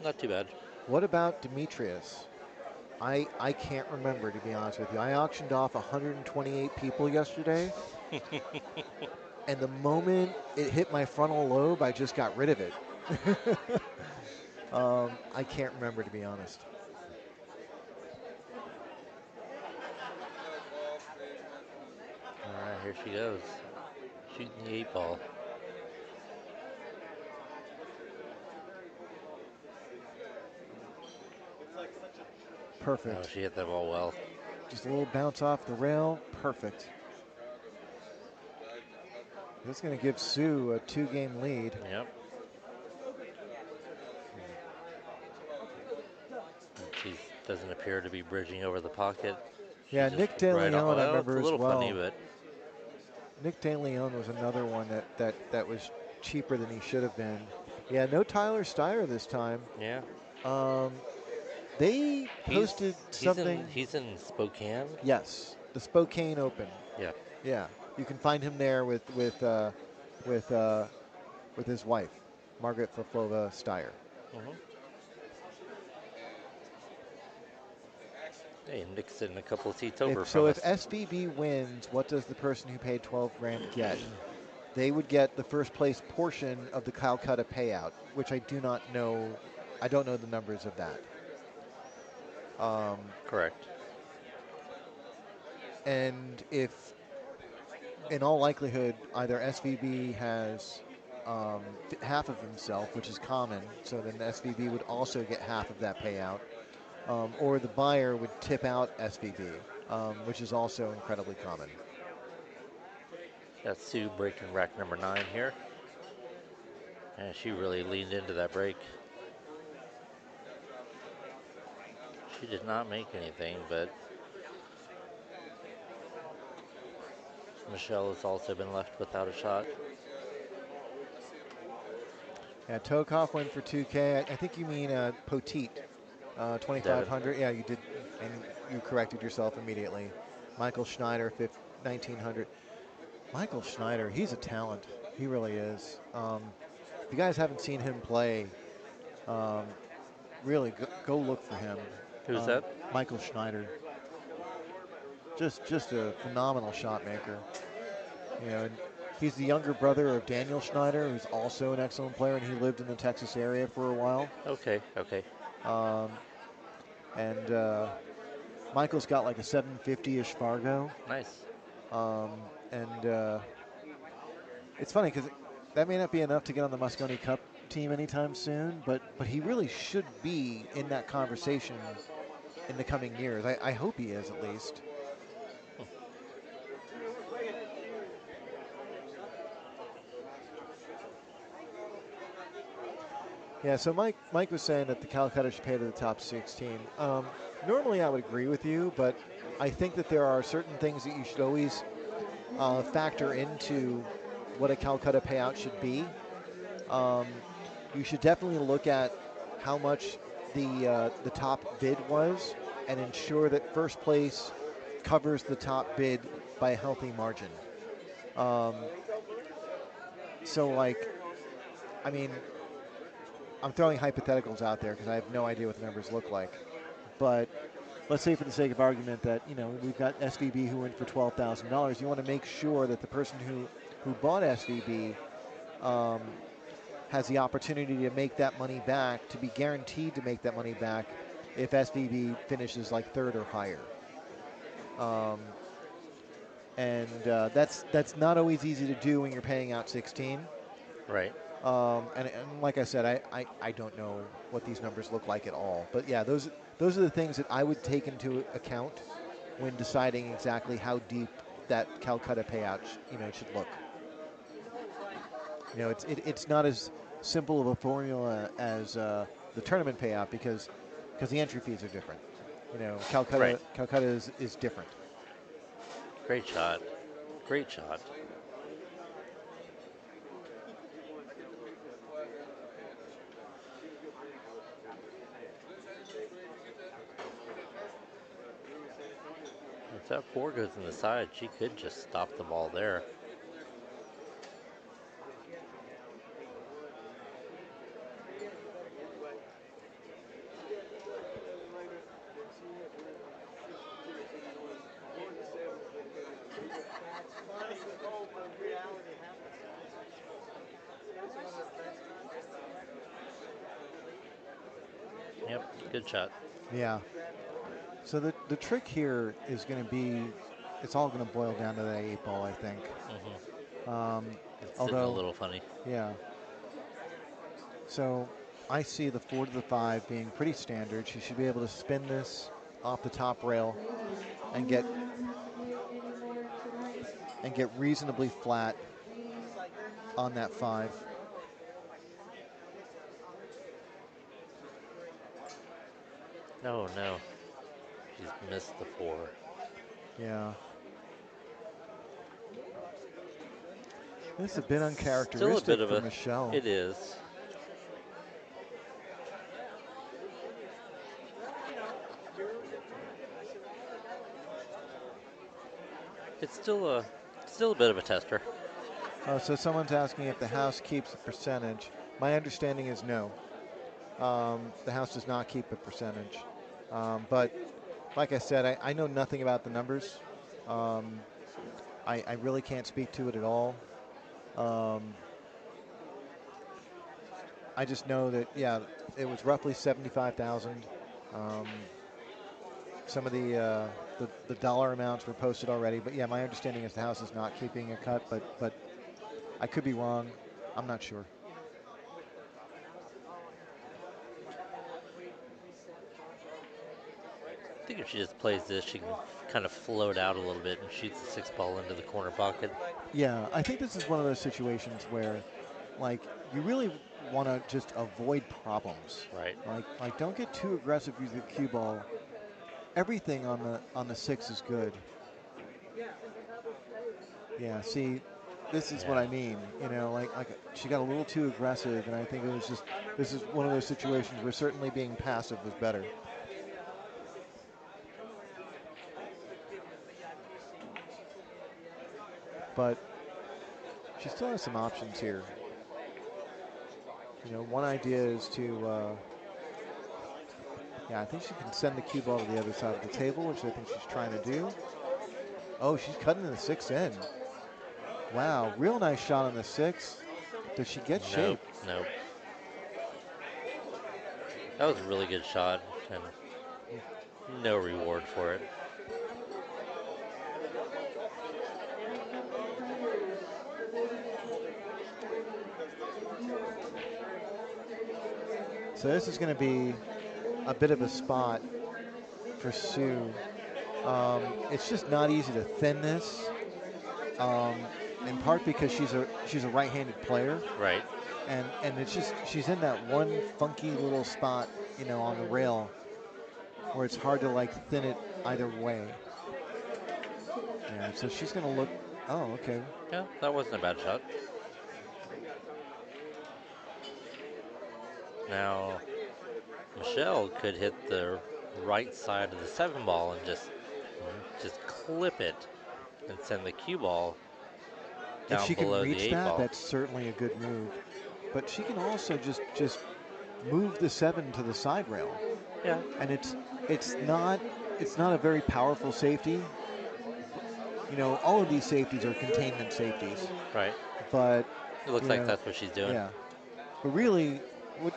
Not too bad. What about Demetrius? I can't remember, to be honest with you. I auctioned off 128 people yesterday. And the moment it hit my frontal lobe, I just got rid of it. I can't remember, to be honest. All right, here she goes. Shooting the 8-ball. Perfect. Oh, she hit that ball well. Just a little bounce off the rail. Perfect. That's going to give Sue a 2-game lead. Yep. She doesn't appear to be bridging over the pocket. Yeah, She's Nick just De right on. Leon, I Well, it's remember a as little well. funny, but Nick De Leon was another one that was cheaper than he should have been. Yeah, no Tyler Steyer this time. yeah. They posted something. He's in Spokane. Yes, the Spokane Open. Yeah. Yeah, you can find him there with his wife, Margaret Faflova Steyer. Mm-hmm. Hey, Nick's sitting a couple of seats over from If us. SVB wins, what does the person who paid 12 grand get? They would get the first place portion of the Calcutta payout, which I do not know. I don't know the numbers of that. Correct. And if, in all likelihood, either SVB has half of himself, which is common, so then SVB would also get half of that payout, or the buyer would tip out SVB, which is also incredibly common. Got Sue breaking rack number 9 here. And she really leaned into that break. She did not make anything, but Michelle has also been left without a shot. Yeah, Tokov went for 2K. I think you mean Poteet, 2,500. Yeah, you did, and you corrected yourself immediately. Michael Schneider, 1,900. Michael Schneider, he's a talent. He really is. If you guys haven't seen him play, really go look for him. Who's that? Michael Schneider. Just a phenomenal shot maker. You know, and he's the younger brother of Daniel Schneider, who's also an excellent player, and he lived in the Texas area for a while. Okay. And Michael's got like a 750-ish Fargo. Nice. And it's funny because that may not be enough to get on the Moscone Cup team anytime soon, but he really should be in that conversation in the coming years. I hope he is, at least. Yeah, so Mike was saying that the Calcutta should pay to the top 16. Normally I would agree with you, but I think that there are certain things that you should always factor into what a Calcutta payout should be. You should definitely look at how much the top bid was and ensure that first place covers the top bid by a healthy margin. So, like, I mean, I'm throwing hypotheticals out there because I have no idea what the numbers look like. But let's say for the sake of argument that, you know, we've got SVB who went for $12,000. You want to make sure that the person who bought SVB has the opportunity to make that money back, to be guaranteed to make that money back if SVB finishes like third or higher. And that's not always easy to do when you're paying out 16. Right. And like I said, I don't know what these numbers look like at all. But yeah, those are the things that I would take into account when deciding exactly how deep that Calcutta payout should look. You know, it's not as simple of a formula as the tournament payout because the entry fees are different. You know, Calcutta is different. Great shot. Great shot. If that 4 goes in the side, she could just stop the ball there. Yep, good shot. Yeah. So the trick here is going to be, it's all going to boil down to that 8 ball, I think. It's sitting a little funny. Yeah. So I see the 4 to the 5 being pretty standard. She should be able to spin this off the top rail Ladies, and you do not have to pay anymore tonight. get reasonably flat Ladies are not on that 5. No, no. She's missed the 4. Yeah. This is a bit Still a uncharacteristic bit of for a. Michelle. It is. It's still a bit of a tester. Oh, so someone's asking if the house keeps a percentage. My understanding is no. The house does not keep a percentage. But like I said, I know nothing about the numbers. I really can't speak to it at all. I just know that, yeah, it was roughly 75,000. Some of the dollar amounts were posted already, but yeah, my understanding is the house is not keeping a cut, but I could be wrong. I'm not sure. I think if she just plays this, she can kind of float out a little bit and shoots the 6 ball into the corner pocket. Yeah, I think this is one of those situations where, like, you really want to just avoid problems. Right. Like don't get too aggressive using the cue ball. Everything on the 6 is good. Yeah, see, this is what I mean. You know, like she got a little too aggressive, and I think it was just, this is one of those situations where certainly being passive was better. But she still has some options here. You know, one idea is to, yeah, I think she can send the cue ball to the other side of the table, which I think she's trying to do. Oh, she's cutting the 6 in. Wow, real nice shot on the 6. Does she get shape? Nope. That was a really good shot, and no reward for it. So this is going to be a bit of a spot for Sue. It's just not easy to thin this, in part because she's a right-handed player. Right. And it's just, she's in that one funky little spot, you know, on the rail where it's hard to like thin it either way. Yeah, so she's going to look, oh, okay. Yeah, that wasn't a bad shot. Now, Michelle could hit the right side of the 7 ball and just clip it and send the cue ball down If she can below the reach 8 that, ball. that's certainly a good move. But she can also just move the 7 to the side rail. Yeah. And it's not a very powerful safety. You know, all of these safeties are containment safeties. Right. But It looks like that's what she's doing. Yeah. But really,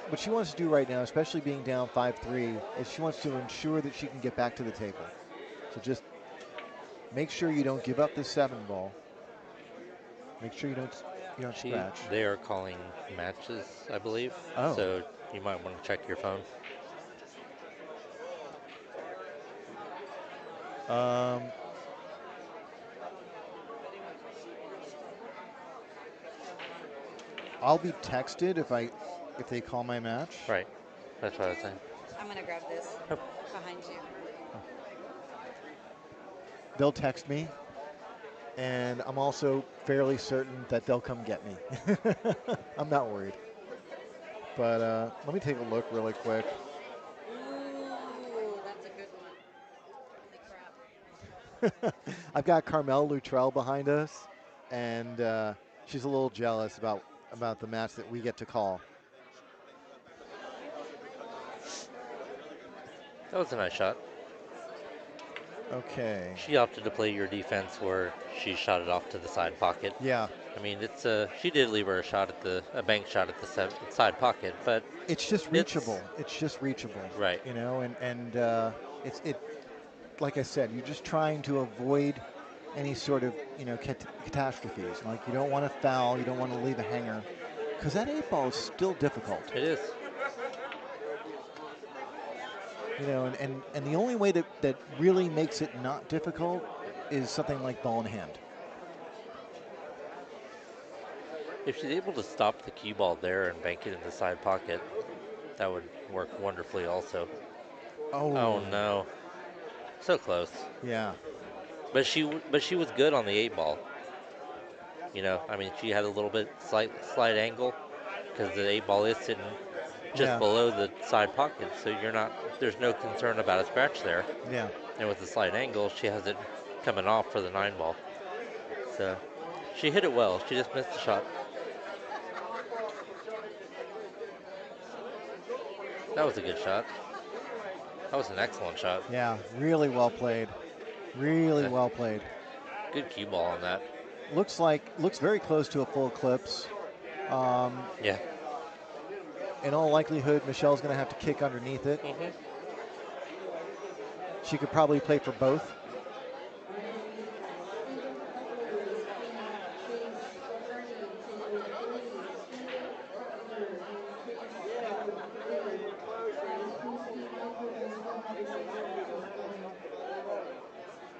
what she wants to do right now, especially being down 5-3, is she wants to ensure that she can get back to the table. So just make sure you don't give up the 7 ball. Make sure you don't scratch. They are calling matches, I believe. Oh. So you might want to check your phone. I'll be texted if they call my match. Right. That's what I was saying. I'm going to grab this behind you. They'll text me, and I'm also fairly certain that they'll come get me. I'm not worried. But let me take a look really quick. Ooh, that's a good one. Holy crap. I've got Carmel Luttrell behind us, and she's a little jealous about the match that we get to call. That was a nice shot. Okay. She opted to play your defense where she shot it off to the side pocket. Yeah. I mean, it's she did leave her a bank shot at the side pocket, but it's just reachable. It's just reachable. Right. You know, and it's like I said, you're just trying to avoid any sort of catastrophes. Like you don't want to foul, you don't want to leave a hanger, because that 8-ball is still difficult. It is. You know, and the only way that really makes it not difficult is something like ball in hand. If she's able to stop the cue ball there and bank it in the side pocket, that would work wonderfully also. Oh no. So close. Yeah. But she was good on the 8-ball. You know, I mean, she had a little bit slight angle because the 8-ball is sitting just below the side pocket, so there's no concern about a scratch there. Yeah. And with the slight angle, she has it coming off for the 9-ball. So she hit it well. She just missed the shot. That was a good shot. That was an excellent shot. Yeah, really well played. Really well played. Good cue ball on that. Looks very close to a full eclipse. Yeah. In all likelihood, Michelle's going to have to kick underneath it. Mm-hmm. She could probably play for both.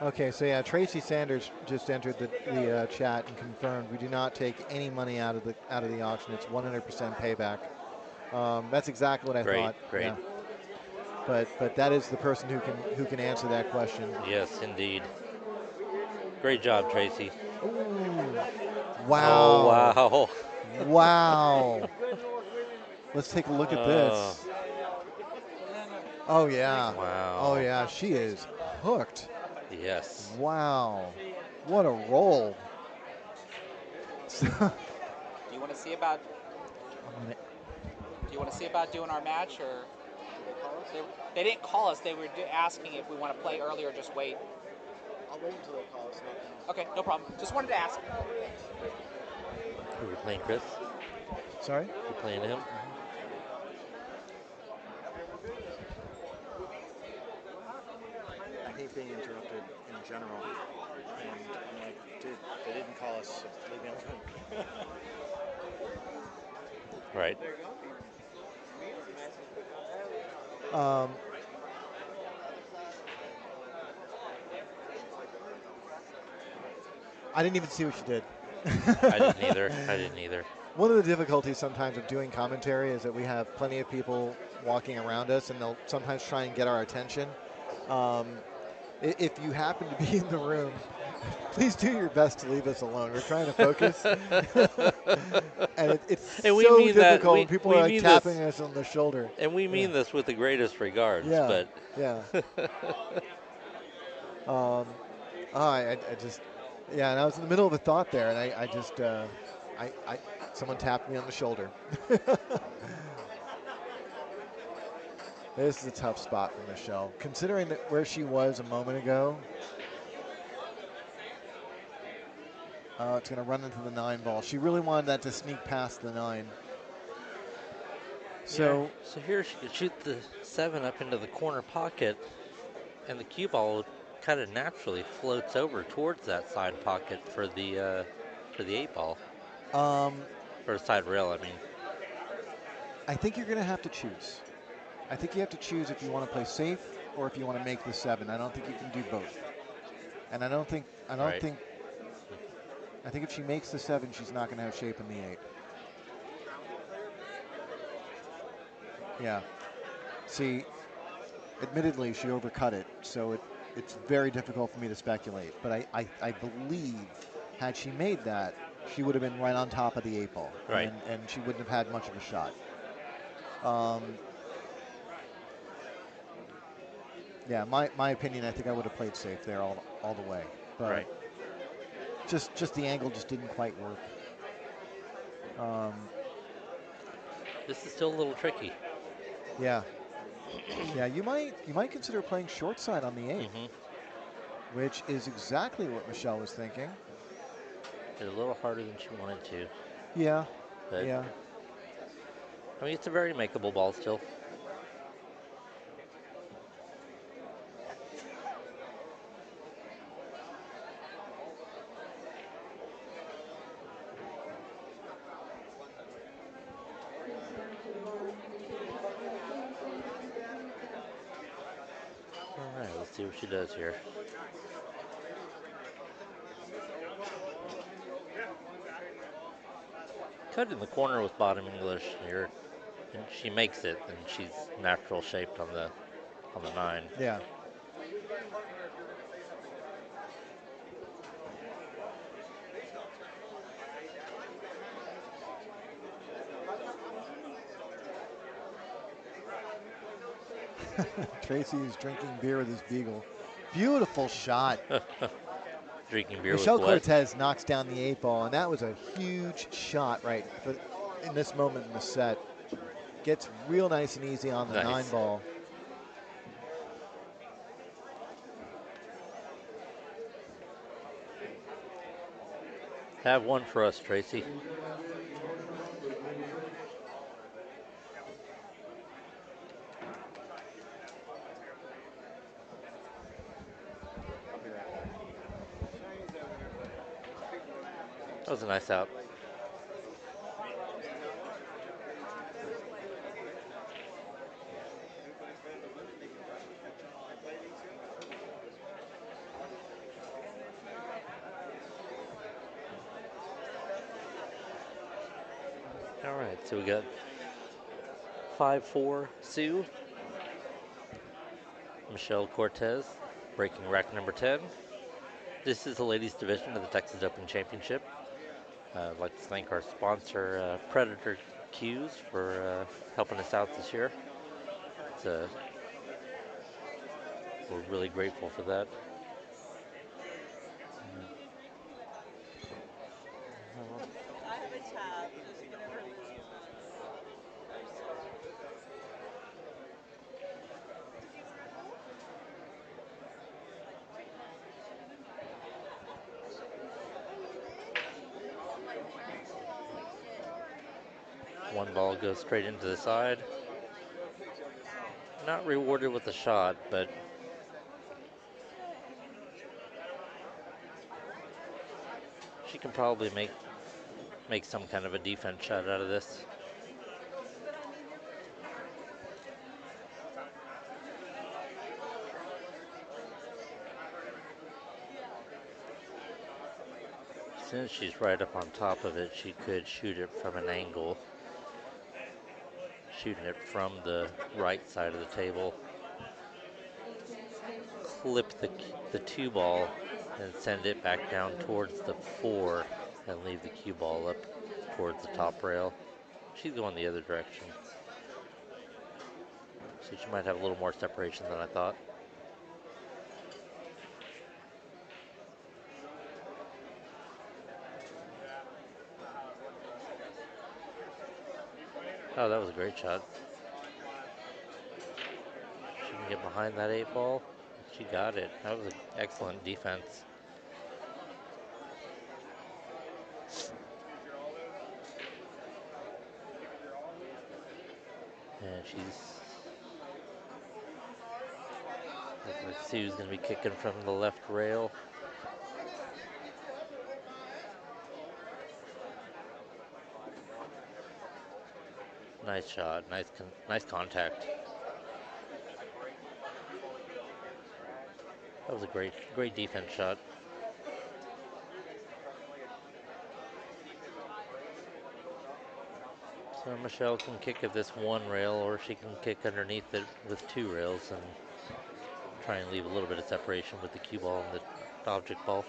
Okay, so yeah, Tracy Sanders just entered the chat and confirmed we do not take any money out of the auction. It's 100% payback. That's exactly what I thought. Great. Yeah. But that is the person who can answer that question. Yes, indeed. Great job, Tracy. Ooh. Wow. Oh, wow. Wow. Let's take a look at this. Oh, yeah. Wow. Oh, yeah. She is hooked. Yes. Wow. What a roll. Do you want to see about doing our match, or they didn't call us? They were asking if we want to play early or just wait. I'll wait until they call us. Okay, no problem. Just wanted to ask. Who are you playing, Chris? Sorry? You playing him? I hate being interrupted in general. And I'm like, dude, they didn't call us, so leave me alone. Right. I didn't even see what she did. I didn't either. One of the difficulties sometimes of doing commentary is that we have plenty of people walking around us, and they'll sometimes try and get our attention. If you happen to be in the room, please do your best to leave us alone. We're trying to focus. And it's so difficult when people are like tapping us on the shoulder. And we mean this with the greatest regards. Yeah. But Yeah. I just, and I was in the middle of a thought there, and I just, someone tapped me on the shoulder. This is a tough spot for Michelle, considering that where she was a moment ago. It's going to run into the 9-ball. She really wanted that to sneak past the 9. So, so here she could shoot the 7 up into the corner pocket, and the cue ball kind of naturally floats over towards that side pocket for the 8-ball. Or side rail, I mean. I think you're going to have to choose. I think you have to choose if you want to play safe or if you want to make the 7. I don't think you can do both. And I think if she makes the 7, she's not going to have shape in the 8. Yeah. See, admittedly, she overcut it, so it's very difficult for me to speculate. But I believe, had she made that, she would have been right on top of the 8-ball. Right. And she wouldn't have had much of a shot. Yeah, my opinion, I think I would have played safe there all the way. But Right. just the angle just didn't quite work. This is still a little tricky. Yeah. Yeah, you might consider playing short side on the 8, which is exactly what Michelle was thinking. It's a little harder than she wanted to. Yeah. But, Yeah. I mean, it's a very makeable ball still. All right, let's see what she does here. Cut in the corner with bottom English here, and she makes it, and she's natural shaped on the 9. Yeah. Tracy is drinking beer with his beagle. Beautiful shot. Drinking beer Michelle with what? Cortez knocks down the 8 ball, and that was a huge shot right in this moment in the set. Gets real nice and easy on the 9 ball. Have one for us, Tracy. That was a nice out. All right, so we got 5-4 Sue. Michelle Cortez breaking rack number 10. This is the ladies division of the Texas Open Championship. I'd like to thank our sponsor, Predator Cues, for helping us out this year. We're really grateful for that. I have a tab, just whenever Liz wants. One ball goes straight into the side. Not rewarded with a shot, but she can probably make some kind of a defense shot out of this. Since she's right up on top of it, she could shoot it from an angle. Shooting it from the right side of the table. Clip the 2 ball and send it back down towards the 4 and leave the cue ball up towards the top rail. She's going the other direction. So she might have a little more separation than I thought. Oh, that was a great shot. She can get behind that 8 ball. She got it. That was an excellent defense. And looks like Sue's gonna be kicking from the left rail. Nice shot, nice contact. That was a great defense shot. So Michelle can kick at this 1 rail, or she can kick underneath it with 2 rails and try and leave a little bit of separation with the cue ball and the object ball.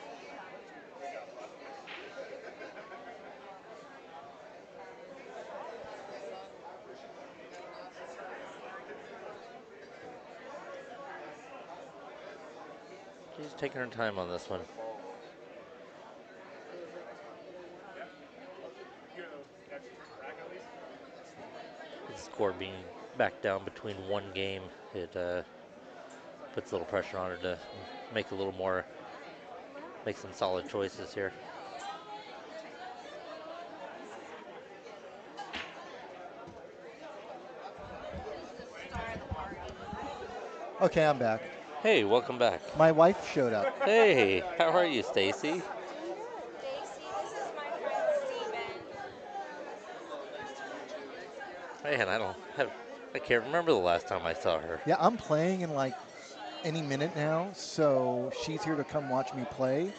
She's taking her time on this one. The score being back down between one game, it puts a little pressure on her to make a little more, make some solid choices here. Okay, I'm back. Hey, welcome back. My wife showed up. Hey, how are you, Stacy? Daisy, this is my friend Steven. Man, I can't remember the last time I saw her. Yeah, I'm playing in like any minute now, so she's here to come watch me play.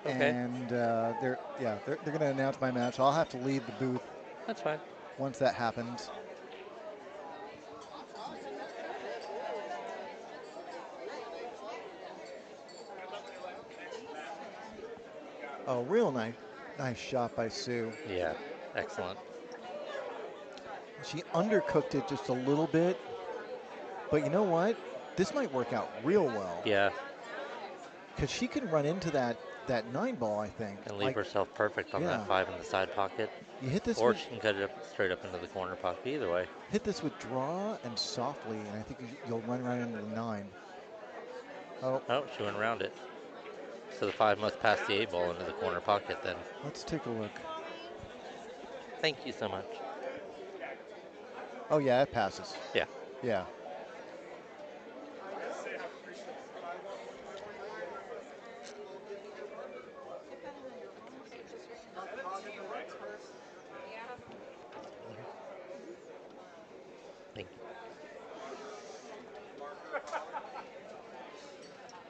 Okay. And they're going to announce my match. So I'll have to leave the booth. That's fine. Once that happens. Oh, real nice shot by Sue. Yeah, excellent. She undercooked it just a little bit, but you know what? This might work out real well. Yeah. Because she can run into that 9-ball, I think. And leave herself perfect on that 5 in the side pocket. You hit this or she can cut it up straight up into the corner pocket, either way. Hit this with draw and softly, and I think you'll run right into the 9. Oh, she went around it. So the 5 must pass the 8-ball into the corner pocket then. Let's take a look. Thank you so much. Oh, yeah, it passes. Yeah. Yeah. Thank you.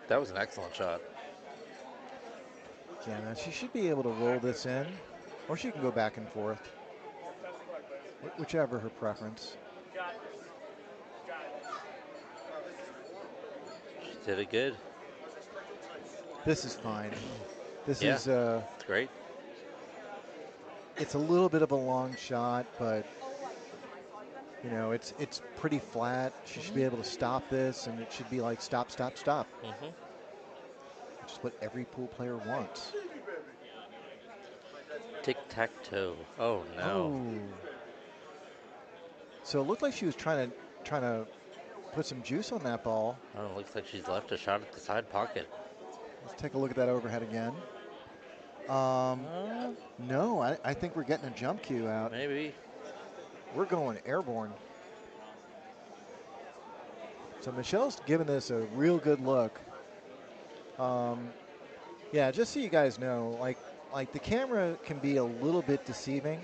That was an excellent shot. Yeah, now she should be able to roll this in, or she can go back and forth. Whichever her preference. She did it good. This is fine. This yeah, is it's great. It's a little bit of a long shot, but you know, it's pretty flat. She should be able to stop this, and it should be like stop, stop, stop. Which is what every pool player wants. Tic-tac-toe. Oh no. Oh. So it looked like she was trying to put some juice on that ball. Oh, it looks like she's left a shot at the side pocket. Let's take a look at that overhead again. No, I think we're getting a jump cue out. Maybe. We're going airborne. So Michelle's giving this a real good look. Yeah, just so you guys know, like the camera can be a little bit deceiving.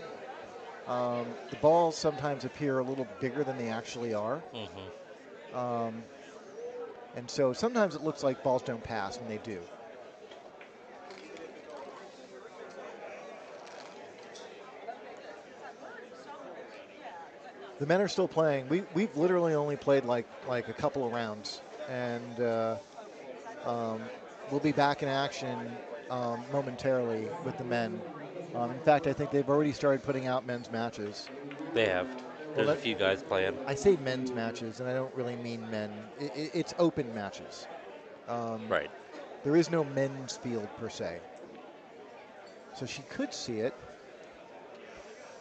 The balls sometimes appear a little bigger than they actually are. And so sometimes it looks like balls don't pass, and they do. The men are still playing. We've literally only played like a couple of rounds, and we'll be back in action momentarily with the men. In fact, I think they've already started putting out men's matches. They have. There's a few guys playing. I say men's matches, and I don't really mean men. It's open matches. Right. There is no men's field per se. So she could see it,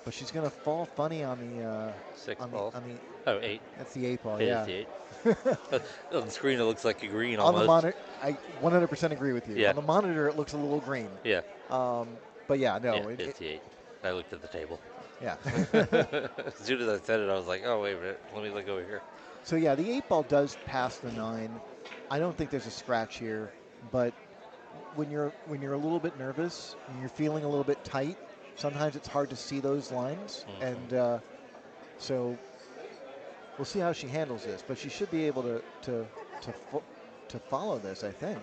but she's going to fall funny on the 6 ball. 8. That's the 8 ball. It yeah. is the 8. On the screen, it looks like a green on almost. the monitor, I 100% agree with you. Yeah. On the monitor, it looks a little green. Yeah. But yeah, no. Yeah, it's the 8. I looked at the table. Yeah. As soon as I said it, I was like, oh, wait a minute. Let me look over here. So yeah, the 8 ball does pass the 9. I don't think there's a scratch here, but when you're a little bit nervous and you're feeling a little bit tight, sometimes it's hard to see those lines, and so we'll see how she handles this. But she should be able to follow this. I think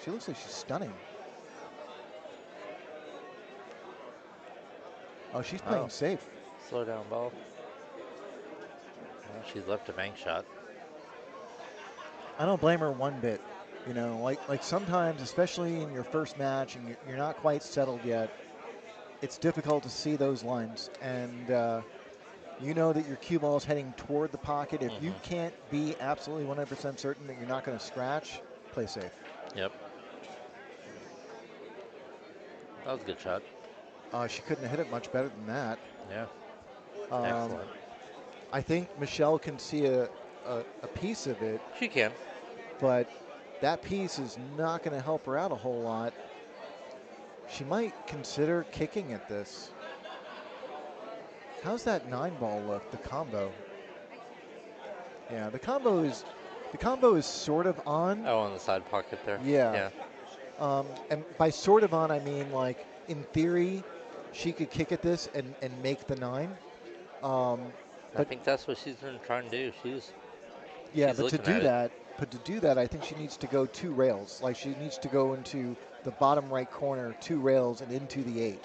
she looks like she's stunning. Oh, she's playing safe. Slow down ball. Well, she's left a bank shot. I don't blame her one bit. You know, like sometimes, especially in your first match and you're not quite settled yet, it's difficult to see those lines. And you know that your cue ball is heading toward the pocket. If you can't be absolutely 100% certain that you're not going to scratch, play safe. Yep. That was a good shot. She couldn't have hit it much better than that. Yeah. Um, Excellent. I think Michelle can see a piece of it, She can. but that piece is not going to help her out a whole lot. She might consider kicking at this. How's that 9-ball look, the combo? Yeah, the combo is sort of on. Oh, on the side pocket there. Yeah. Yeah. And by sort of on, I mean like in theory, she could kick at this and make the 9. I But think that's what she's been trying to do. yeah, She's but to looking do at it. that, I think she needs to go 2 rails. Like she needs to go into the bottom right corner, 2 rails, and into the 8.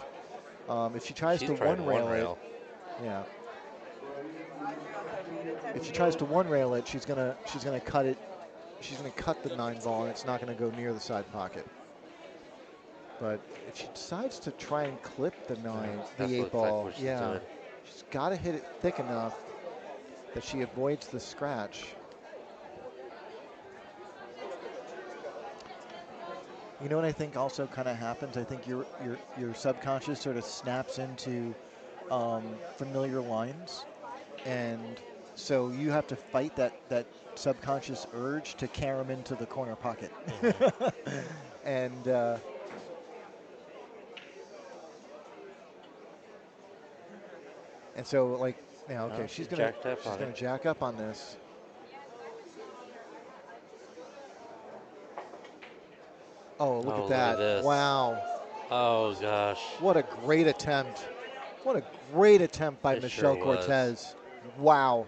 If she tries She's to trying 1 one rail it, rail. yeah. If she tries to 1 rail it, she's gonna cut it. She's gonna cut the 9-ball, and it's not gonna go near the side pocket. But if she decides to try and clip the 9, That's the 8 looks like ball, what she's yeah, doing. she's got to hit it thick enough that she avoids the scratch. You know what I think also kind of happens? I think your subconscious sort of snaps into familiar lines, and so you have to fight that subconscious urge to carry them into the corner pocket. And so like, yeah, okay, Oh, she's jacked up on gonna it. jack up on this. Oh, look at that. Look at this. Wow. Oh, gosh. What a great attempt. What a great attempt by It Michelle sure was. Cortez. Wow.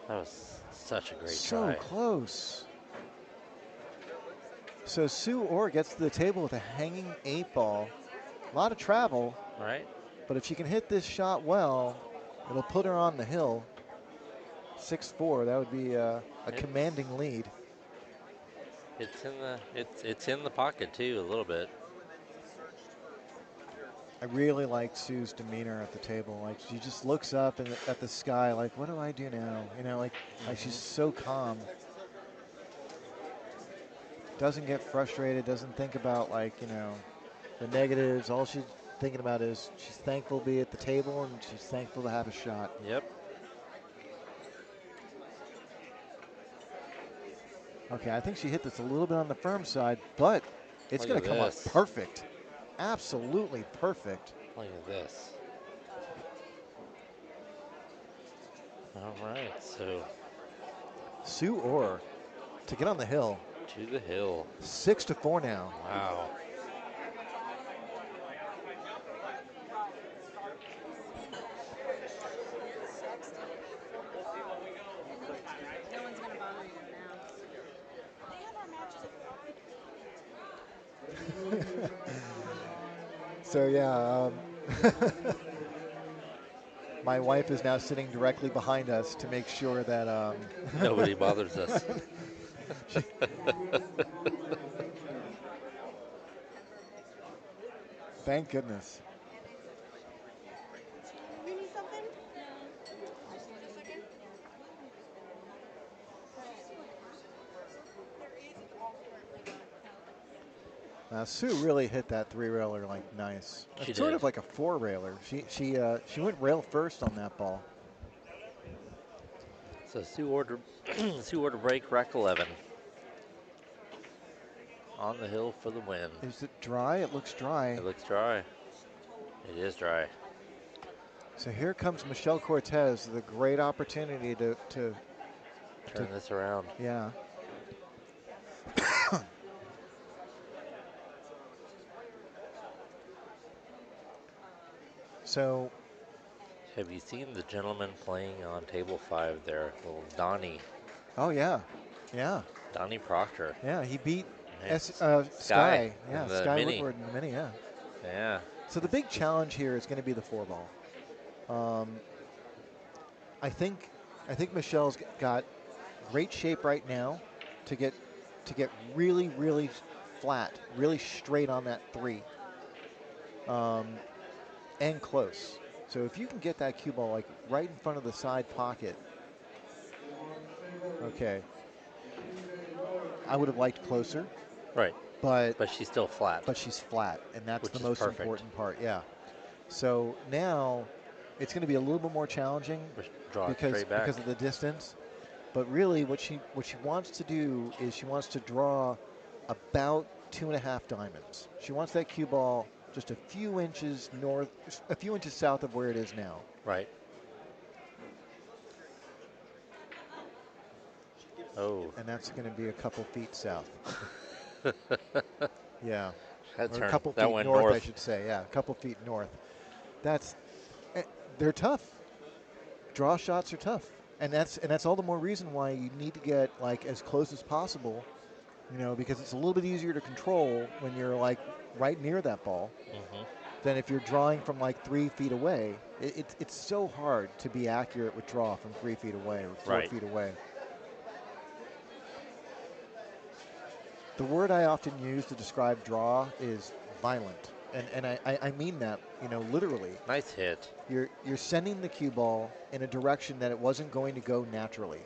That was such a great So try. close. So Sue Orr gets to the table with a hanging 8-ball. A lot of travel. Right? But if she can hit this shot well, it'll put her on the hill. 6-4, that would be a commanding lead. It's in the pocket too, a little bit. I really like Sue's demeanor at the table. Like she just looks up at the sky, like, what do I do now? You know, like she's so calm. Doesn't get frustrated. Doesn't think about the negatives. All she's thinking about is she's thankful to be at the table and she's thankful to have a shot. Yep. Okay, I think she hit this a little bit on the firm side, but it's going to come off perfect. Absolutely perfect. Look at this. All right, so Sue Orr to get on the hill. To the hill. 6-4 now. Wow. No one's gonna bother you now. They have our matches at 5. So yeah, my wife is now sitting directly behind us to make sure that nobody bothers us. Thank goodness. You need something? No. Just need a second. Sue really hit that 3-railer like nice. She It's sort did. of like a 4-railer. She went rail first on that ball. So Sue order break rack 11. On the hill for the win. Is it dry? It looks dry. It looks dry. It is dry. So here comes Michelle Cortez, the great opportunity to turn this around. Yeah. So, have you seen the gentleman playing on table 5 there, little Donnie? Oh yeah, yeah. Donnie Proctor. Yeah, he beat Sky. Yeah, the Sky mini. Woodward in the mini. Yeah. Yeah. So the big challenge here is going to be the 4-ball. I think Michelle's got great shape right now to get really, really flat, really straight on that 3, and close. So if you can get that cue ball like right in front of the side pocket, Okay. I would have liked closer, Right. but But she's still flat, she's flat, and that's which the is most perfect. important part. Yeah. So now it's going to be a little bit more challenging Draw it because straight back. of the distance. But really, what she wants to do is she wants to draw about 2.5 diamonds. She wants that cue ball just a few inches north, a few inches south of where it is now. Right. Oh. And that's going to be a couple feet south. Yeah. That Or a couple that feet went north, north. I should say. Yeah, a couple feet north. That's, they're tough. Draw shots are tough. And that's all the more reason why you need to get like as close as possible, you know, because it's a little bit easier to control when you're like right near that ball than if you're drawing from like 3 feet away. It's so hard to be accurate with draw from 3 feet away or 4 feet away. The word I often use to describe draw is violent. And I mean that, you know, literally. Nice hit. You're sending the cue ball in a direction that it wasn't going to go naturally.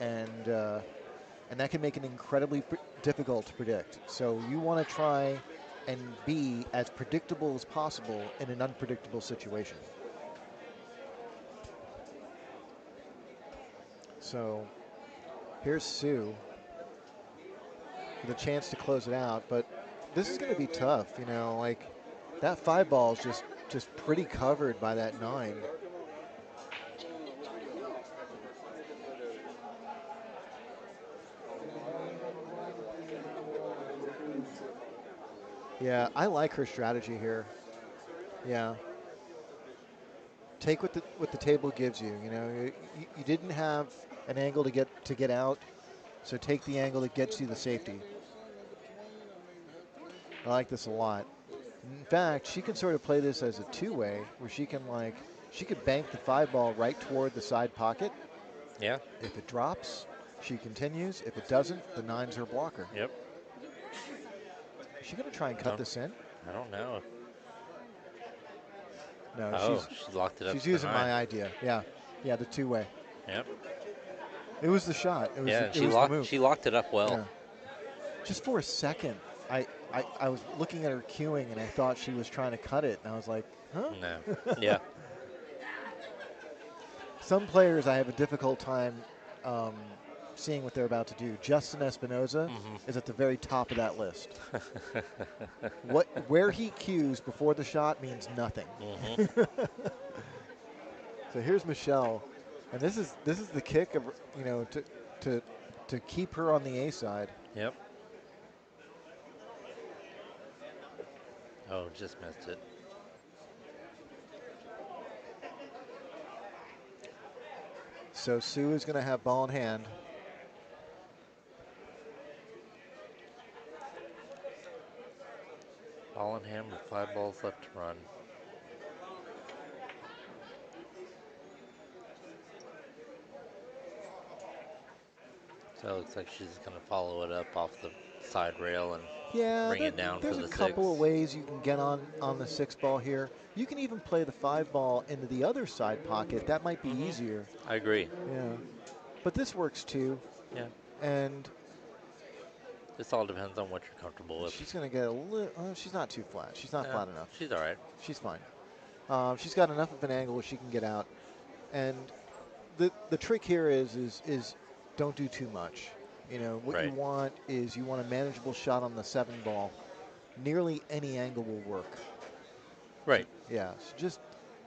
And that can make it incredibly difficult to predict. So you want to try and be as predictable as possible in an unpredictable situation. So here's Sue with a chance to close it out, but this is going to be tough, you know, like that 5 ball is just pretty covered by that 9. Yeah, I like her strategy here. Yeah. Take what the table gives you. You know, you didn't have an angle to get out, so take the angle that gets you the safety. I like this a lot. In fact, she can sort of play this as a 2-way, where she could bank the 5 ball right toward the side pocket. Yeah. If it drops, she continues. If it doesn't, the 9's her blocker. Yep. Is she going to try and cut this in? I don't know. No, she locked it up. She's using my idea. Yeah, the 2-way. Yep. It was the shot. It was, yeah, she locked it up well. Yeah. Just for a second, I was looking at her cueing and I thought she was trying to cut it, and I was like, huh? No. Yeah. Some players I have a difficult time seeing what they're about to do. Justin Espinoza is at the very top of that list. Where he cues before the shot means nothing. So here's Michelle, and this is the kick of, you know, to keep her on the A side. Yep. Oh, just missed it. So Sue is going to have ball in hand. Ball in hand with 5 balls left to run. So it looks like she's going to follow it up off the side rail and bring it down for the 6. There's a couple of ways you can get on the 6 ball here. You can even play the 5 ball into the other side pocket. That might be easier. I agree. Yeah. But this works too. Yeah. And this all depends on what you're comfortable with. She's going to get a little, she's not too flat. She's not flat enough. She's all right. She's fine. She's got enough of an angle where she can get out. And the trick here is don't do too much. You know, what you want is you want a manageable shot on the 7 ball. Nearly any angle will work. Right. Yeah. So just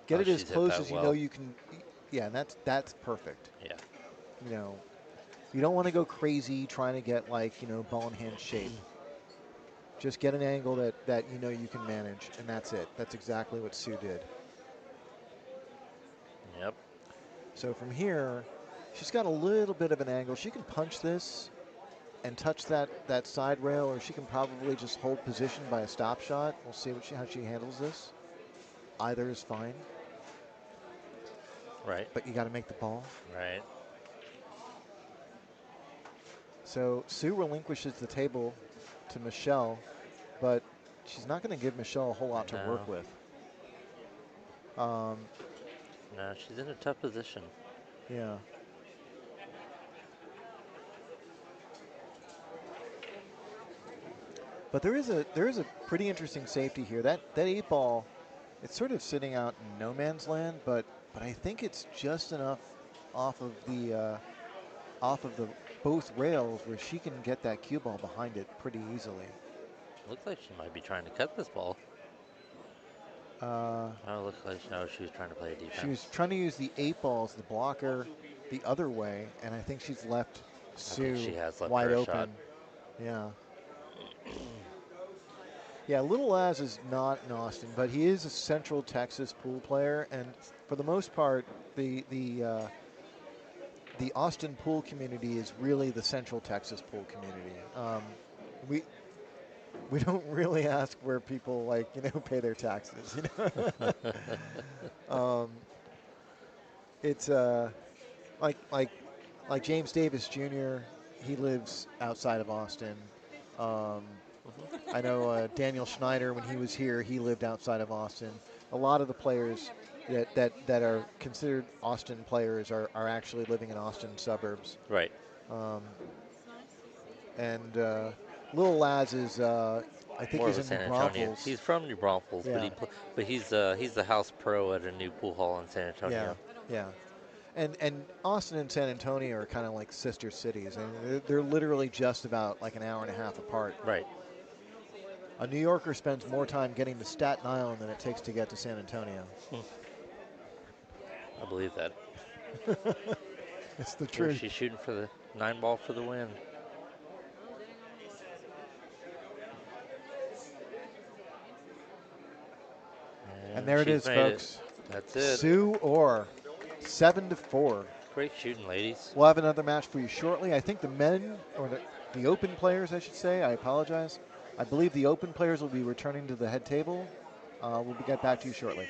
get it as close as you know you can. Yeah, and that's perfect. Yeah. You know, you don't want to go crazy trying to get like, you know, ball in hand shape. Just get an angle that you know you can manage, and that's it. That's exactly what Sue did. Yep. So from here, she's got a little bit of an angle. She can punch this and touch that side rail, or she can probably just hold position by a stop shot. We'll see how she handles this. Either is fine. Right. But you got to make the ball. Right. So Sue relinquishes the table to Michelle, but she's not going to give Michelle a whole lot to work with. No, she's in a tough position. Yeah. But there is a pretty interesting safety here. That 8 ball, it's sort of sitting out in no man's land, but I think it's just enough off of the both rails where she can get that cue ball behind it pretty easily. Looks like she might be trying to cut this ball. Oh, looks like no, she was trying to play a defense. She was trying to use the 8 balls, the blocker, the other way, and I think she's left Sue she has left wide her a open. shot. Yeah. Yeah, Little Laz is not in Austin, but he is a Central Texas pool player, and for the most part, the Austin pool community is really the Central Texas pool community. We don't really ask where people pay their taxes. It's like James Davis Jr. He lives outside of Austin. I know Daniel Schneider, when he was here, he lived outside of Austin. A lot of the players that are considered Austin players are actually living in Austin suburbs. Right. And Little Laz is, I think More he's of a in San New Antonio. Braunfels. He's from New Braunfels, Yeah. but he's the house pro at a new pool hall in San Antonio. Yeah. And Austin and San Antonio are kind of like sister cities. And they're literally just about like an hour and a half apart. Right. A New Yorker spends more time getting to Staten Island than it takes to get to San Antonio. I believe that. It's the Here truth. she's shooting for the 9 ball for the win. And there it is, folks. That's it. Sue Orr, 7-4. Great shooting, ladies. We'll have another match for you shortly. I think the men, or the open players, I should say, I apologize. I believe the open players will be returning to the head table. We'll get back to you shortly.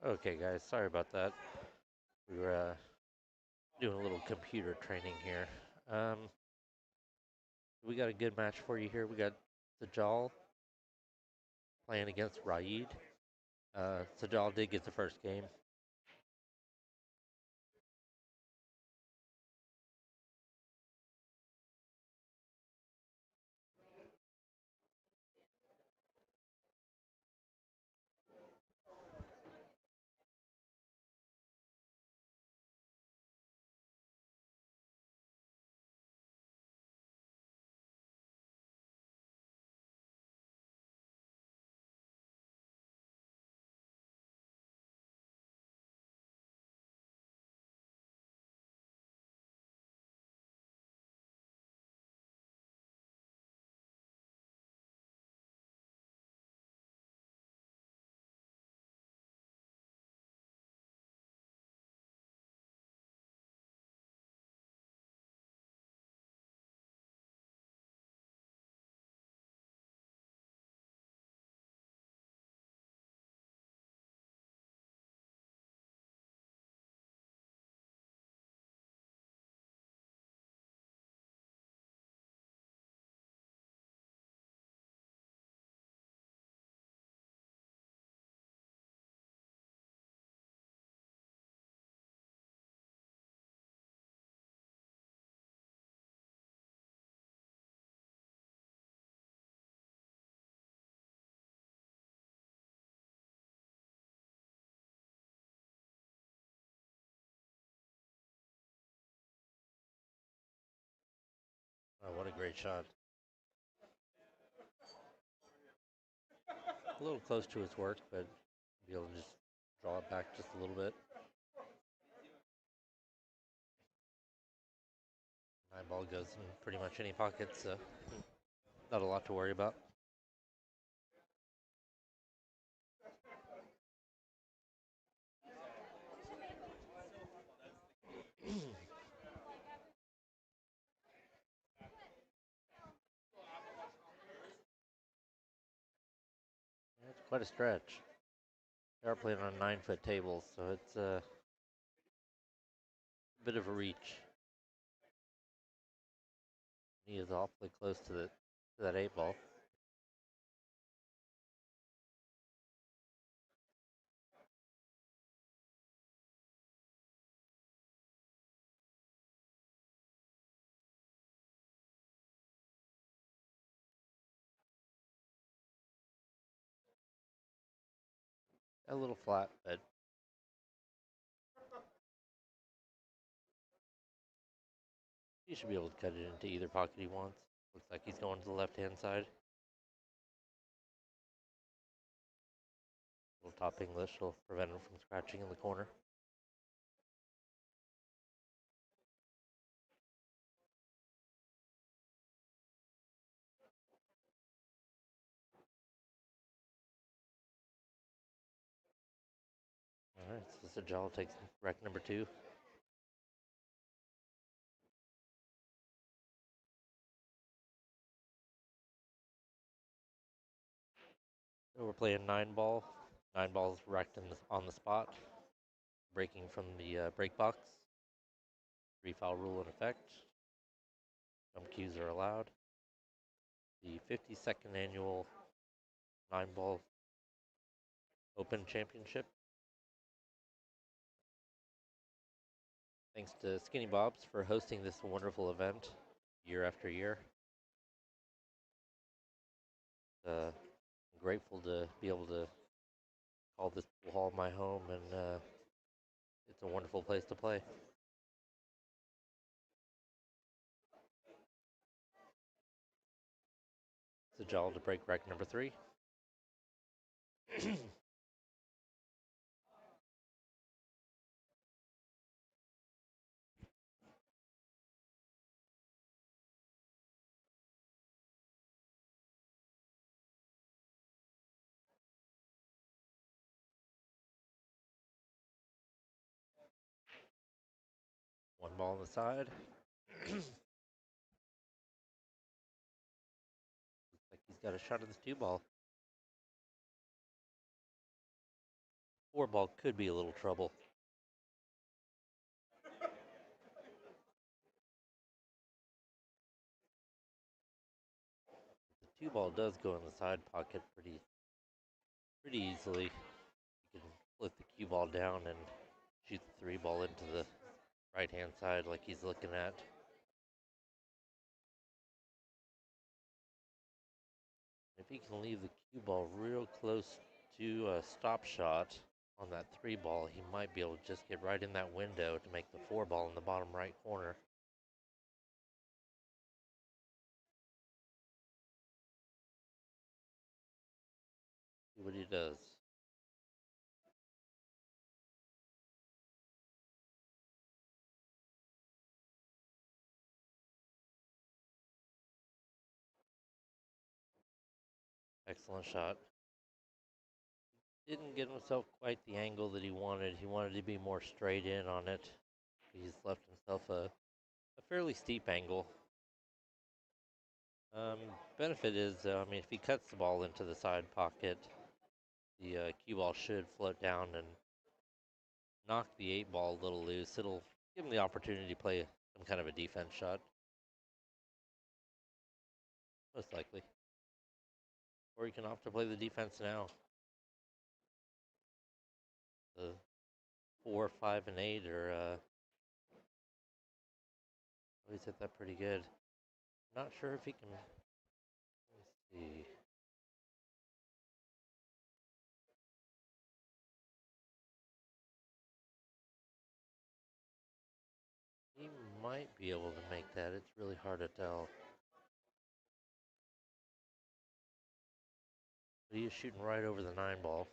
Okay, guys, sorry about that. We were doing a little computer training here. We got a good match for you here. We got Sajal playing against Raid. Sajal did get the first game. Oh, what a great shot. A little close to his work, but be able to just draw it back just a little bit. 9-ball goes in pretty much any pocket, so not a lot to worry about. It's quite a stretch. They are playing on 9-foot tables, so it's a bit of a reach. He is awfully close to that 8-ball. A little flat, but he should be able to cut it into either pocket he wants. Looks like he's going to the left-hand side. A little top English will prevent him from scratching in the corner. All right, so Sajal takes rack number 2. So we're playing 9-ball. 9-ball's racked on the spot, breaking from the break box. 3-foul rule in effect. Some cues are allowed. The 52nd annual 9-ball Open Championship. Thanks to Skinny Bob's for hosting this wonderful event year after year. I'm grateful to be able to call this pool hall my home, and it's a wonderful place to play. Sajal to break rack number 3. One ball on the side. Looks like he's got a shot at this 2-ball. 4 ball could be a little trouble. The 2 ball does go in the side pocket pretty easily. You can flip the cue ball down and shoot the 3 ball into the right hand side like he's looking at. If he can leave the cue ball real close to a stop shot on that 3 ball, he might be able to just get right in that window to make the 4 ball in the bottom right corner. See what he does. Excellent shot. Didn't get himself quite the angle that he wanted. He wanted to be more straight in on it. He's left himself a fairly steep angle. Benefit is, I mean, if he cuts the ball into the side pocket, the cue ball should float down and knock the 8 ball a little loose. It'll give him the opportunity to play some kind of a defense shot. Most likely. Or he can opt to play the defense now. The 4, 5, and 8 are, he's hit that pretty good. Not sure if he can, let's see. He might be able to make that. It's really hard to tell. But he is shooting right over the 9 ball.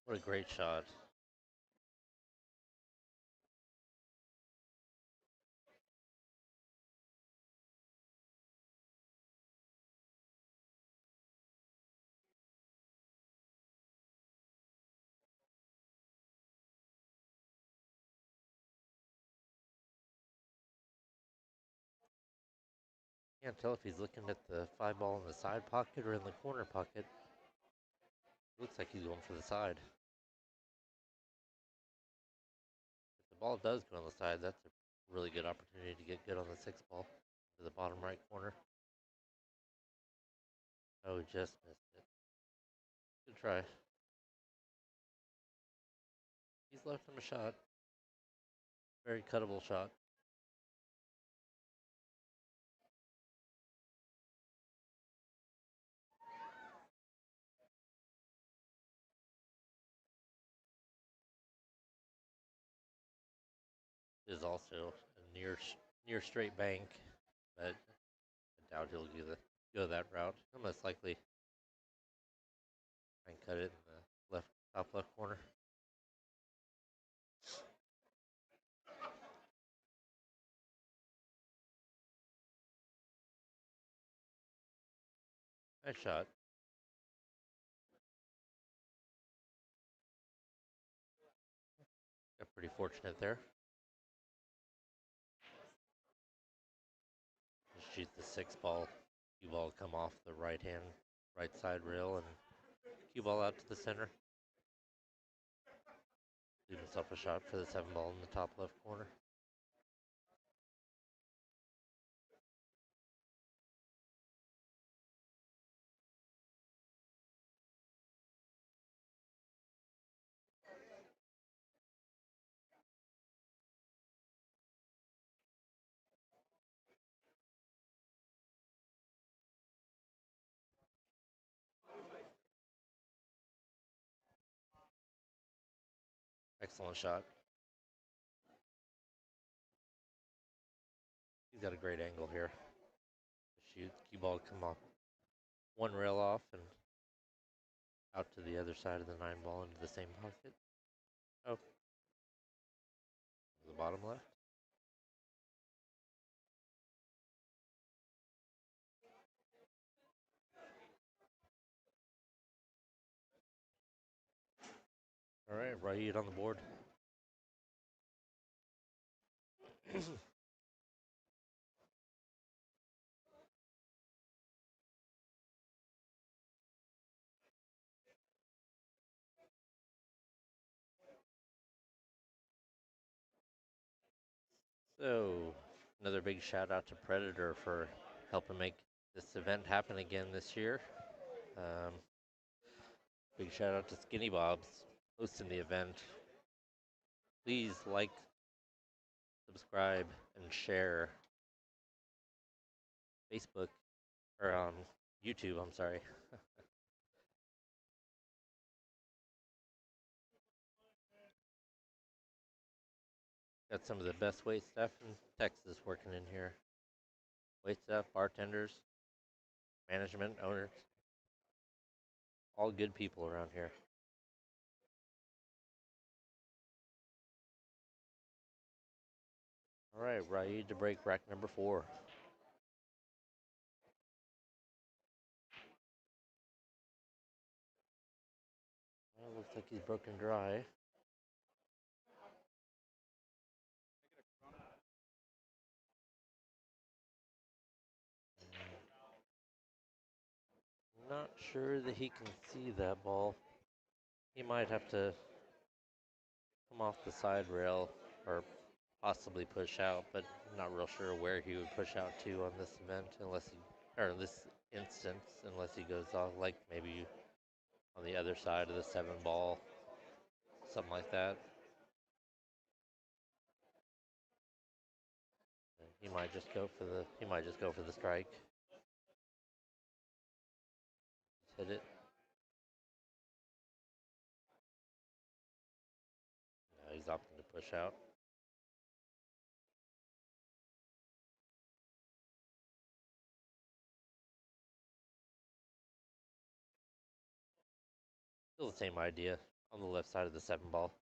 What a great shot. Can't tell if he's looking at the 5 ball in the side pocket or in the corner pocket. Looks like he's going for the side. If the ball does go on the side, that's a really good opportunity to get good on the 6 ball to the bottom right corner. Oh, just missed it. Good try. He's left him a shot. Very cuttable shot. Is also a near straight bank, but I doubt he'll go that route. He'll most likely try and cut it in the top left corner. Nice shot. Got pretty fortunate there. Just shoot the 6 ball. Cue ball come off the right side rail and cue ball out to the center. Leave himself a shot for the 7 ball in the top left corner. Excellent shot. He's got a great angle here. Shoot, cue ball come off one rail off and out to the other side of the 9 ball into the same pocket. Oh, the bottom left. All right, Raid on the board. So, another big shout out to Predator for helping make this event happen again this year. Big shout out to Skinny Bob's hosting the event. Please like, subscribe, and share Facebook or YouTube. I'm sorry. Got some of the best wait staff in Texas working in here. Wait staff, bartenders, management, owners, all good people around here. All right, ready to break rack number 4. Well, looks like he's broken dry. Not sure that he can see that ball. He might have to come off the side rail or possibly push out, but I'm not real sure where he would push out to on this event unless he, or this instance, unless he goes off like maybe on the other side of the 7 ball, something like that. He might just go for the strike. Hit it. No, he's opting to push out. Still the same idea on the left side of the 7 ball.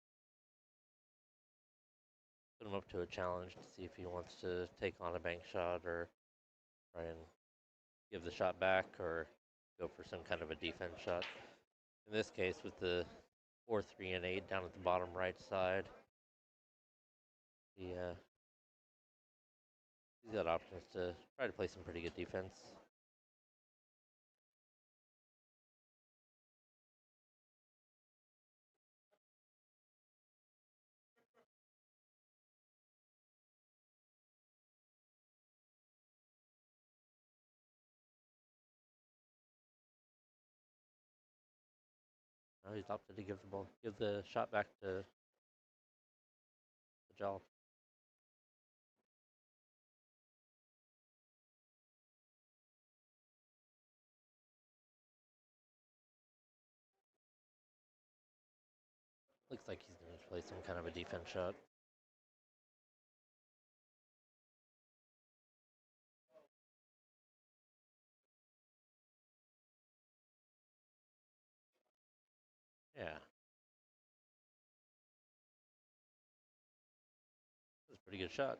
Put him up to a challenge to see if he wants to take on a bank shot or try and give the shot back or go for some kind of a defense shot. In this case, with the 4, 3, and 8 down at the bottom right side, he's got options to try to play some pretty good defense. Now he's opted to give the shot back to the jaw. Looks like he's going to play some kind of a defense shot. Yeah. That's a pretty good shot.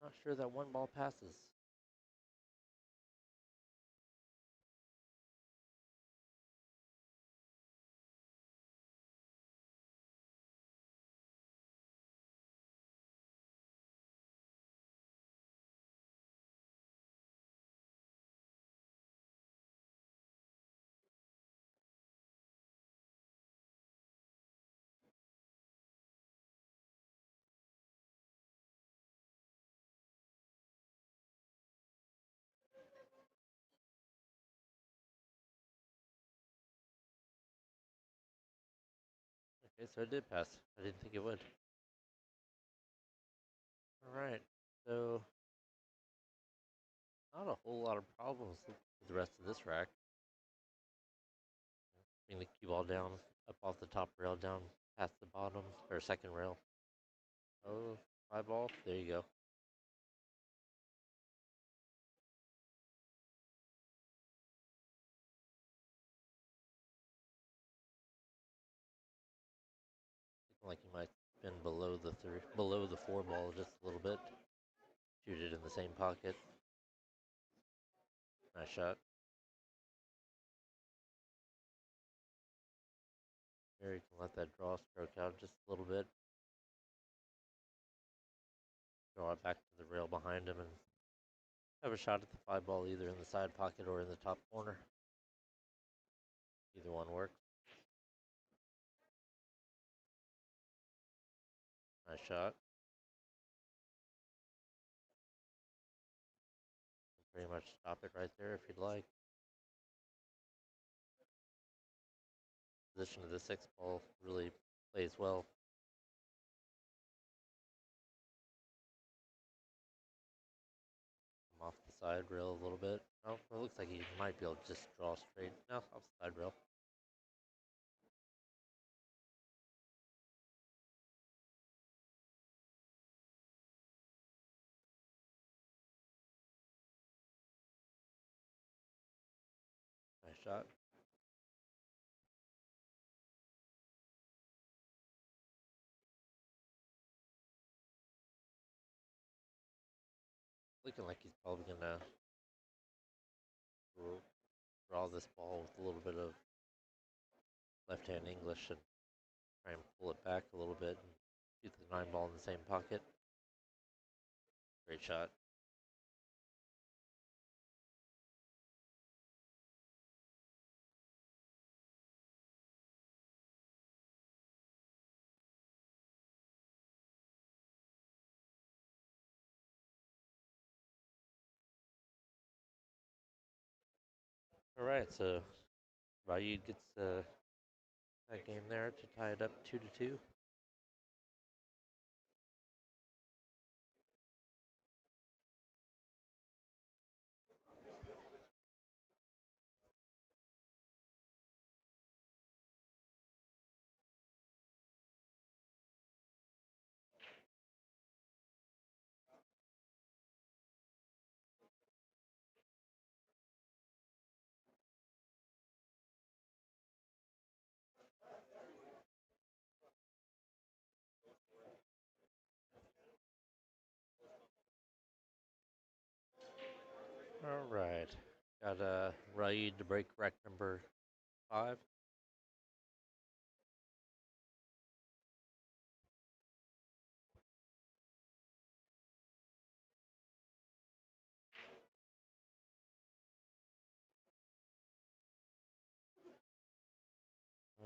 Not sure that 1 ball passes. Okay, so it did pass. I didn't think it would. Alright, so not a whole lot of problems with the rest of this rack. Bring the cue ball down, up off the top rail, down past the bottom, or second rail. Oh, 5 ball, there you go. Looking like he might spin below the 4 ball just a little bit. Shoot it in the same pocket. Nice shot. There you can let that draw stroke out just a little bit. Draw it back to the rail behind him and have a shot at the 5 ball either in the side pocket or in the top corner. Either one works. Nice shot. Pretty much stop it right there if you'd like. Position of the 6 ball really plays well. Come off the side rail a little bit. Oh, it looks like he might be able to just draw straight. No, off the side rail. Nice shot. Looking like he's probably gonna draw this ball with a little bit of left-hand English and try and pull it back a little bit and shoot the 9 ball in the same pocket. Great shot. All right, so Ryu gets that game there to tie it up 2-2. All right, got Ryu to break rack number 5.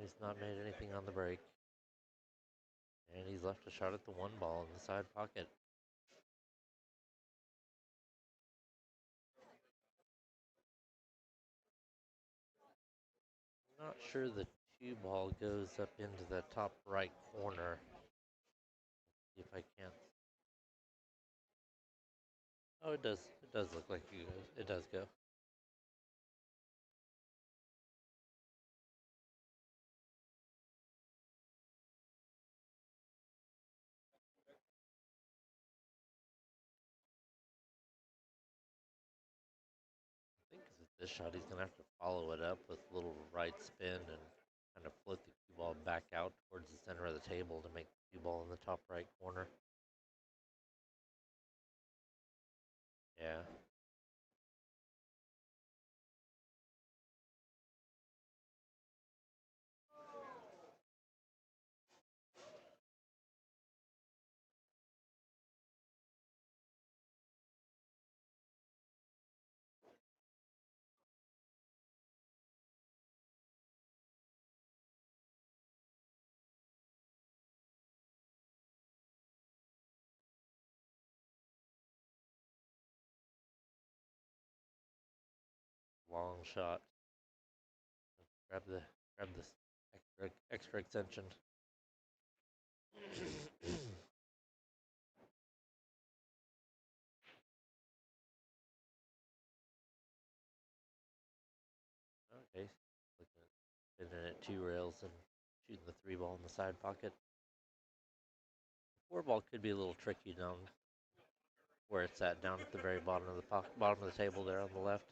He's not made anything on the break. And he's left a shot at the 1 ball in the side pocket. Not sure the 2 ball goes up into the top right corner. See if I can. Oh, it does. It does look like it does go. I think with this shot, he's gonna have to follow it up with a little right spin and kind of float the 2 ball back out towards the center of the table to make the 2 ball in the top right corner. Yeah. Long shot. Grab this extra extension. Okay. Looking at spinning at 2 rails and shooting the 3 ball in the side pocket. 4 ball could be a little tricky down where it's at, down at the very bottom of the table there on the left.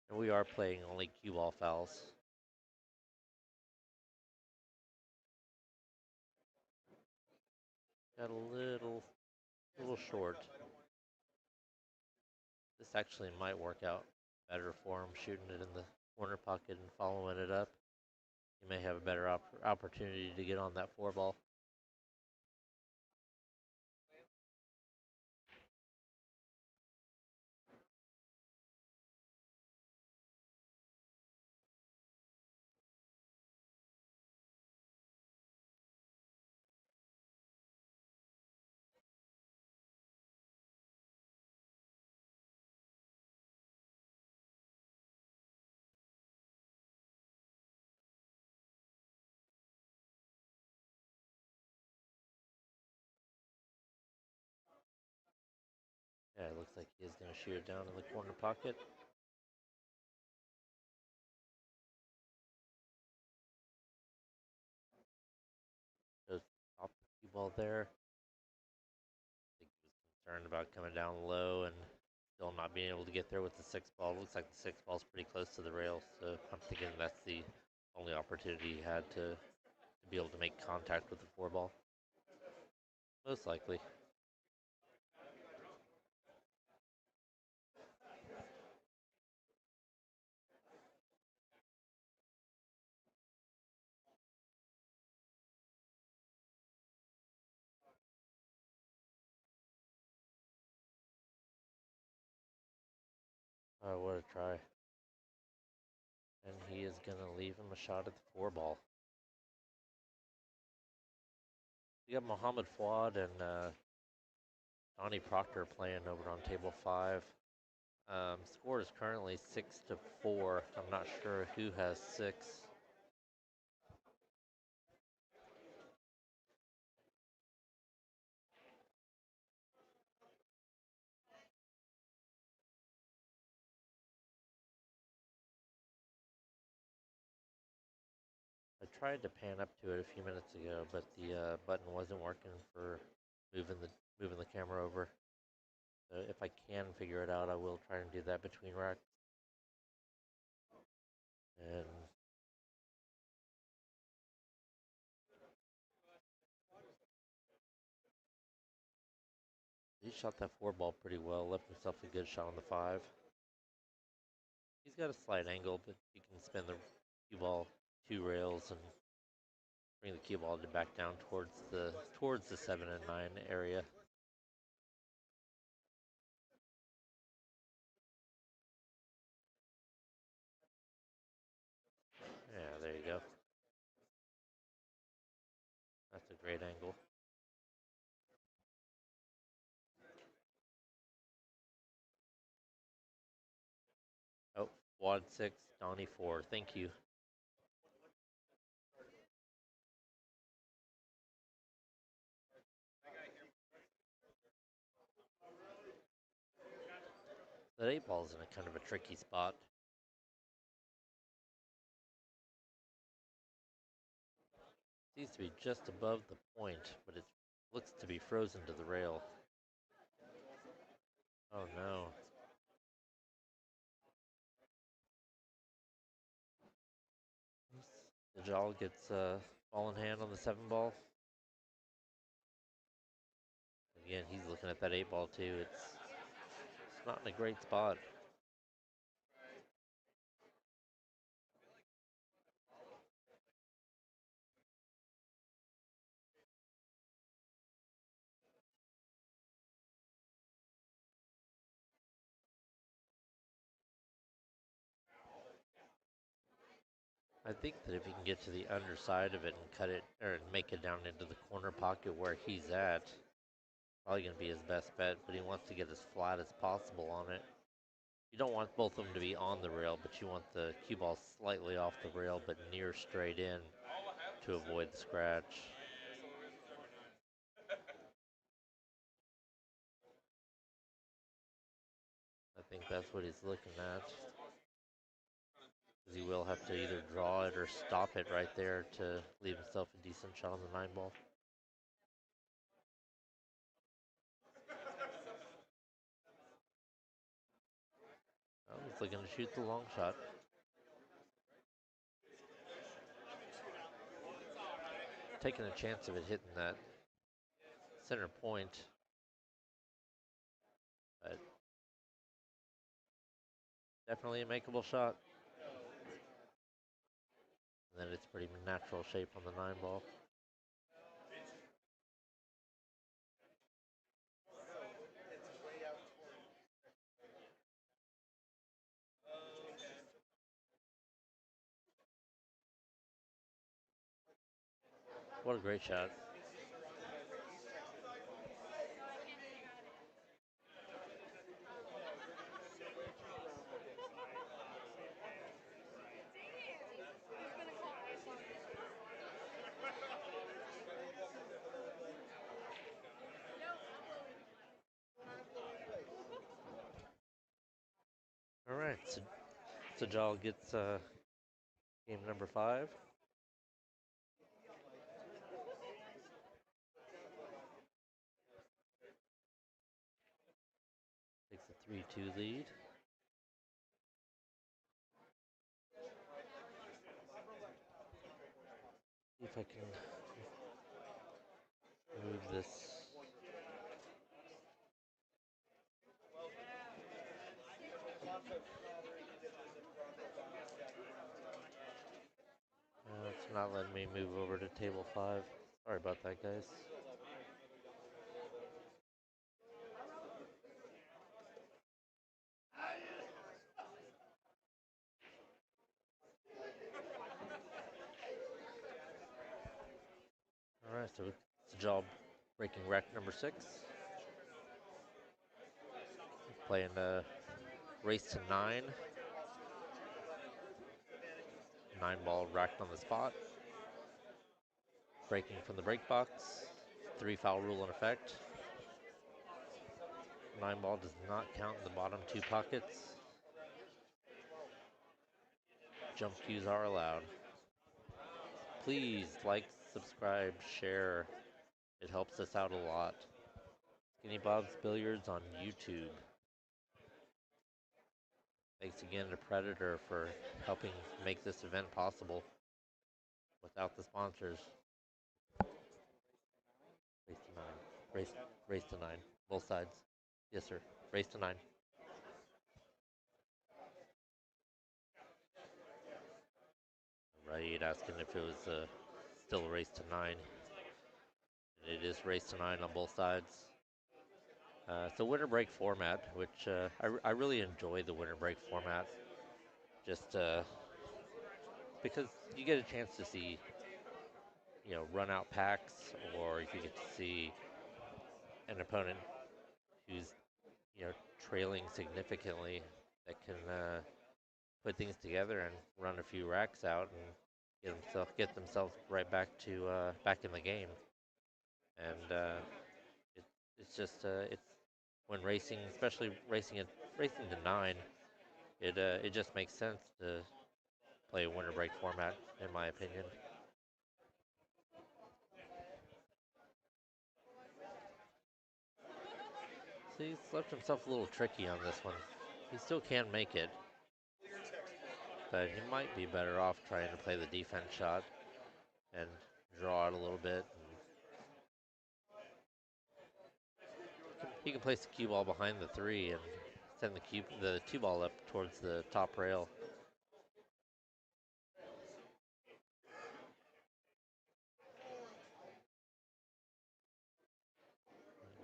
And we are playing only cue ball fouls. Got a little short. This actually might work out better for him, shooting it in the corner pocket and following it up. He may have a better opportunity to get on that 4-ball. Yeah, it looks like he is going to shoot it down in the corner pocket. Goes top the cue ball there. I think he was concerned about coming down low and still not being able to get there with the 6-ball. Looks like the 6-ball's pretty close to the rail, so I'm thinking that's the only opportunity he had to be able to make contact with the 4-ball. Most likely. Oh, what a try. And he is going to leave him a shot at the 4-ball. We got Mohammed Fouad and Donnie Proctor playing over on table 5. Score is currently 6-4. I'm not sure who has 6. I tried to pan up to it a few minutes ago, but the button wasn't working for moving the camera over. So if I can figure it out, I will try and do that between racks. And he shot that 4-ball pretty well, left himself a good shot on the 5. He's got a slight angle, but he can spin the cue ball 2 rails and bring the cue ball back down towards the 7 and 9 area. Yeah, there you go. That's a great angle. Oh, Wad 6, Donnie 4. Thank you. That 8-ball's in a kind of a tricky spot. Seems to be just above the point, but it looks to be frozen to the rail. Oh no. Najal gets ball in hand on the 7-ball. Again, he's looking at that 8-ball too. It's not in a great spot. I think that if he can get to the underside of it and cut it, or make it down into the corner pocket where he's at, probably going to be his best bet, but he wants to get as flat as possible on it. You don't want both of them to be on the rail, but you want the cue ball slightly off the rail, but near straight in to avoid the scratch. I think that's what he's looking at. He will have to either draw it or stop it right there to leave himself a decent shot on the 9-ball. Well, he's looking to shoot the long shot. Taking a chance of it hitting that center point, but Definitely a makeable shot. And then it's pretty natural shape on the 9 ball. What a great shot. All right, so Sajal gets game number 5. Takes a 3-2 lead. See if I can move this. It's not letting me move over to table 5. Sorry about that, guys. All right, so Sajal breaking rack number 6. Playing race to 9. 9 ball racked on the spot. Breaking from the break box. 3 foul rule in effect. 9 ball does not count in the bottom 2 pockets. Jump cues are allowed. Please like, subscribe, share. It helps us out a lot. Skinny Bob's Billiards on YouTube. Thanks again to Predator for helping make this event possible. Without the sponsors. Race to 9. Race to 9. Both sides. Yes, sir. Race to 9. Right, asking if it was still a race to 9. It is race to 9 on both sides. It's a winter break format, which I really enjoy the winter break format. Just because you get a chance to see, run out packs, or you get to see an opponent who's, trailing significantly that can put things together and run a few racks out and get themselves right back in the game. And it's just it's when racing, especially racing to 9, it just makes sense to play a winter break format, in my opinion. See, he's left himself a little tricky on this one. He still can make it, but he might be better off trying to play the defense shot and draw out a little bit. He can place the cue ball behind the 3 and send the 2 ball up towards the top rail.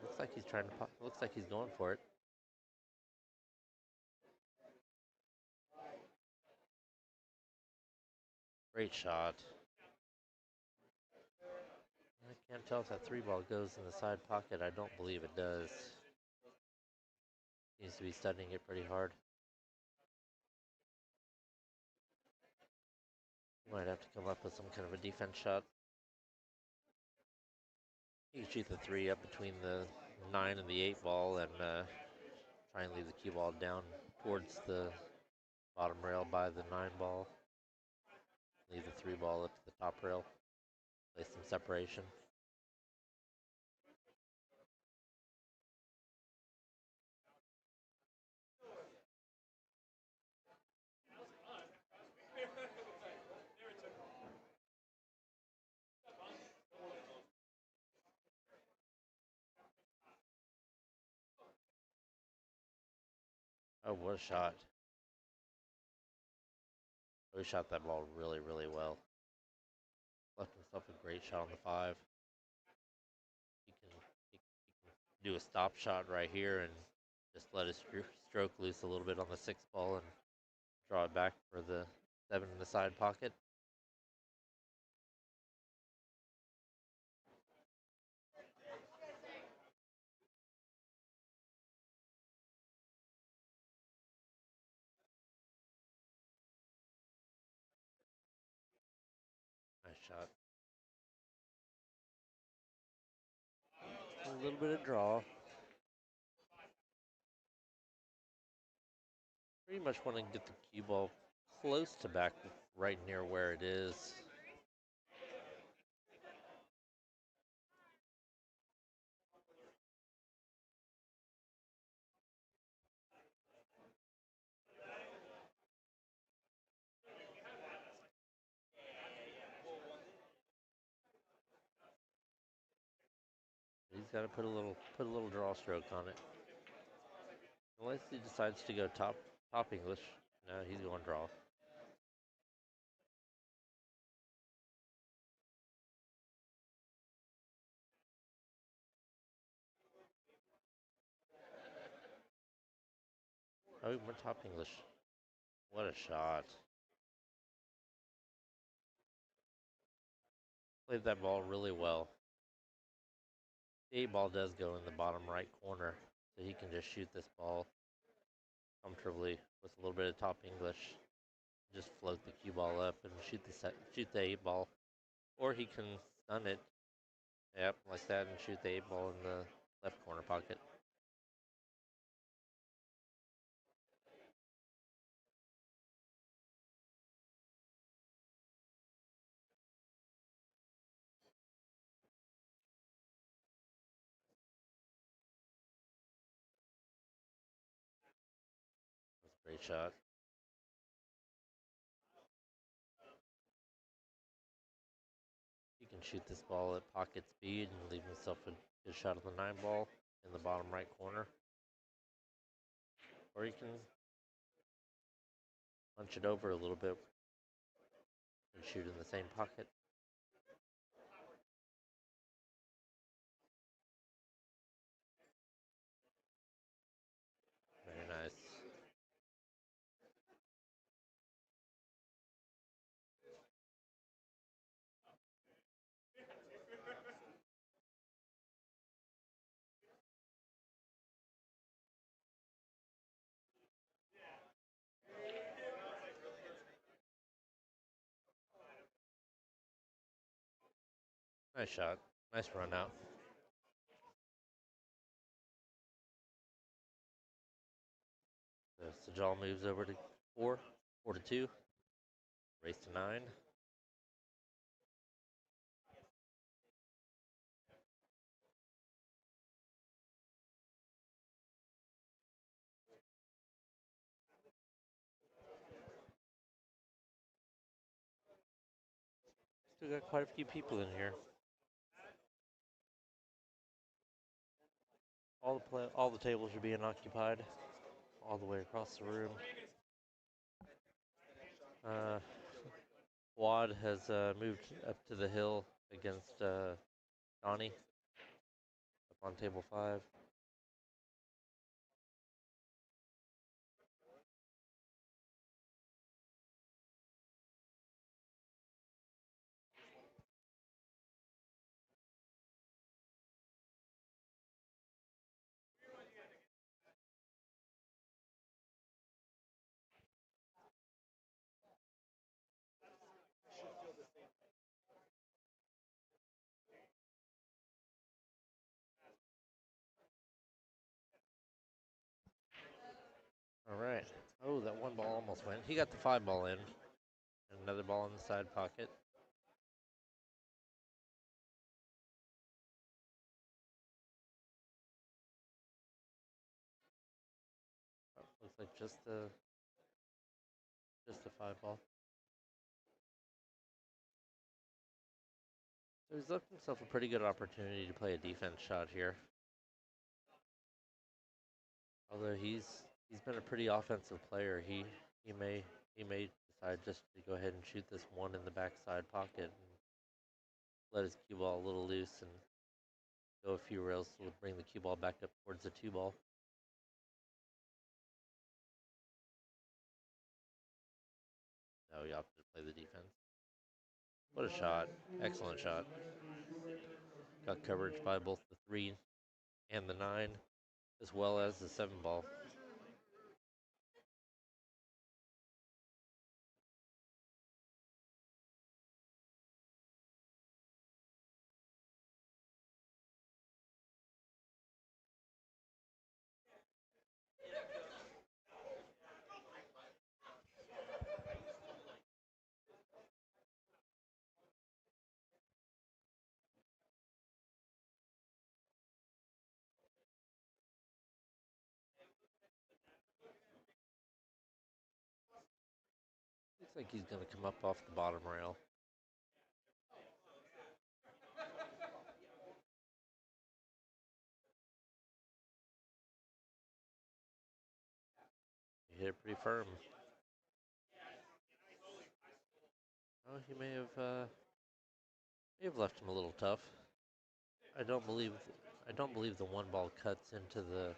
Looks like he's looks like he's going for it. Great shot. I can't tell if that 3 ball goes in the side pocket. I don't believe it does. Seems to be studying it pretty hard. Might have to come up with some kind of a defense shot. You can shoot the 3 up between the 9 and the 8 ball and try and leave the cue ball down towards the bottom rail by the 9 ball. Leave the 3 ball up to the top rail. Place some separation. Oh, what a shot. Oh, he shot that ball really, really well. Left himself a great shot on the 5. He can do a stop shot right here and just let his stroke loose a little bit on the 6 ball and draw it back for the 7 in the side pocket. Nice shot. A little bit of draw. Pretty much want to get the cue ball close to back right near where it is. He's got to put a little draw stroke on it. Unless he decides to go top English. No, he's going draw. Oh, he went top English. What a shot. Played that ball really well. The 8 ball does go in the bottom right corner, so he can just shoot this ball comfortably with a little bit of top English. Just float the cue ball up and shoot the 8 ball, or he can stun it. Yep, like that, and shoot the 8 ball in the left corner pocket. That's a great shot. He can shoot this ball at pocket speed and leave himself a good shot of the 9 ball in the bottom right corner. Or he can punch it over a little bit and shoot in the same pocket. Very nice. Nice shot. Nice run out. So Sajal moves over to 4 to 2. Race to 9. Still got quite a few people in here. All the tables are being occupied, all the way across the room. Wad has moved up to the hill against Donnie up on table 5. All right. Oh, that 1 ball almost went. He got the 5 ball in. And another ball in the side pocket. Oh, looks like just a 5 ball. So he's left himself a pretty good opportunity to play a defense shot here. Although he's been a pretty offensive player, he may decide just to go ahead and shoot this one in the backside pocket and let his cue ball a little loose and go a few rails, so would bring the cue ball back up towards the 2 ball. No, he opted to play the defense. What a shot. Excellent shot. Got coverage by both the 3 and the 9, as well as the 7 ball. Looks like he's going to come up off the bottom rail. He hit it pretty firm. Oh, he may have left him a little tough. I don't believe the 1 ball cuts into the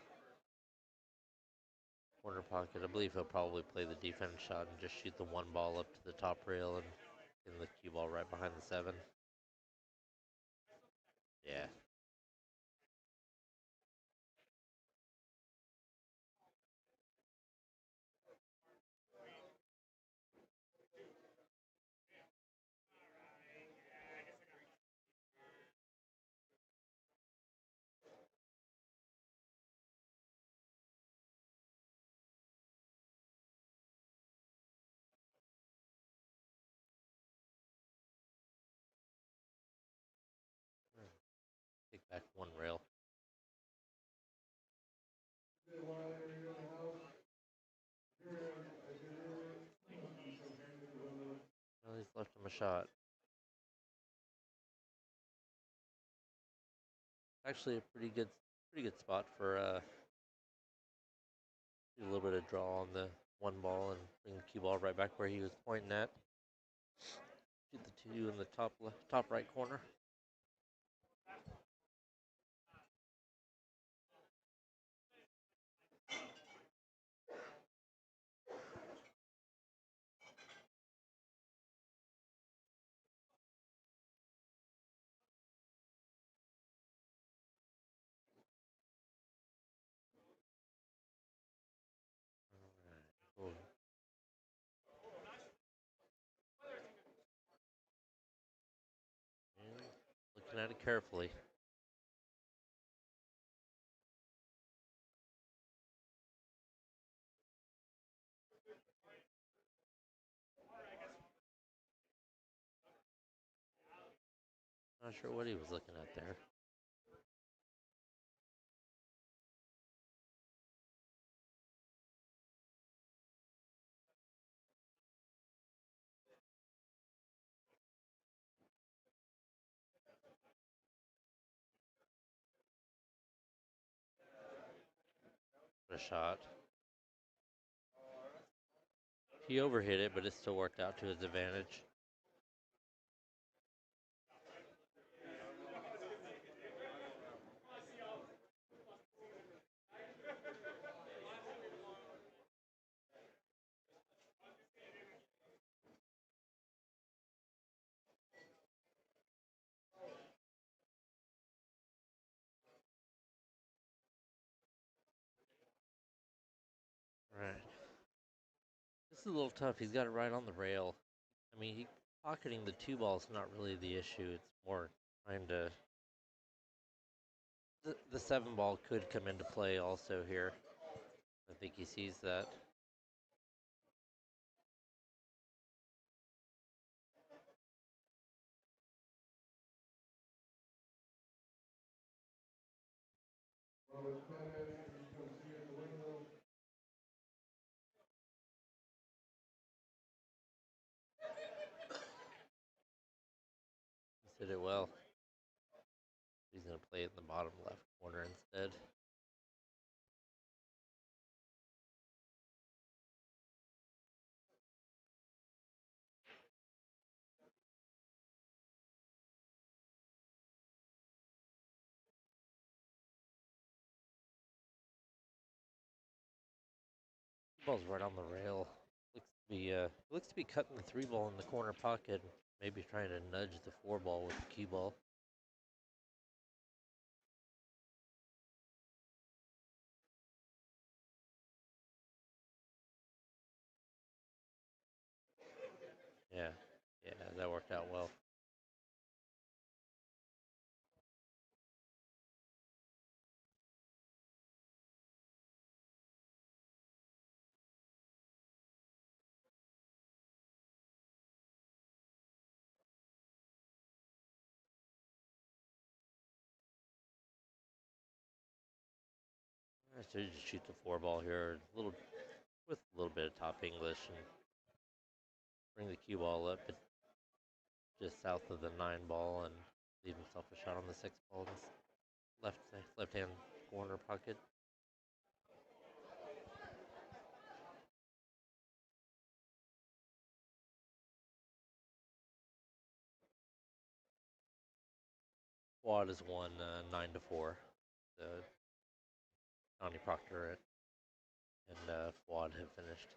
corner pocket. I believe he'll probably play the defense shot and just shoot the 1 ball up to the top rail and in the cue ball right behind the 7. Yeah. Take back 1 rail. Well, he's left him a shot. Actually, a pretty good spot for do a little bit of draw on the 1 ball and bring the cue ball right back where he was pointing at. Shoot the 2 in the top right corner. Cool. And looking at it carefully. Not sure what he was looking at there. What a shot. He overhit it, but it still worked out to his advantage. Right. This is a little tough. He's got it right on the rail. I mean, pocketing the 2 ball is not really the issue. It's more trying to... The 7 ball could come into play also here. I think he sees that. He's hit it well. He's going to play it in the bottom left corner instead. Ball's right on the rail. Looks to be cutting the 3 ball in the corner pocket. Maybe trying to nudge the 4 ball with the cue ball. Yeah, that worked out well. I should just shoot the 4 ball here, with a little bit of top English, and bring the cue ball up, but just south of the 9 ball, and leave himself a shot on the 6 ball in the left hand corner pocket. Quad has won 9-4. The Donnie Proctor and Fuad have finished.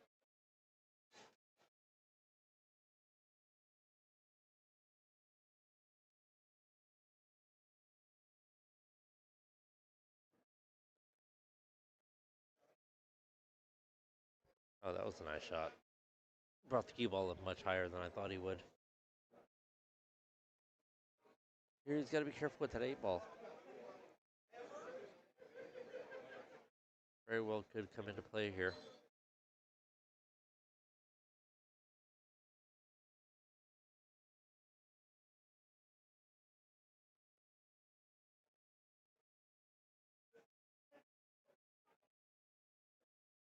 Oh, that was a nice shot. Brought the cue ball up much higher than I thought he would. Here he's got to be careful with that 8 ball. Very well could come into play here.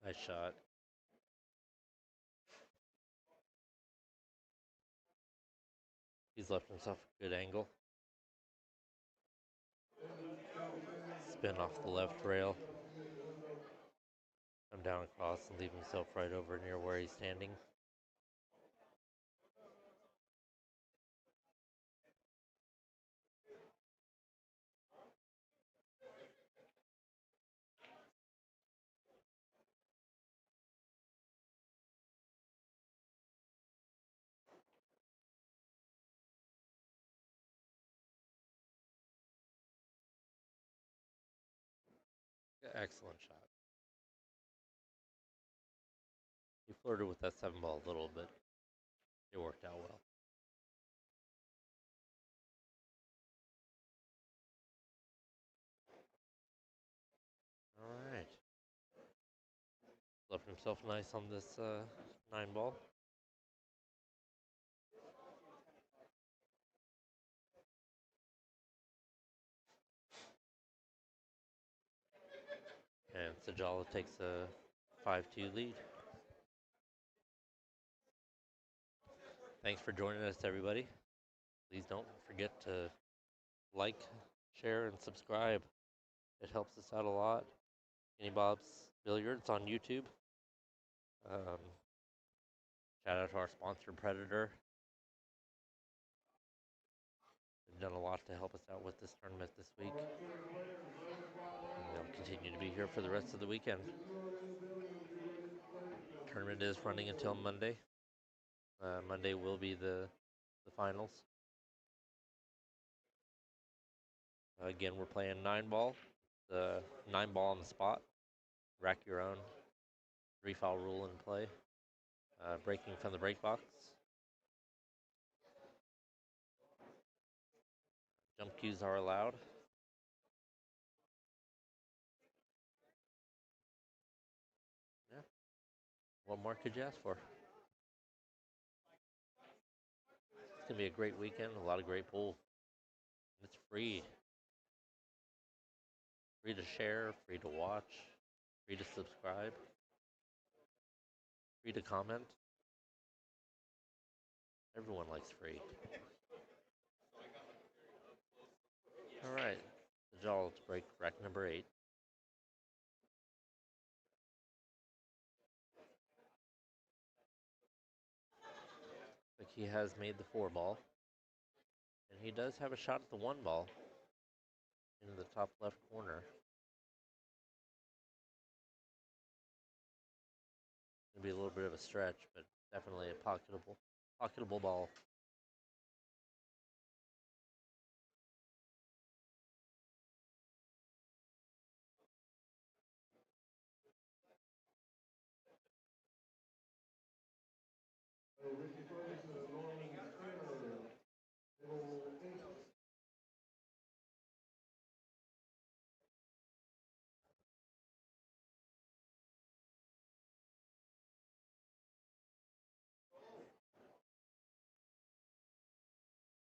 Nice shot. He's left himself a good angle. Spin off the left rail. Come down across and leave himself right over near where he's standing. Excellent shot. He flirted with that 7 ball a little bit. It worked out well. All right. Left himself nice on this 9 ball. And Sajala takes a 5-2 lead. Thanks for joining us, everybody. Please don't forget to like, share, and subscribe. It helps us out a lot. Kenny Bob's Billiards on YouTube. Shout out to our sponsor, Predator. They've done a lot to help us out with this tournament this week. And they'll continue to be here for the rest of the weekend. Tournament is running until Monday. Monday will be the finals. Again, we're playing 9 ball. The 9 ball on the spot. Rack your own. 3-foul rule in play. Breaking from the break box. Jump cues are allowed. Yeah. What more could you ask for? It's going to be a great weekend. A lot of great pool. It's free. Free to share, free to watch, free to subscribe, free to comment. Everyone likes free. All right, the jaw to break rack number 8. Like he has made the 4 ball, and he does have a shot at the 1 ball in the top left corner. It'll be a little bit of a stretch, but definitely a pocketable ball.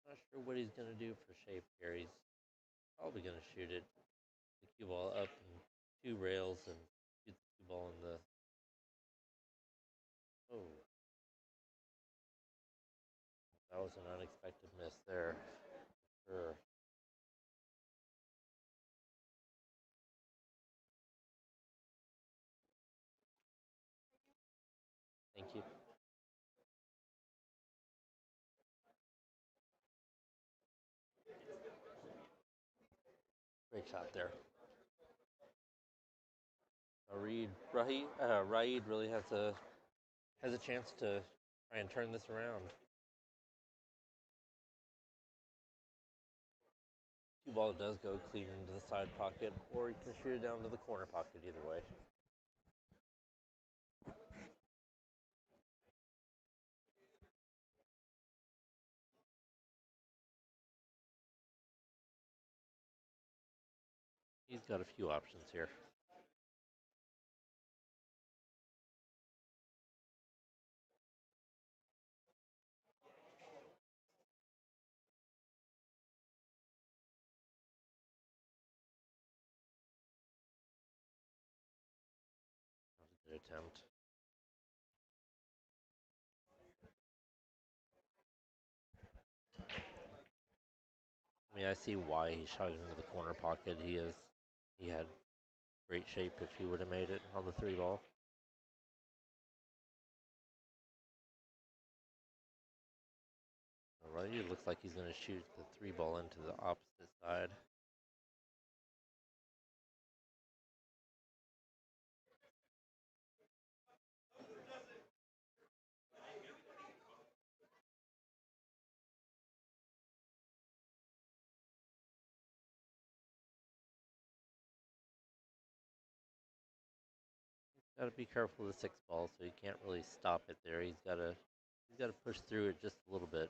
Not sure what he's going to do for shape here. He's probably going to shoot it, the cue ball up and 2 rails and shoot the cue ball in the. Oh. That was an unexpected miss there. Sure. Thank you. Great shot there. Raid really has a chance to try and turn this around. Cue ball does go clean into the side pocket, or you can shoot it down to the corner pocket either way. He's got a few options here. That was a good attempt. I mean, I see why he shot it into the corner pocket. He had great shape if he would have made it on the 3 ball. Alright, it looks like he's going to shoot the 3 ball into the opposite side. Got to be careful of the 6 ball, so he can't really stop it there. He's got to push through it just a little bit.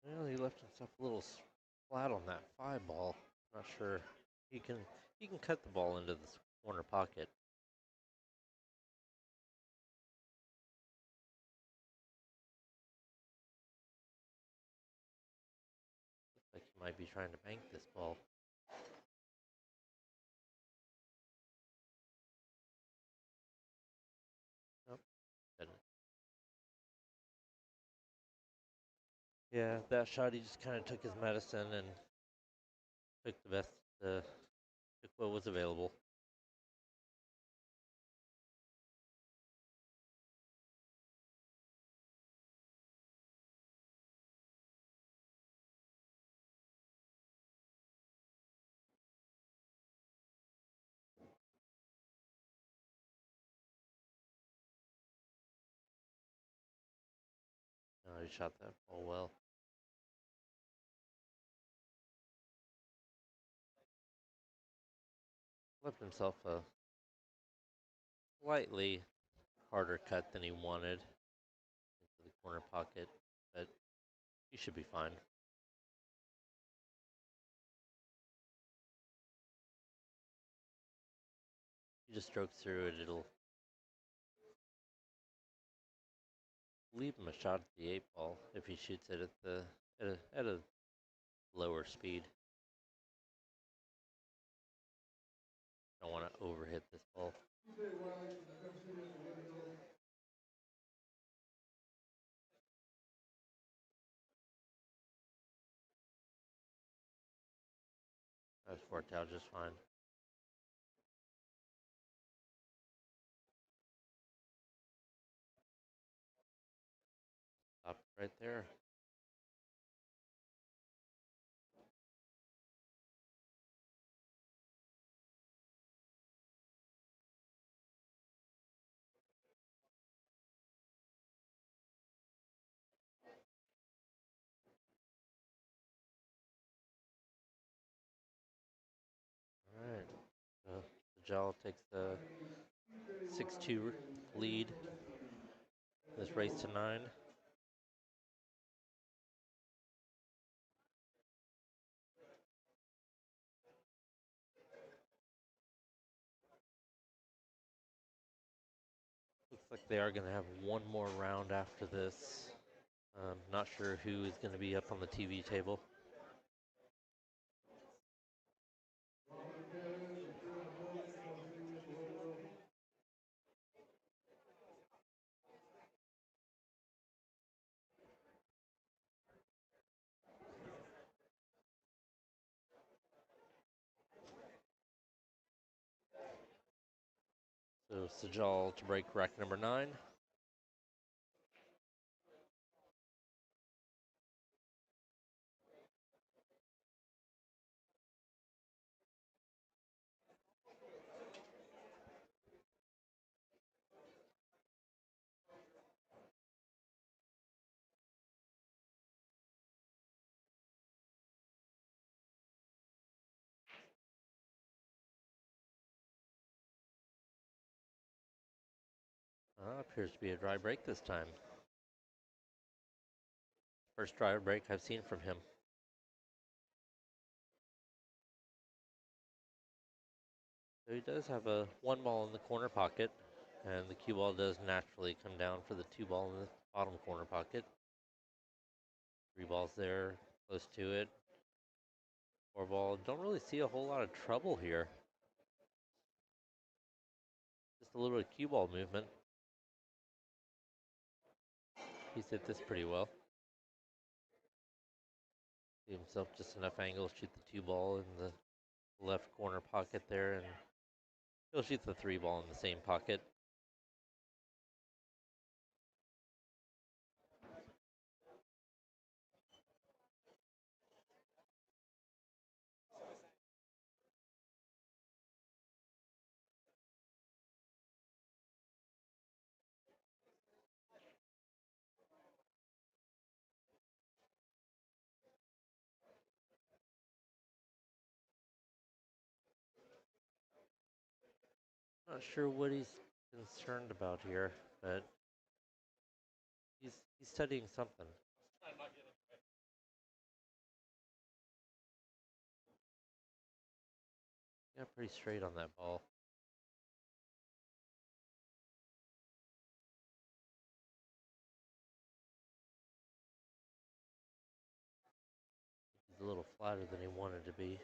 Well, he left himself a little flat on that 5 ball. Not sure he can cut the ball into the corner pocket. Looks like he might be trying to bank this ball. Nope, didn't. Yeah, that shot he just kind of took his medicine and took the best, took what was available. He shot that ball well. Left himself a slightly harder cut than he wanted into the corner pocket, but he should be fine. He just strokes through it. It'll leave him a shot at the 8 ball if he shoots it at a lower speed. Don't want to overhit this ball. worked out just fine. Stop right there. All right. Sajal takes the 6-2 lead. This race to 9. Looks like they are going to have one more round after this. Not sure who is going to be up on the TV table. So Sajal to break rack number 9. Appears to be a dry break this time. First dry break I've seen from him. So he does have a 1 ball in the corner pocket, and the cue ball does naturally come down for the 2 ball in the bottom corner pocket. 3 balls there, close to it. 4 ball, don't really see a whole lot of trouble here. Just a little bit of cue ball movement. He's hit this pretty well. Give himself just enough angle to shoot the 2 ball in the left corner pocket there, and he'll shoot the 3 ball in the same pocket. Not sure what he's concerned about here, but he's studying something. Yeah, pretty straight on that ball. He's a little flatter than he wanted to be.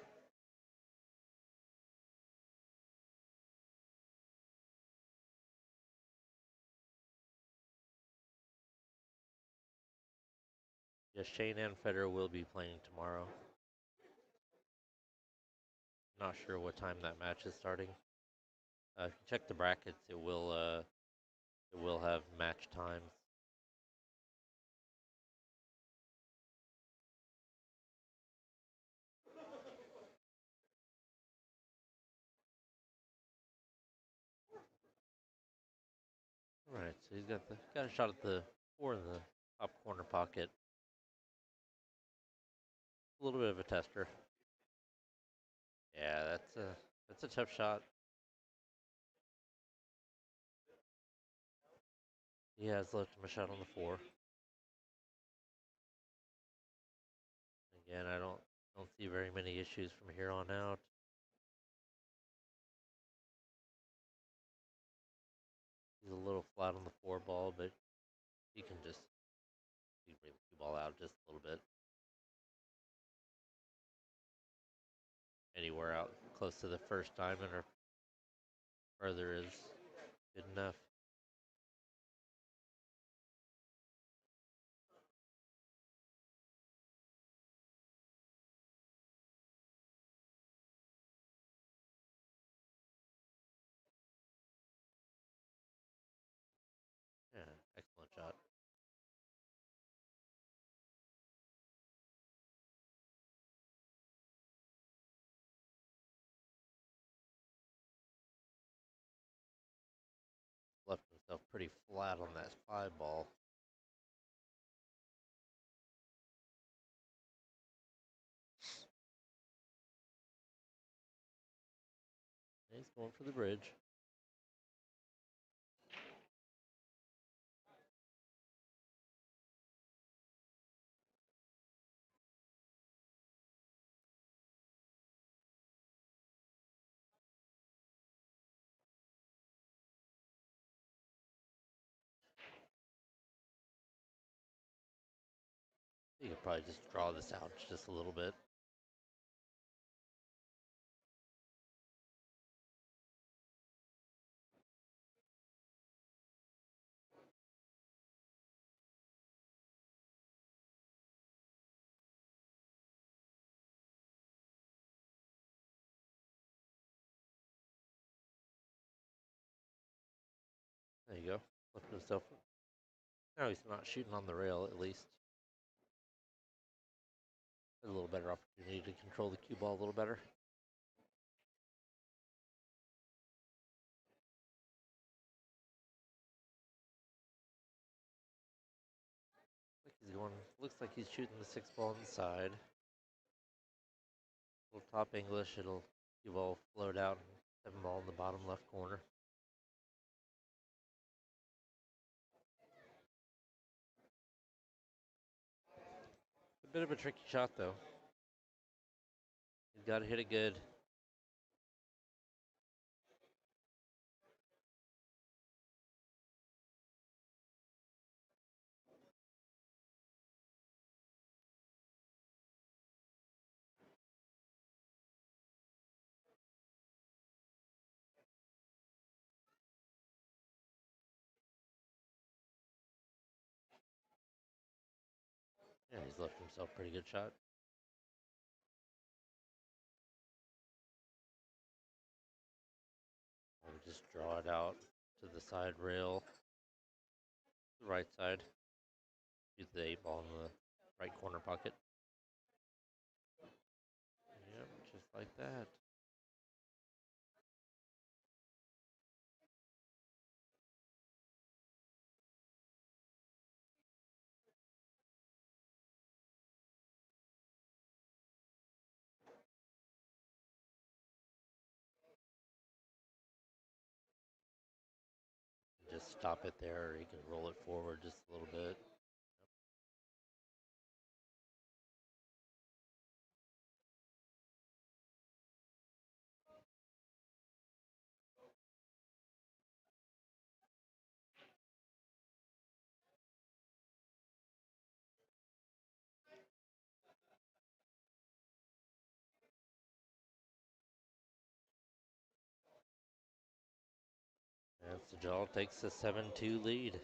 Yes, Shane and Federer will be playing tomorrow. Not sure what time that match is starting. If you check the brackets, it will have match times. All right, so he's got a shot at the 4 in the top corner pocket. A little bit of a tester. Yeah, that's a tough shot. He has left him a shot on the 4. Again, I don't see very many issues from here on out. He's a little flat on the 4 ball, but he can bring the cue ball out just a little bit. Anywhere out close to the first diamond or further is good enough. pretty flat on that 5 ball. He's going for the bridge. You could probably just draw this out just a little bit. There you go. Flipped himself. Now he's not shooting on the rail, at least. A little better opportunity to control the cue ball a little better. Looks like he's shooting the 6 ball inside. Little top English, it'll cue ball float out. 7 ball in the bottom left corner. A bit of a tricky shot though. He's got to hit it good. Yeah, he's left himself a pretty good shot. I would just draw it out to the side rail, the right side. Use the 8 ball in the right corner pocket. Yep, just like that. Just stop it there, or you can roll it forward just a little bit. And Sajal takes a 7-2 lead.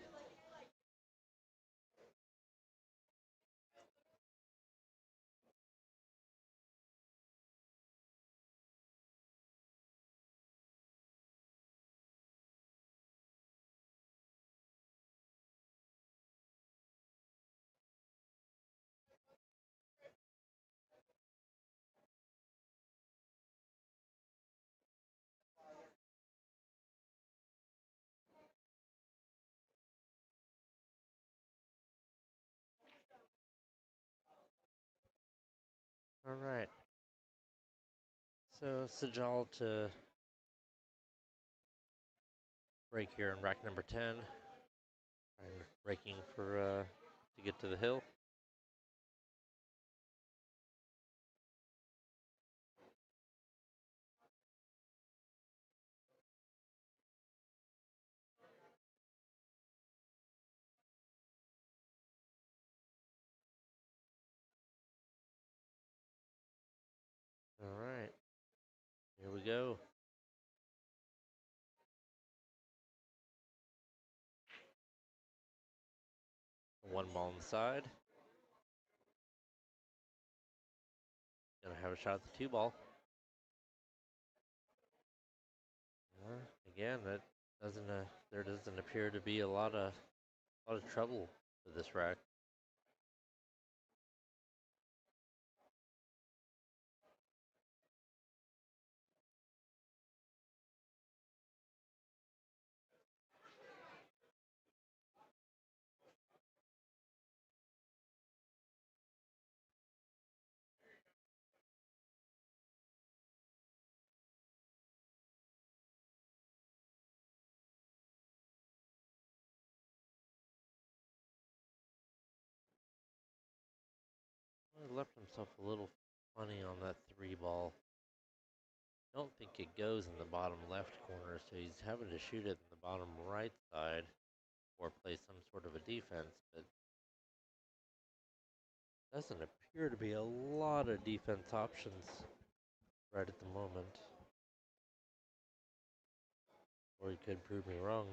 All right. So Sajal to break here in rack number 10. And breaking for to get to the hill. All right. Here we go. One ball on the side. Gonna have a shot at the 2 ball. Again, that doesn't there doesn't appear to be a lot of trouble with this rack. He left himself a little funny on that 3 ball. Don't think it goes in the bottom left corner, so he's having to shoot it in the bottom right side or play some sort of a defense, but doesn't appear to be a lot of defense options right at the moment. Or he could prove me wrong.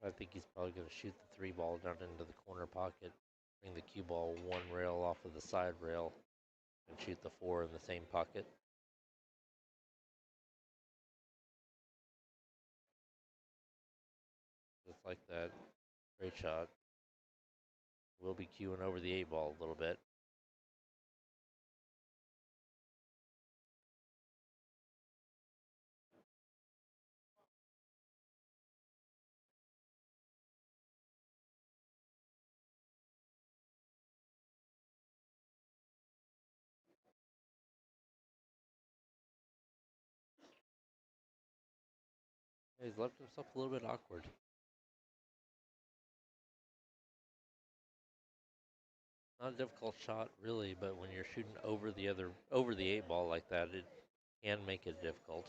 I think he's probably going to shoot the 3 ball down into the corner pocket, bring the cue ball 1 rail off of the side rail, and shoot the 4 in the same pocket. Just like that. Great shot. We'll be cueing over the 8 ball a little bit. He's left himself a little bit awkward. Not a difficult shot, really, but when you're shooting over the 8 ball like that, it can make it difficult.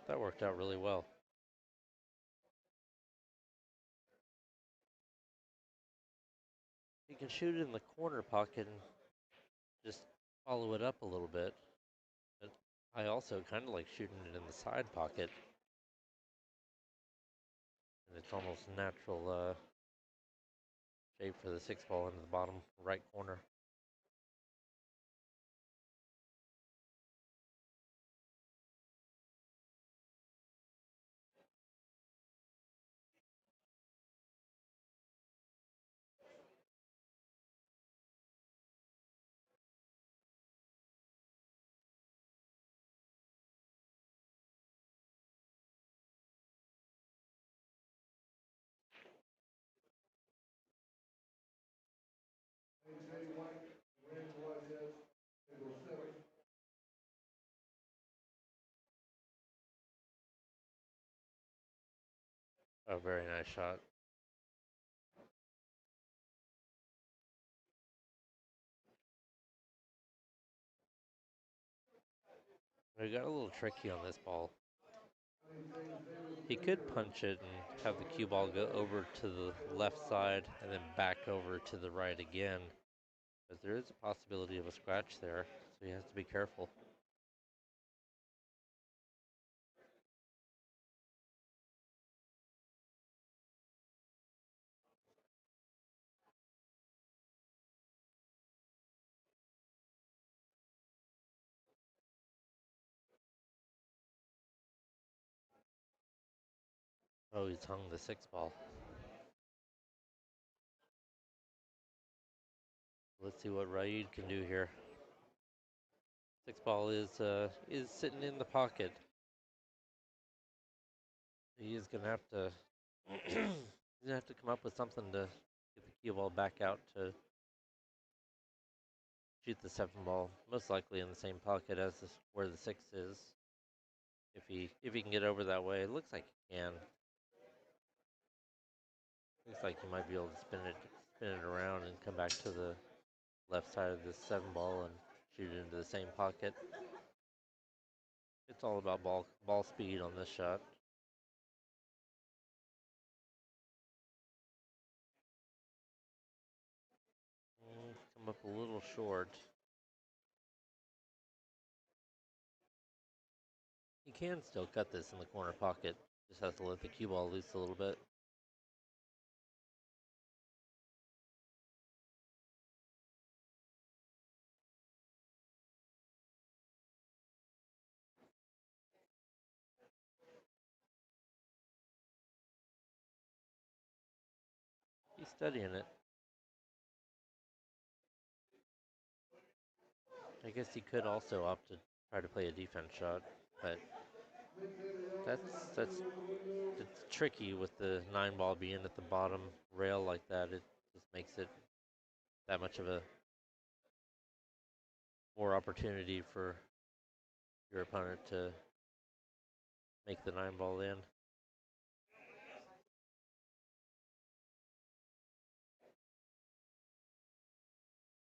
That worked out really well. You can shoot it in the corner pocket and just follow it up a little bit. But I also kind of like shooting it in the side pocket. And it's almost natural shape for the 6 ball into the bottom right corner. A very nice shot. He got a little tricky on this ball. He could punch it and have the cue ball go over to the left side and then back over to the right again. But there is a possibility of a scratch there, so he has to be careful. Oh, he's hung the 6 ball. Let's see what Raid can do here. 6 ball is sitting in the pocket. He is gonna have to he's gonna have to come up with something to get the cue ball back out to shoot the 7 ball. Most likely in the same pocket as where the 6 is. If he can get over that way, it looks like he can. Looks like he might be able to spin it around and come back to the left side of this 7 ball and shoot it into the same pocket. It's all about ball speed on this shot. Come up a little short. He can still cut this in the corner pocket. Just has to let the cue ball loose a little bit. He's studying it. I guess he could also opt to try to play a defense shot, but that's it's tricky with the 9 ball being at the bottom rail like that. Just makes it that much of a more opportunity for your opponent to make the 9-ball in.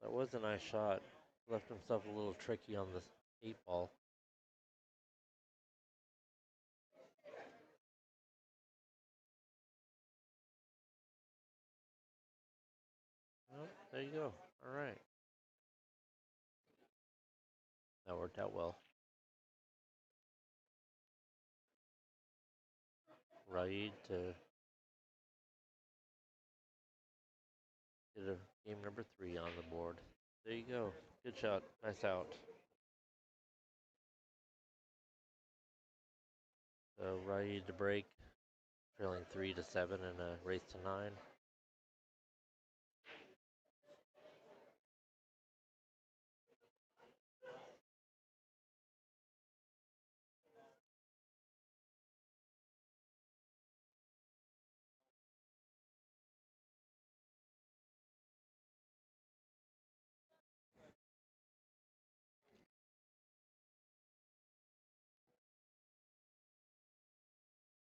That was a nice shot. Left himself a little tricky on the 8-ball. Well, there you go. All right. That worked out well. Raid to get a game number 3 on the board. There you go. Good shot. Nice out. So Raid to break, trailing 3-7 in a race to 9.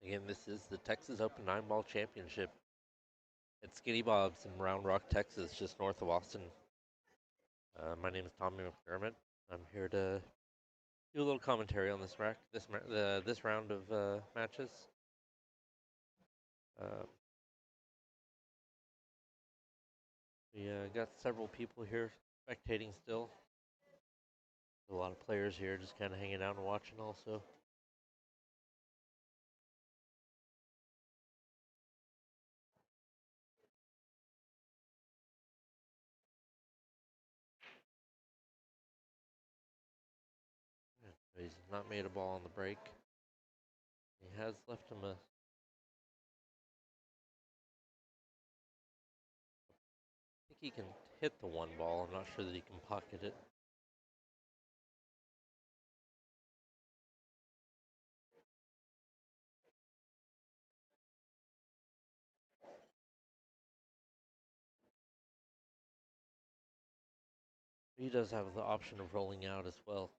Again, this is the Texas Open 9-ball championship at Skinny Bob's in Round Rock, Texas, just north of Austin. My name is Tommy McDermott. I'm here to do a little commentary on this round of matches. We got several people here spectating still. A lot of players here just kind of hanging out and watching also. He's not made a ball on the break. He has left him a... I think he can hit the 1 ball. I'm not sure that he can pocket it. He does have the option of rolling out as well.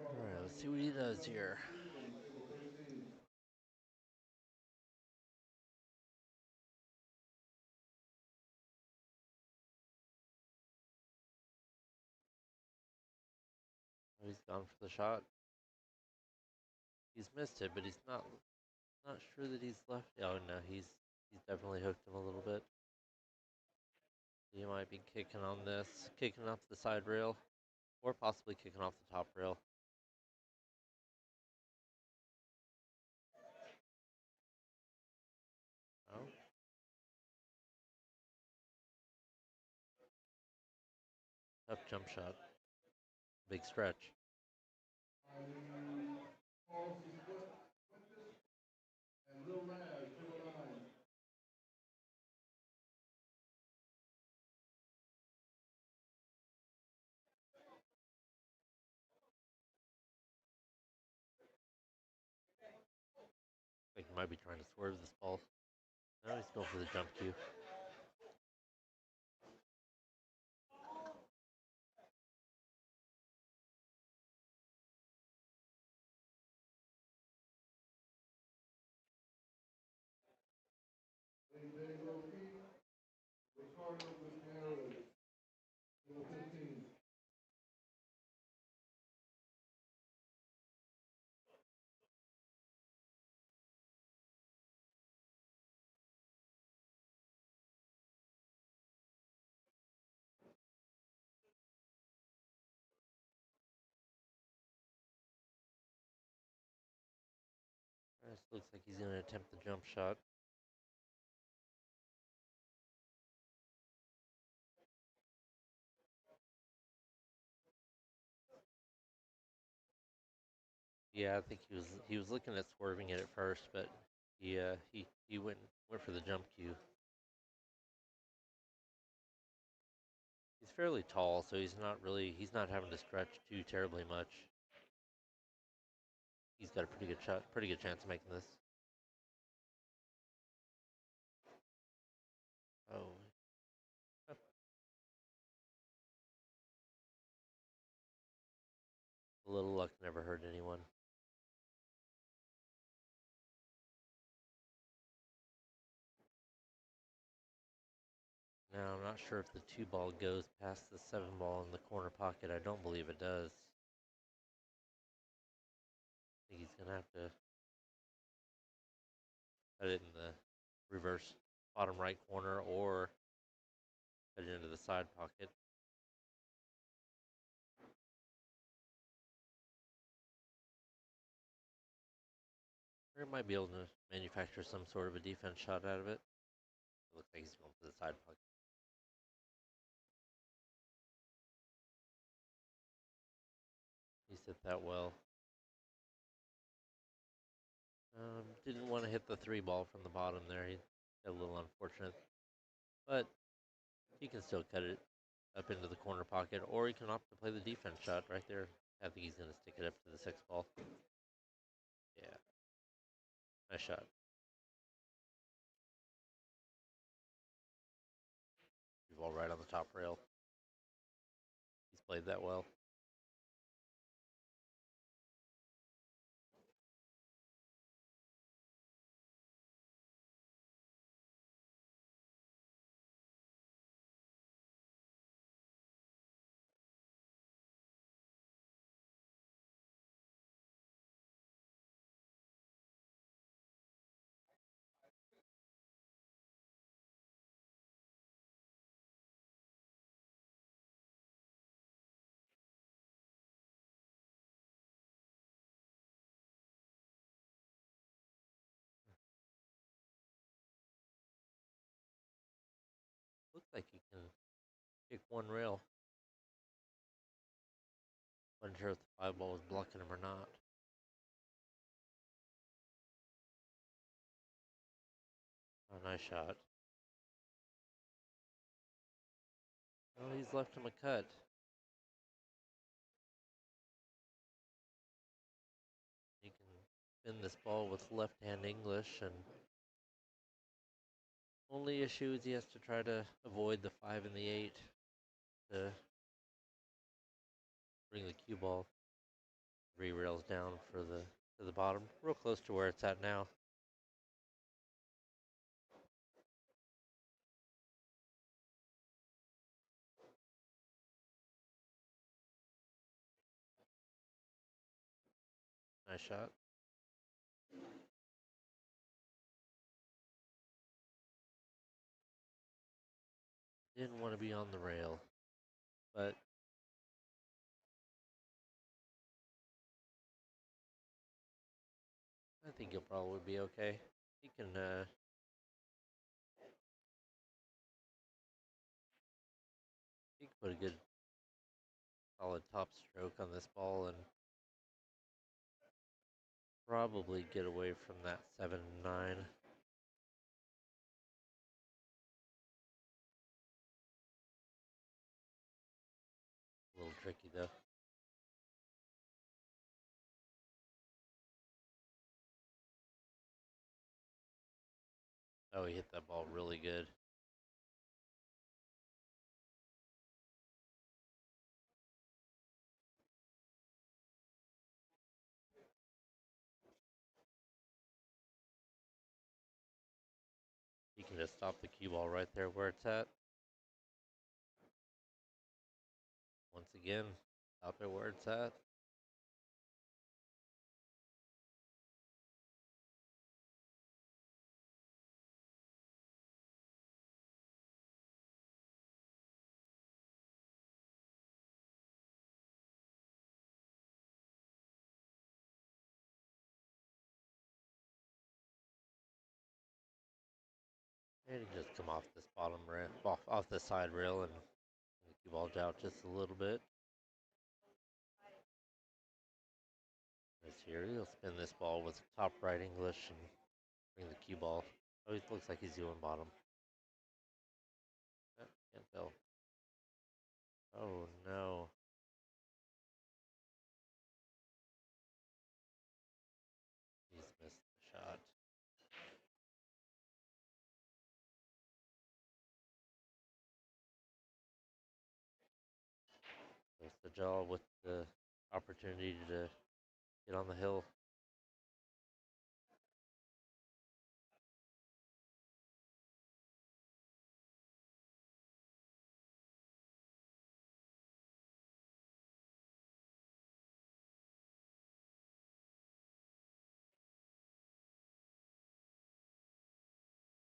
Alright, let's see what he does here. Oh, he's gone for the shot. He's missed it, but he's not sure that he's left. Oh no, he's definitely hooked him a little bit. He might be kicking on this, kicking off the side rail, or possibly kicking off the top rail. Oh. Tough jump shot. Big stretch. I think he might be trying to swerve this ball. No, he's going for the jump cue. This looks like he's going to attempt the jump shot. Yeah, I think he was looking at swerving it at first, but he went for the jump cue. He's fairly tall, so he's not having to stretch too terribly much. He's got a pretty good chance of making this. Oh. A little luck never hurt anyone. Now, I'm not sure if the 2 ball goes past the 7 ball in the corner pocket. I don't believe it does. I think he's going to have to put it in the reverse bottom right corner or put it into the side pocket. Or he might be able to manufacture some sort of a defense shot out of it. It looks like he's going for the side pocket. He's hit that well. Didn't want to hit the 3 ball from the bottom there. He got a little unfortunate. But he can still cut it up into the corner pocket, or he can opt to play the defense shot right there. I think he's going to stick it up to the 6 ball. Yeah. Nice shot. Ball right on the top rail. He's played that well. Looks like he can kick 1 rail. Wasn't sure if the 5 ball was blocking him or not. Oh, nice shot. Oh, he's left him a cut. He can spin this ball with left-hand English, and only issue is he has to try to avoid the 5 and the 8 to bring the cue ball 3 rails down to the bottom, real close to where it's at now. Nice shot. Didn't want to be on the rail, but I think he'll probably be okay. He can put a good solid top stroke on this ball and probably get away from that 7 and 9. A little tricky though. Oh, he hit that ball really good. He can just stop the cue ball right there where it's at. Once again, stop it where it's at. And he just come off this bottom rail, off the side rail, and the cue ball out just a little bit. This here, he'll spin this ball with top right English and bring the cue ball. Oh, it looks like he's doing bottom. Can't tell. Oh no. He's missed the shot. That's the jaw with the opportunity to get on the hill.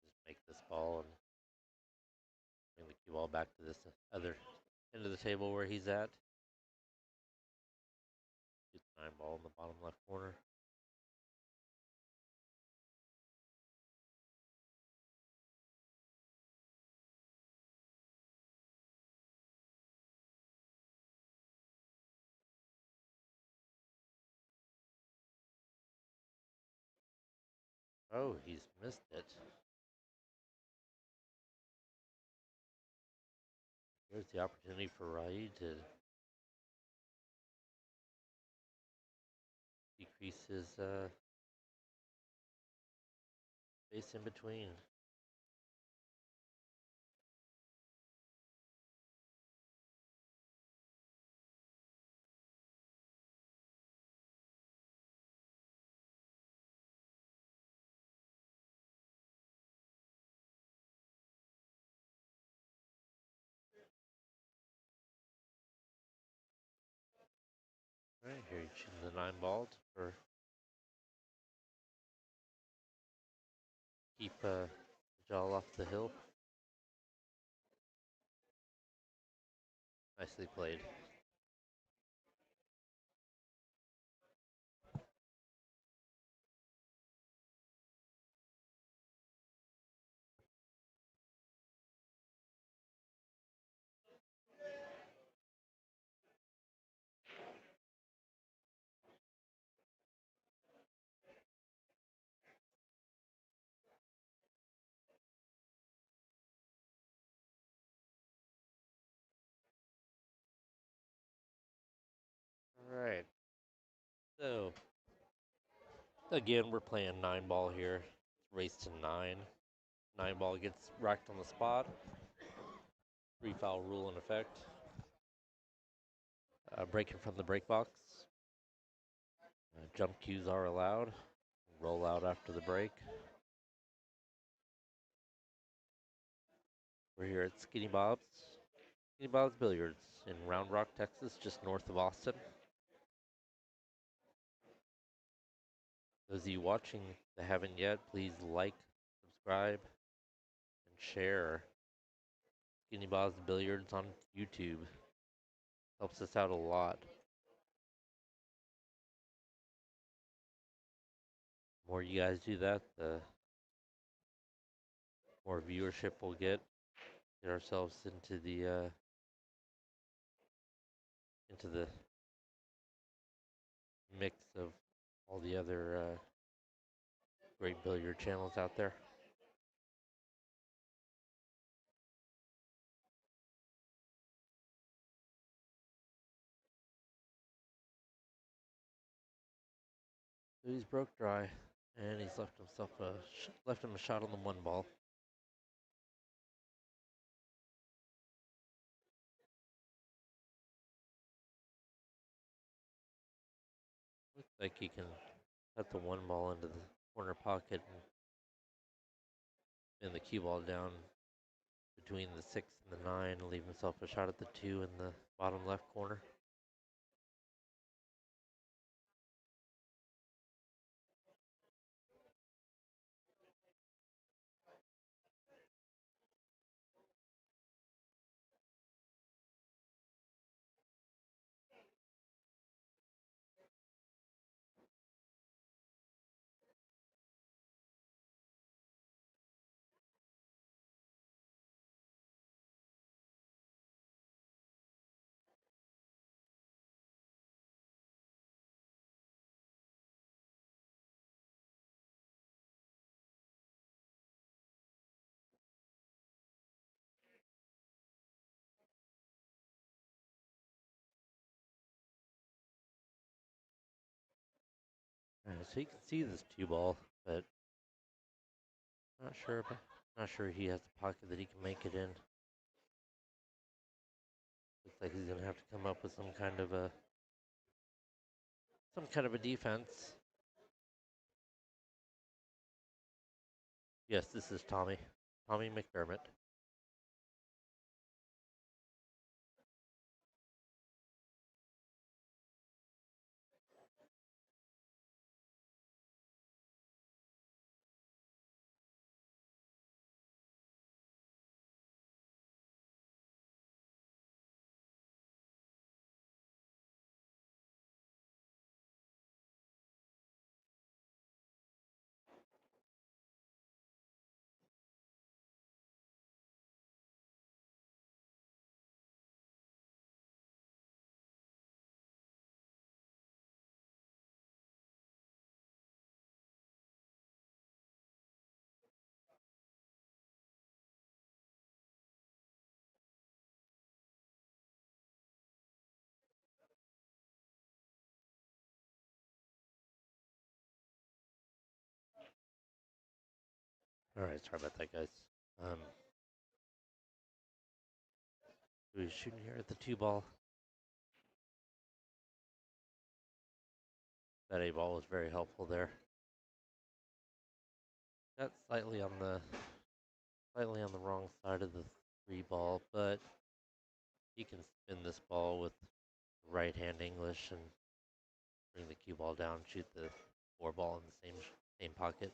Just make this ball and bring the cue ball back to this other end of the table where he's at. Shoot the 9 ball in the bottom left corner. Oh, he's missed it. Here's the opportunity for Rai to decrease his space in between. All right, here he's shooting the 9 ball for keep the jaw off the hill. Nicely played. All right. So again, we're playing 9 ball here. Race to 9. 9 ball gets racked on the spot. 3 foul rule in effect. Breaking from the break box. Jump cues are allowed. Roll out after the break. We're here at Skinny Bob's. Skinny Bob's Billiards in Round Rock, Texas, just north of Austin. Those of you watching that haven't yet, please like, subscribe, and share Skinny Bob's Billiards on YouTube. Helps us out a lot. The more you guys do that, the more viewership we'll get ourselves into the mix of all the other great billiard channels out there. So he's broke dry, and he's left him a shot on the 1 ball. Looks like he can cut the 1 ball into the corner pocket and pin the cue ball down between the 6 and the 9 and leave himself a shot at the 2 in the bottom left corner. so you can see this two ball, but not sure. Not sure he has the pocket that he can make it in. Looks like he's gonna have to come up with some kind of a defense. Yes, this is Tommy McDermott. All right, sorry about that, guys. He was shooting here at the two ball. That A ball was very helpful there. Got slightly on the wrong side of the three ball, but he can spin this ball with right hand English and bring the cue ball down, shoot the four ball in the same pocket.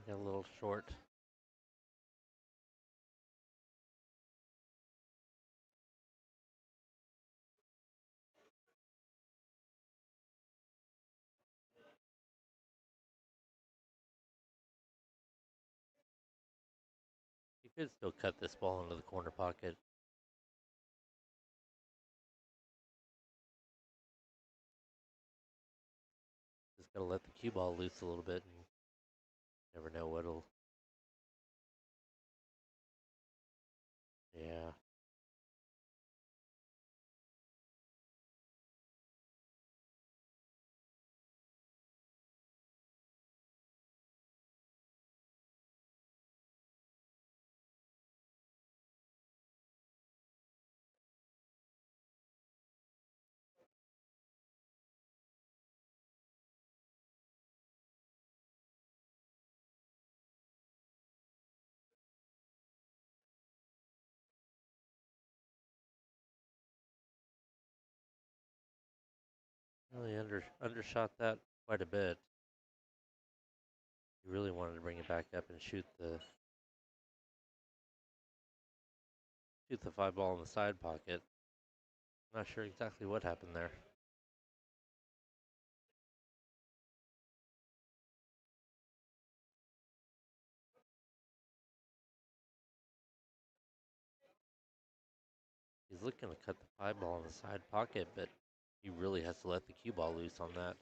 Got a little short. He could still cut this ball into the corner pocket. Just gotta let the cue ball loose a little bit, and never know what'll. Yeah. Really undershot that quite a bit. He really wanted to bring it back up and shoot the five ball in the side pocket. Not sure exactly what happened there. He's looking to cut the five ball in the side pocket, but he really has to let the cue ball loose on that.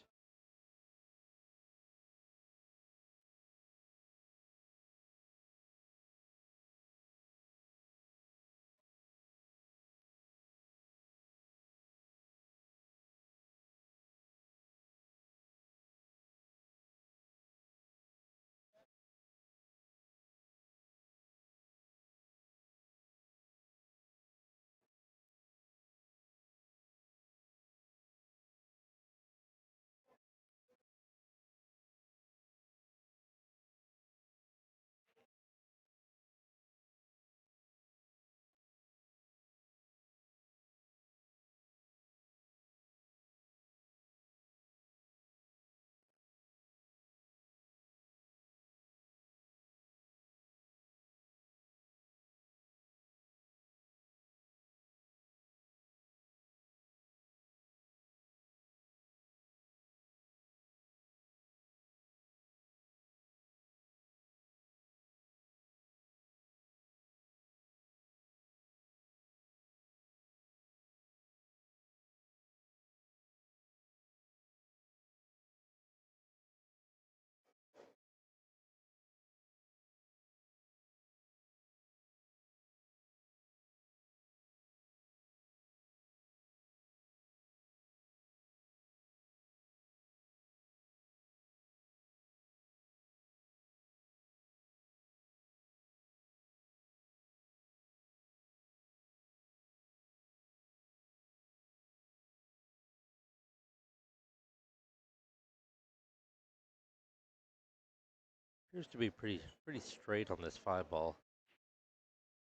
Appears to be pretty straight on this 5 ball.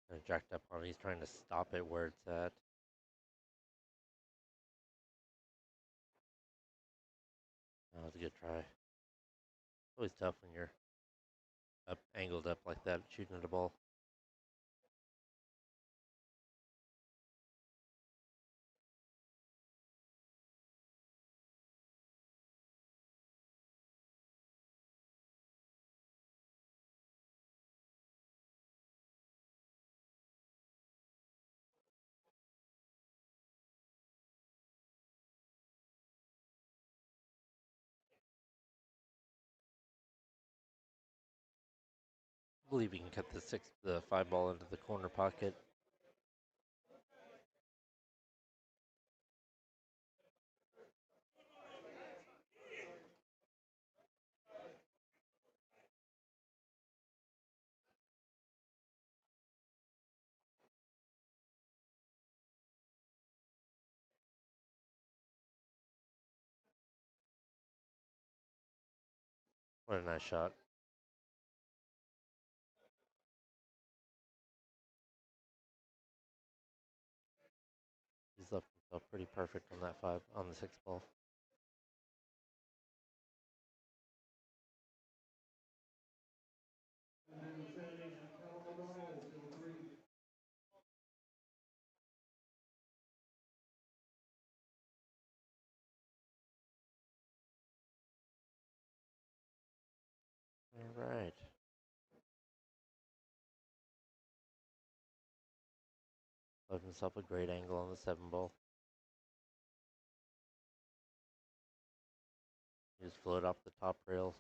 Kind of jacked up on it. He's trying to stop it where it's at. That was a good try. Always tough when you're up, angled up like that, shooting at a ball. I believe he can cut the 5 ball into the corner pocket. What a nice shot. He's left himself pretty perfect on that on the 6 ball. All right. Left himself a great angle on the 7 ball. He just float off the top rail.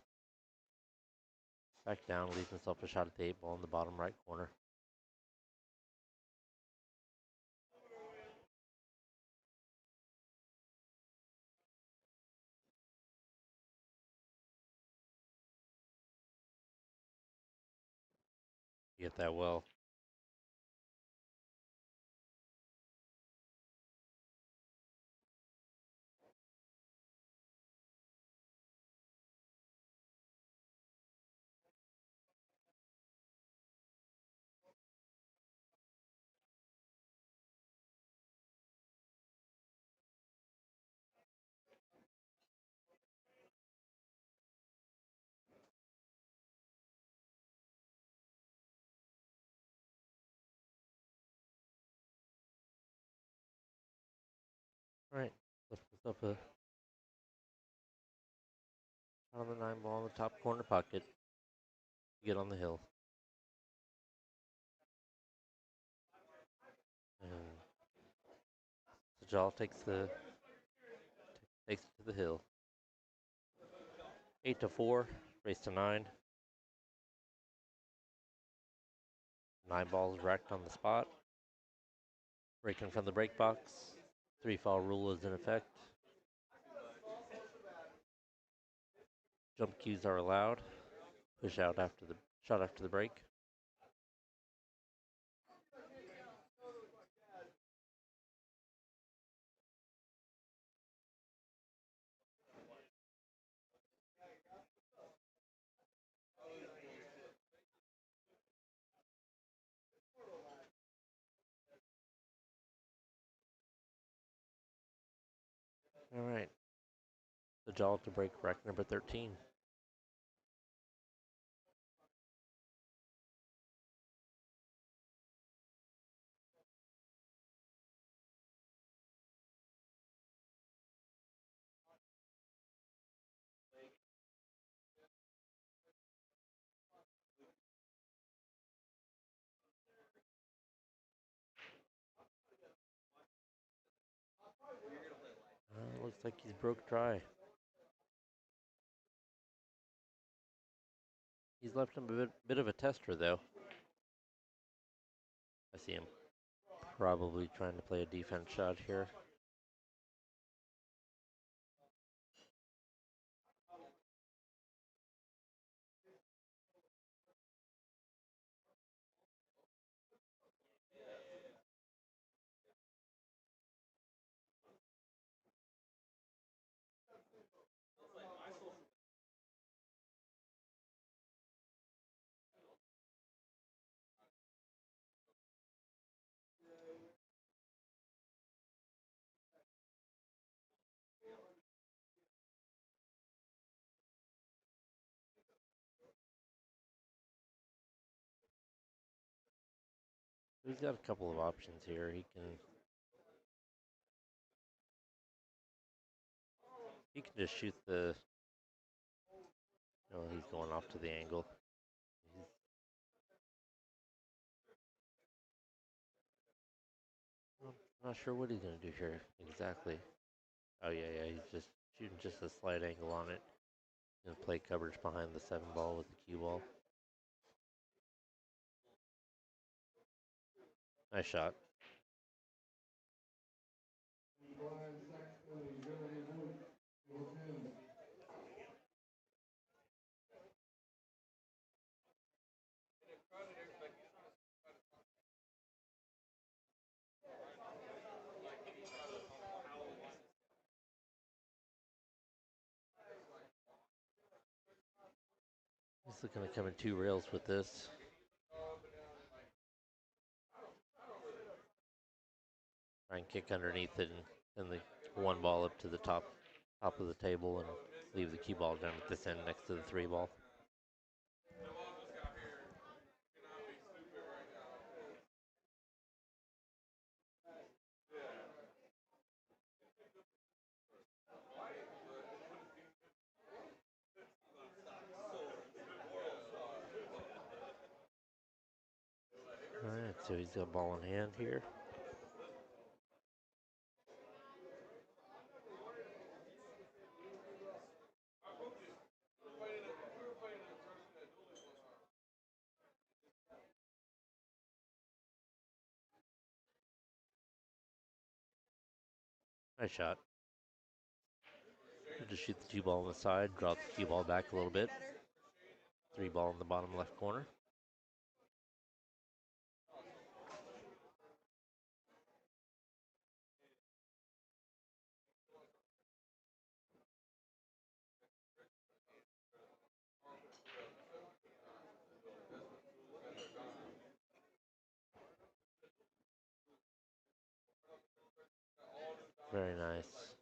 Back down, leaves himself a shot at the 8 ball in the bottom right corner. You get that well. All right. Left himself a shot on the 9 ball in the top corner pocket. Get on the hill. And Sajal takes it to the hill. 8-4, race to 9. 9 balls racked on the spot. Breaking from the break box. 3-fall rule is in effect. Jump cues are allowed. Push out after the shot after the break. All right. The jaw to break rack number 13. Looks like he's broke dry. He's left him a bit of a tester, though. I see him probably trying to play a defense shot here. He's got a couple of options here. He can just shoot the. Oh, he's going off to the angle. I'm not sure what he's gonna do here exactly. Oh yeah, he's just shooting just a slight angle on it. Gonna play coverage behind the 7 ball with the cue ball. Nice shot. He's looking to come in 2 rails with this. Try and kick underneath it and send the 1 ball up to the top of the table and leave the cue ball down at this end next to the 3 ball. Alright, so he's got a ball in hand here. Nice shot. Just shoot the 2 ball on the side, drop the cue ball back a little bit. 3 ball in the bottom left corner. Very nice.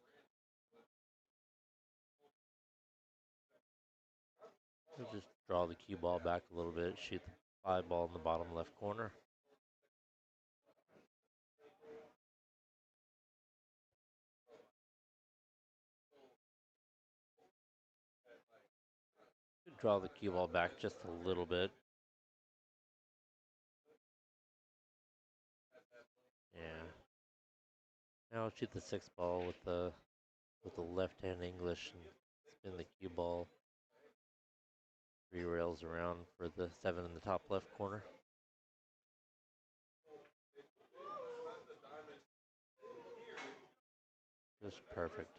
We'll just draw the cue ball back a little bit, shoot the 5 ball in the bottom left corner. Draw the cue ball back just a little bit. Yeah. Now I'll shoot the 6 ball with the left hand English and spin the cue ball 3 rails around for the 7 in the top left corner. Just perfect.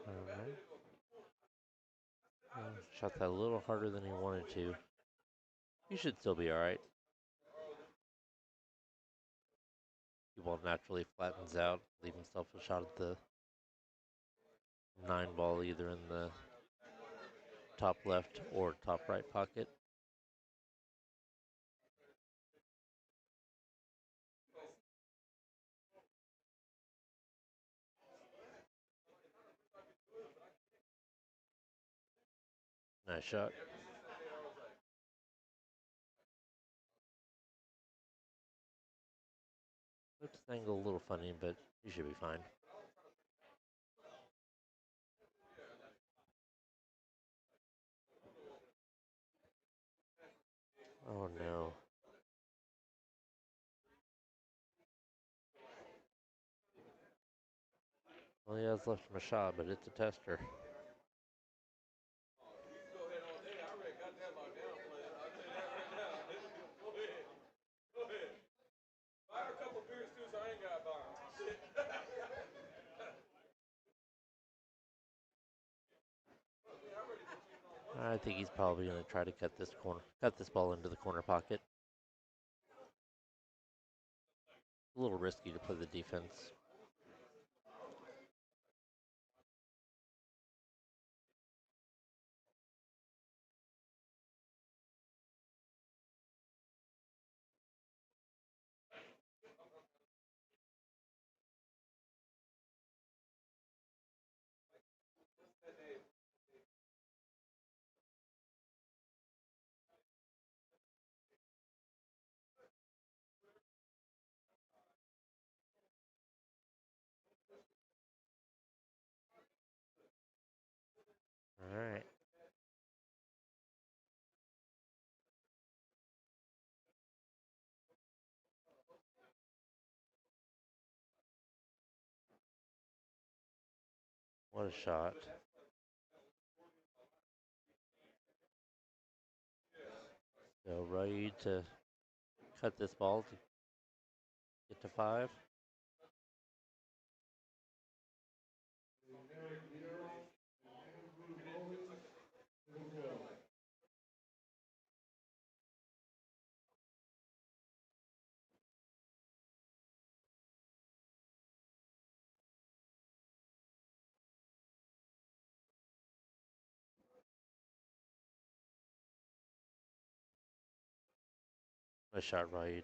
Alright. Shot that a little harder than he wanted to. He should still be alright. Cue ball naturally flattens out, leave himself a shot at the 9 ball either in the top left or top right pocket. Nice shot. Looks angle a little funny, but you should be fine. Oh no. Well, he has left him a shot, but it's a tester. I think he's probably going to try to cut this ball into the corner pocket. A little risky to play the defense. All right. What a shot. So Raid to cut this ball to get to 5. What a shot, Raid.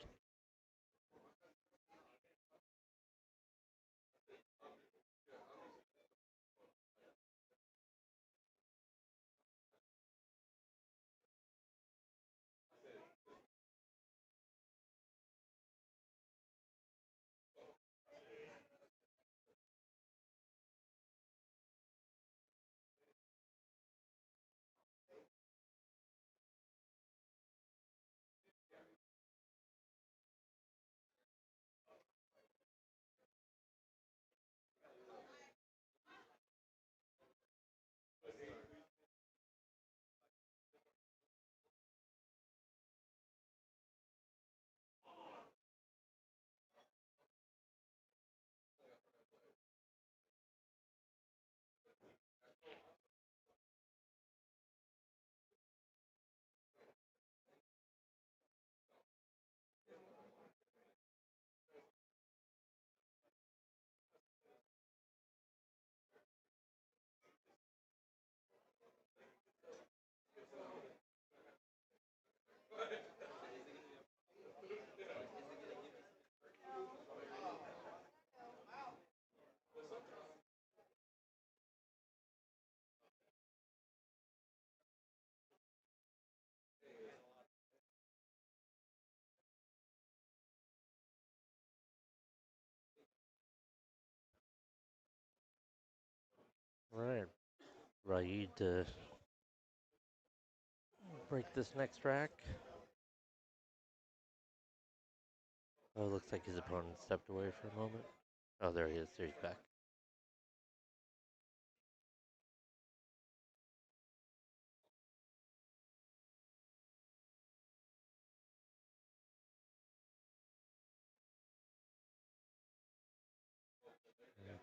All right. Raid to break this next rack. Oh, it looks like his opponent stepped away for a moment. Oh, there he is. There he's back.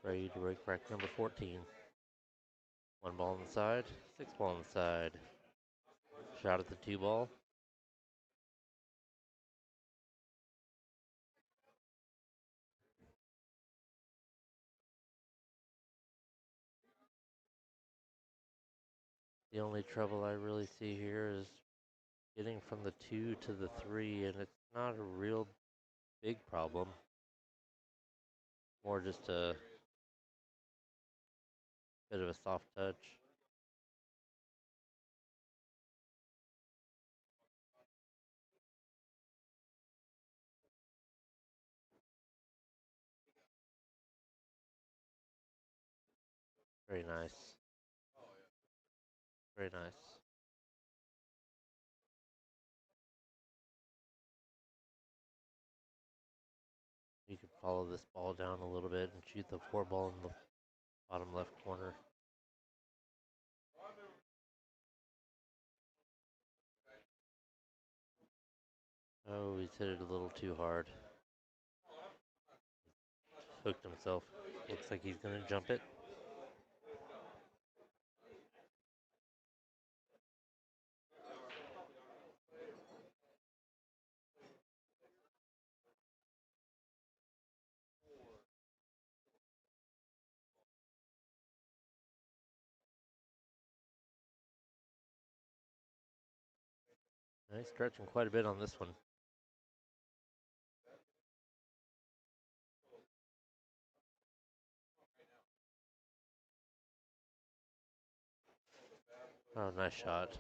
Ready to break rack number 14. 1 ball on the side, 6 ball on the side. Shot at the 2 ball. The only trouble I really see here is getting from the 2 to the 3, and it's not a real big problem. More just a bit of a soft touch. Very nice. Very nice. You could follow this ball down a little bit and shoot the 4 ball in the bottom left corner. Oh, he's hit it a little too hard. Hooked himself. Looks like he's going to jump it. Nice stretching quite a bit on this one. Oh, nice shot.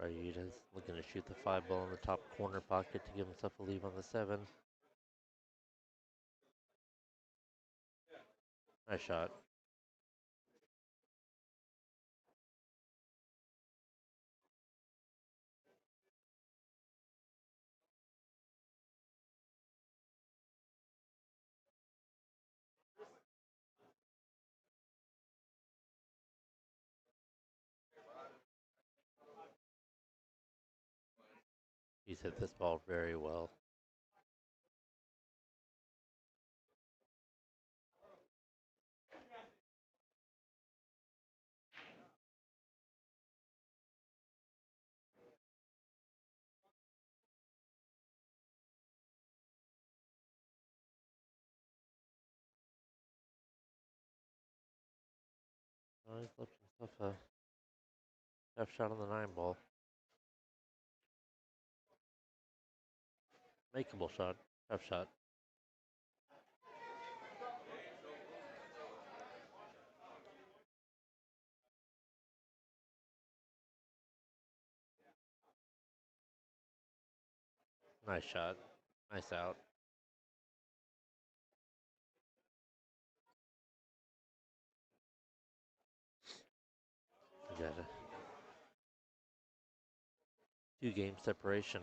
Rayuda's looking to shoot the 5 ball in the top corner pocket to give himself a lead on the 7. Nice shot. He's hit this ball very well. Oh, he's left himself a tough shot on the 9 ball. Makeable shot. Tough shot. Nice shot. Nice out. We got a 2-game separation.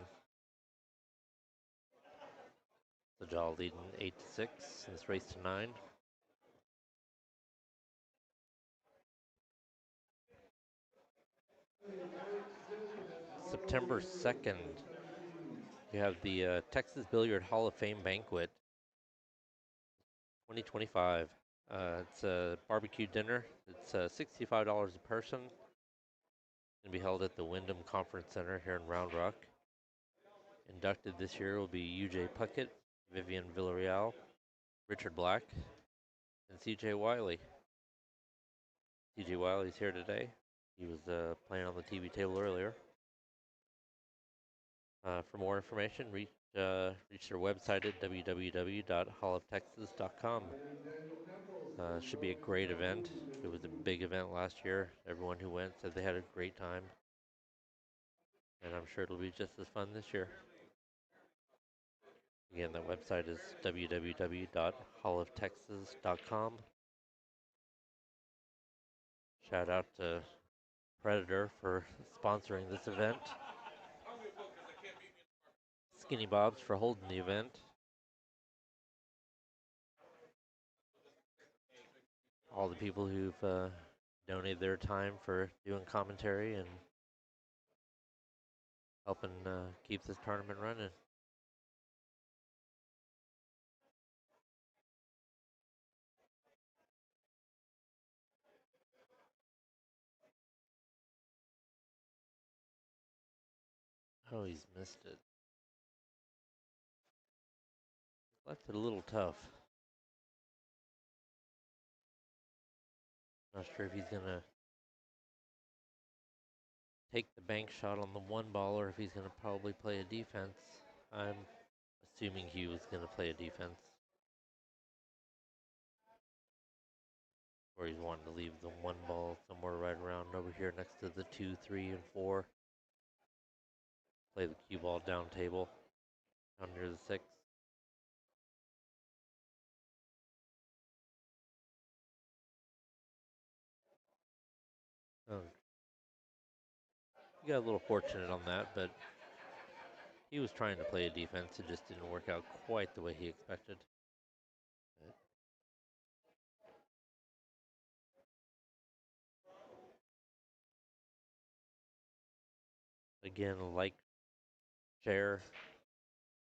The Jaw leading 8-6 in this race to 9. September 2nd, you have the Texas Billiard Hall of Fame Banquet 2025. It's a barbecue dinner. It's $65 a person. Going to be held at the Wyndham Conference Center here in Round Rock. Inducted this year will be UJ Puckett, Vivian Villarreal, Richard Black, and CJ Wiley. CJ Wiley's here today. He was playing on the TV table earlier. For more information, reach their website at www.halloftexas.com. Should be a great event. It was a big event last year. Everyone who went said they had a great time. And I'm sure it'll be just as fun this year. Again, that website is www.halloftexas.com. Shout out to Predator for sponsoring this event. Skinny Bob's for holding the event. All the people who've donated their time for doing commentary and helping keep this tournament running. Oh, he's missed it. Left it a little tough. Not sure if he's gonna take the bank shot on the 1 ball or if he's gonna probably play a defense. I'm assuming he was gonna play a defense. Or he's wanting to leave the 1 ball somewhere right around over here next to the 2, 3, and 4. Play the cue ball down table, down near the 6. Oh. He got a little fortunate on that, but he was trying to play a defense. It just didn't work out quite the way he expected. Again, like, share,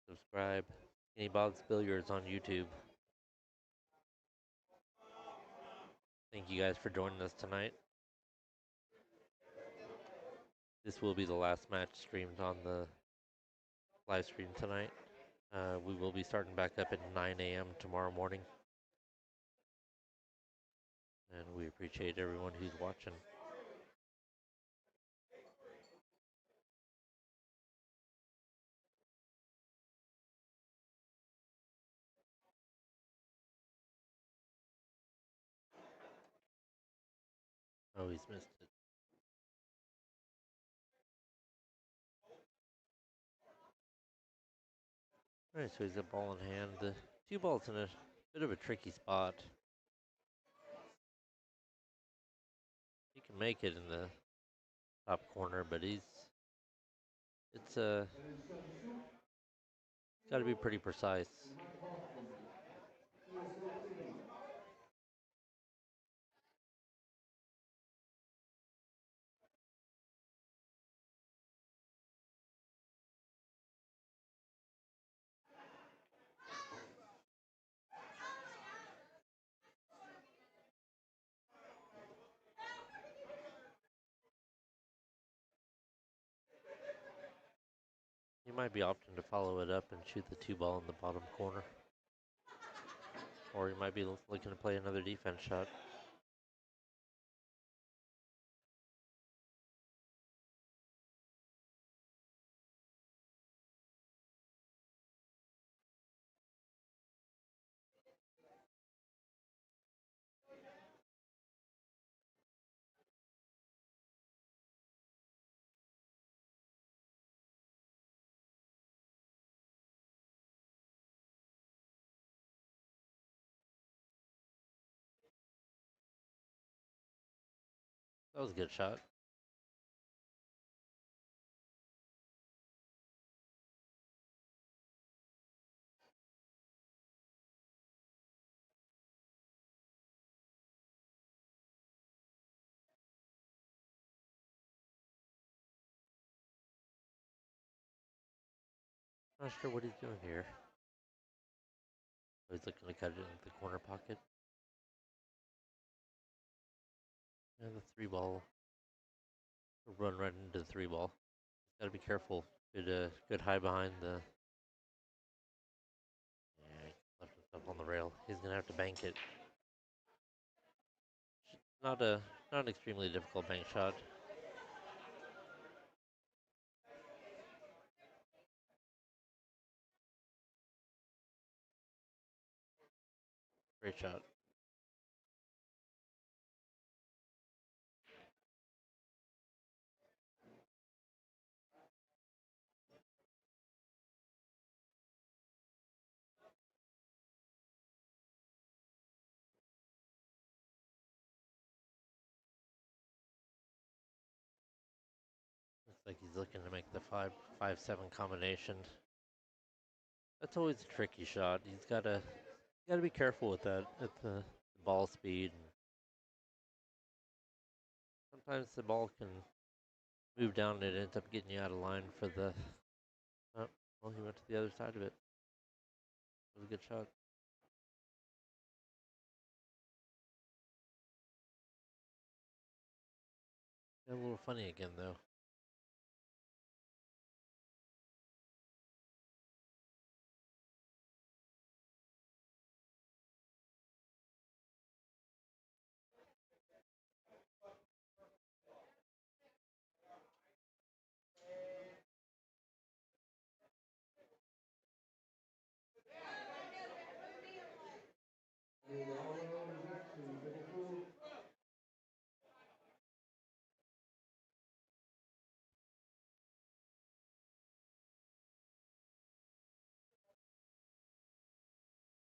subscribe. Skinny Bob's Billiards on YouTube. Thank you guys for joining us tonight. This will be the last match streamed on the live stream tonight. We will be starting back up at 9 a.m. tomorrow morning. And we appreciate everyone who's watching. Oh, he's missed it. Alright, so he's got ball in hand. The two balls in a bit of a tricky spot. He can make it in the top corner, but it's got to be pretty precise. You might be opting to follow it up and shoot the two ball in the bottom corner. Or you might be looking to play another defense shot. That was a good shot. Not sure what he's doing here. He's looking to cut it into the corner pocket. And the three ball. Run right into the three ball. Gotta be careful. Good high behind the. Yeah, he left himself on the rail. He's gonna have to bank it. Not an extremely difficult bank shot. Great shot. Looks like he's looking to make the 5-5-7 combination. That's always a tricky shot. He's gotta be careful with that at the ball speed. Sometimes the ball can move down and it ends up getting you out of line for the. Oh, well, he went to the other side of it. It was a good shot. Got a little funny again though.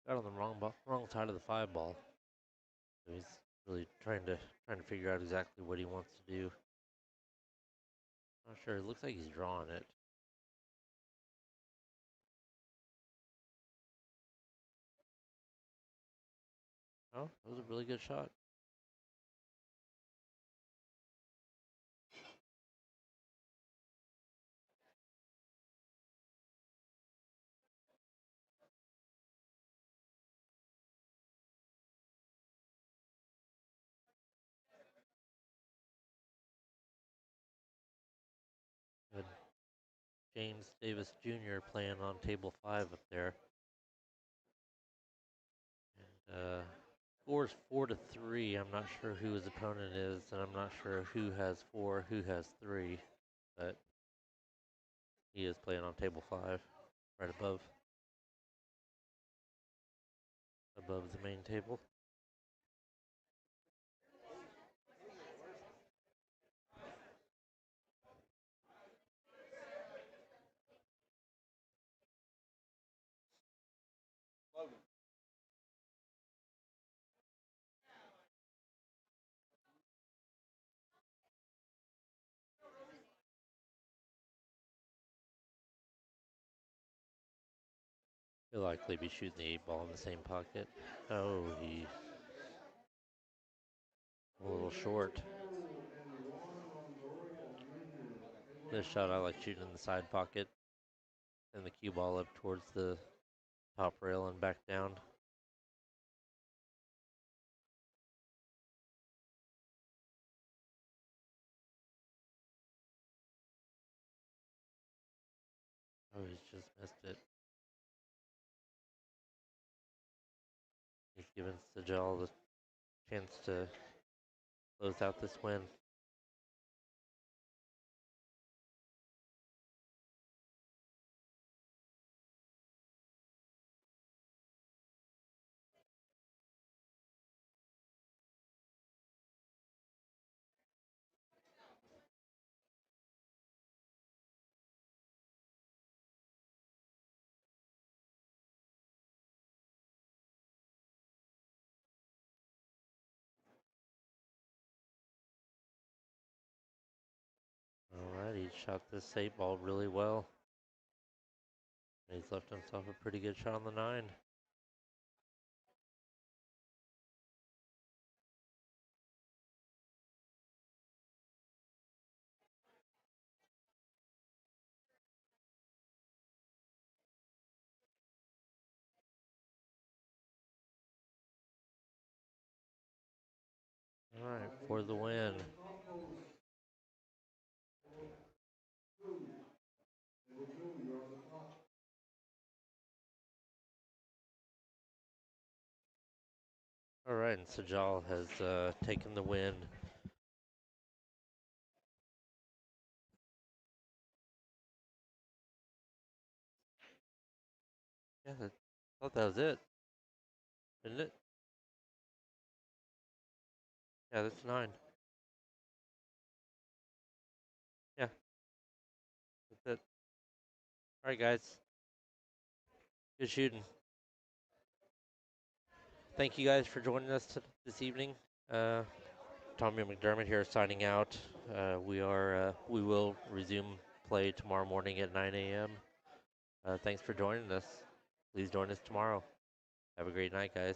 Got on the wrong side of the five ball. So he's really trying to figure out exactly what he wants to do. Not sure. It looks like he's drawing it. Oh, that was a really good shot. Good. James Davis Jr. playing on table 5 up there. And scores 4-3. I'm not sure who his opponent is, and I'm not sure who has 4, who has 3, but he is playing on table 5, right above the main table. He'll likely be shooting the 8 ball in the same pocket. Oh, he a little short. This shot I like shooting in the side pocket and the cue ball up towards the top rail and back down. Oh, he's just missed it. He's given Sajal the chance to close out this win. Alright, he shot this 8 ball really well. He's left himself a pretty good shot on the 9. Alright, for the win. Alright, and Sajal has taken the win. Yeah, I thought that was it. Isn't it? Yeah, that's 9. Yeah, that's it. Alright, guys. Good shooting. Thank you guys for joining us this evening. Tommy McDermott here signing out. We will resume play tomorrow morning at 9 a.m. Thanks for joining us. Please join us tomorrow. Have a great night, guys.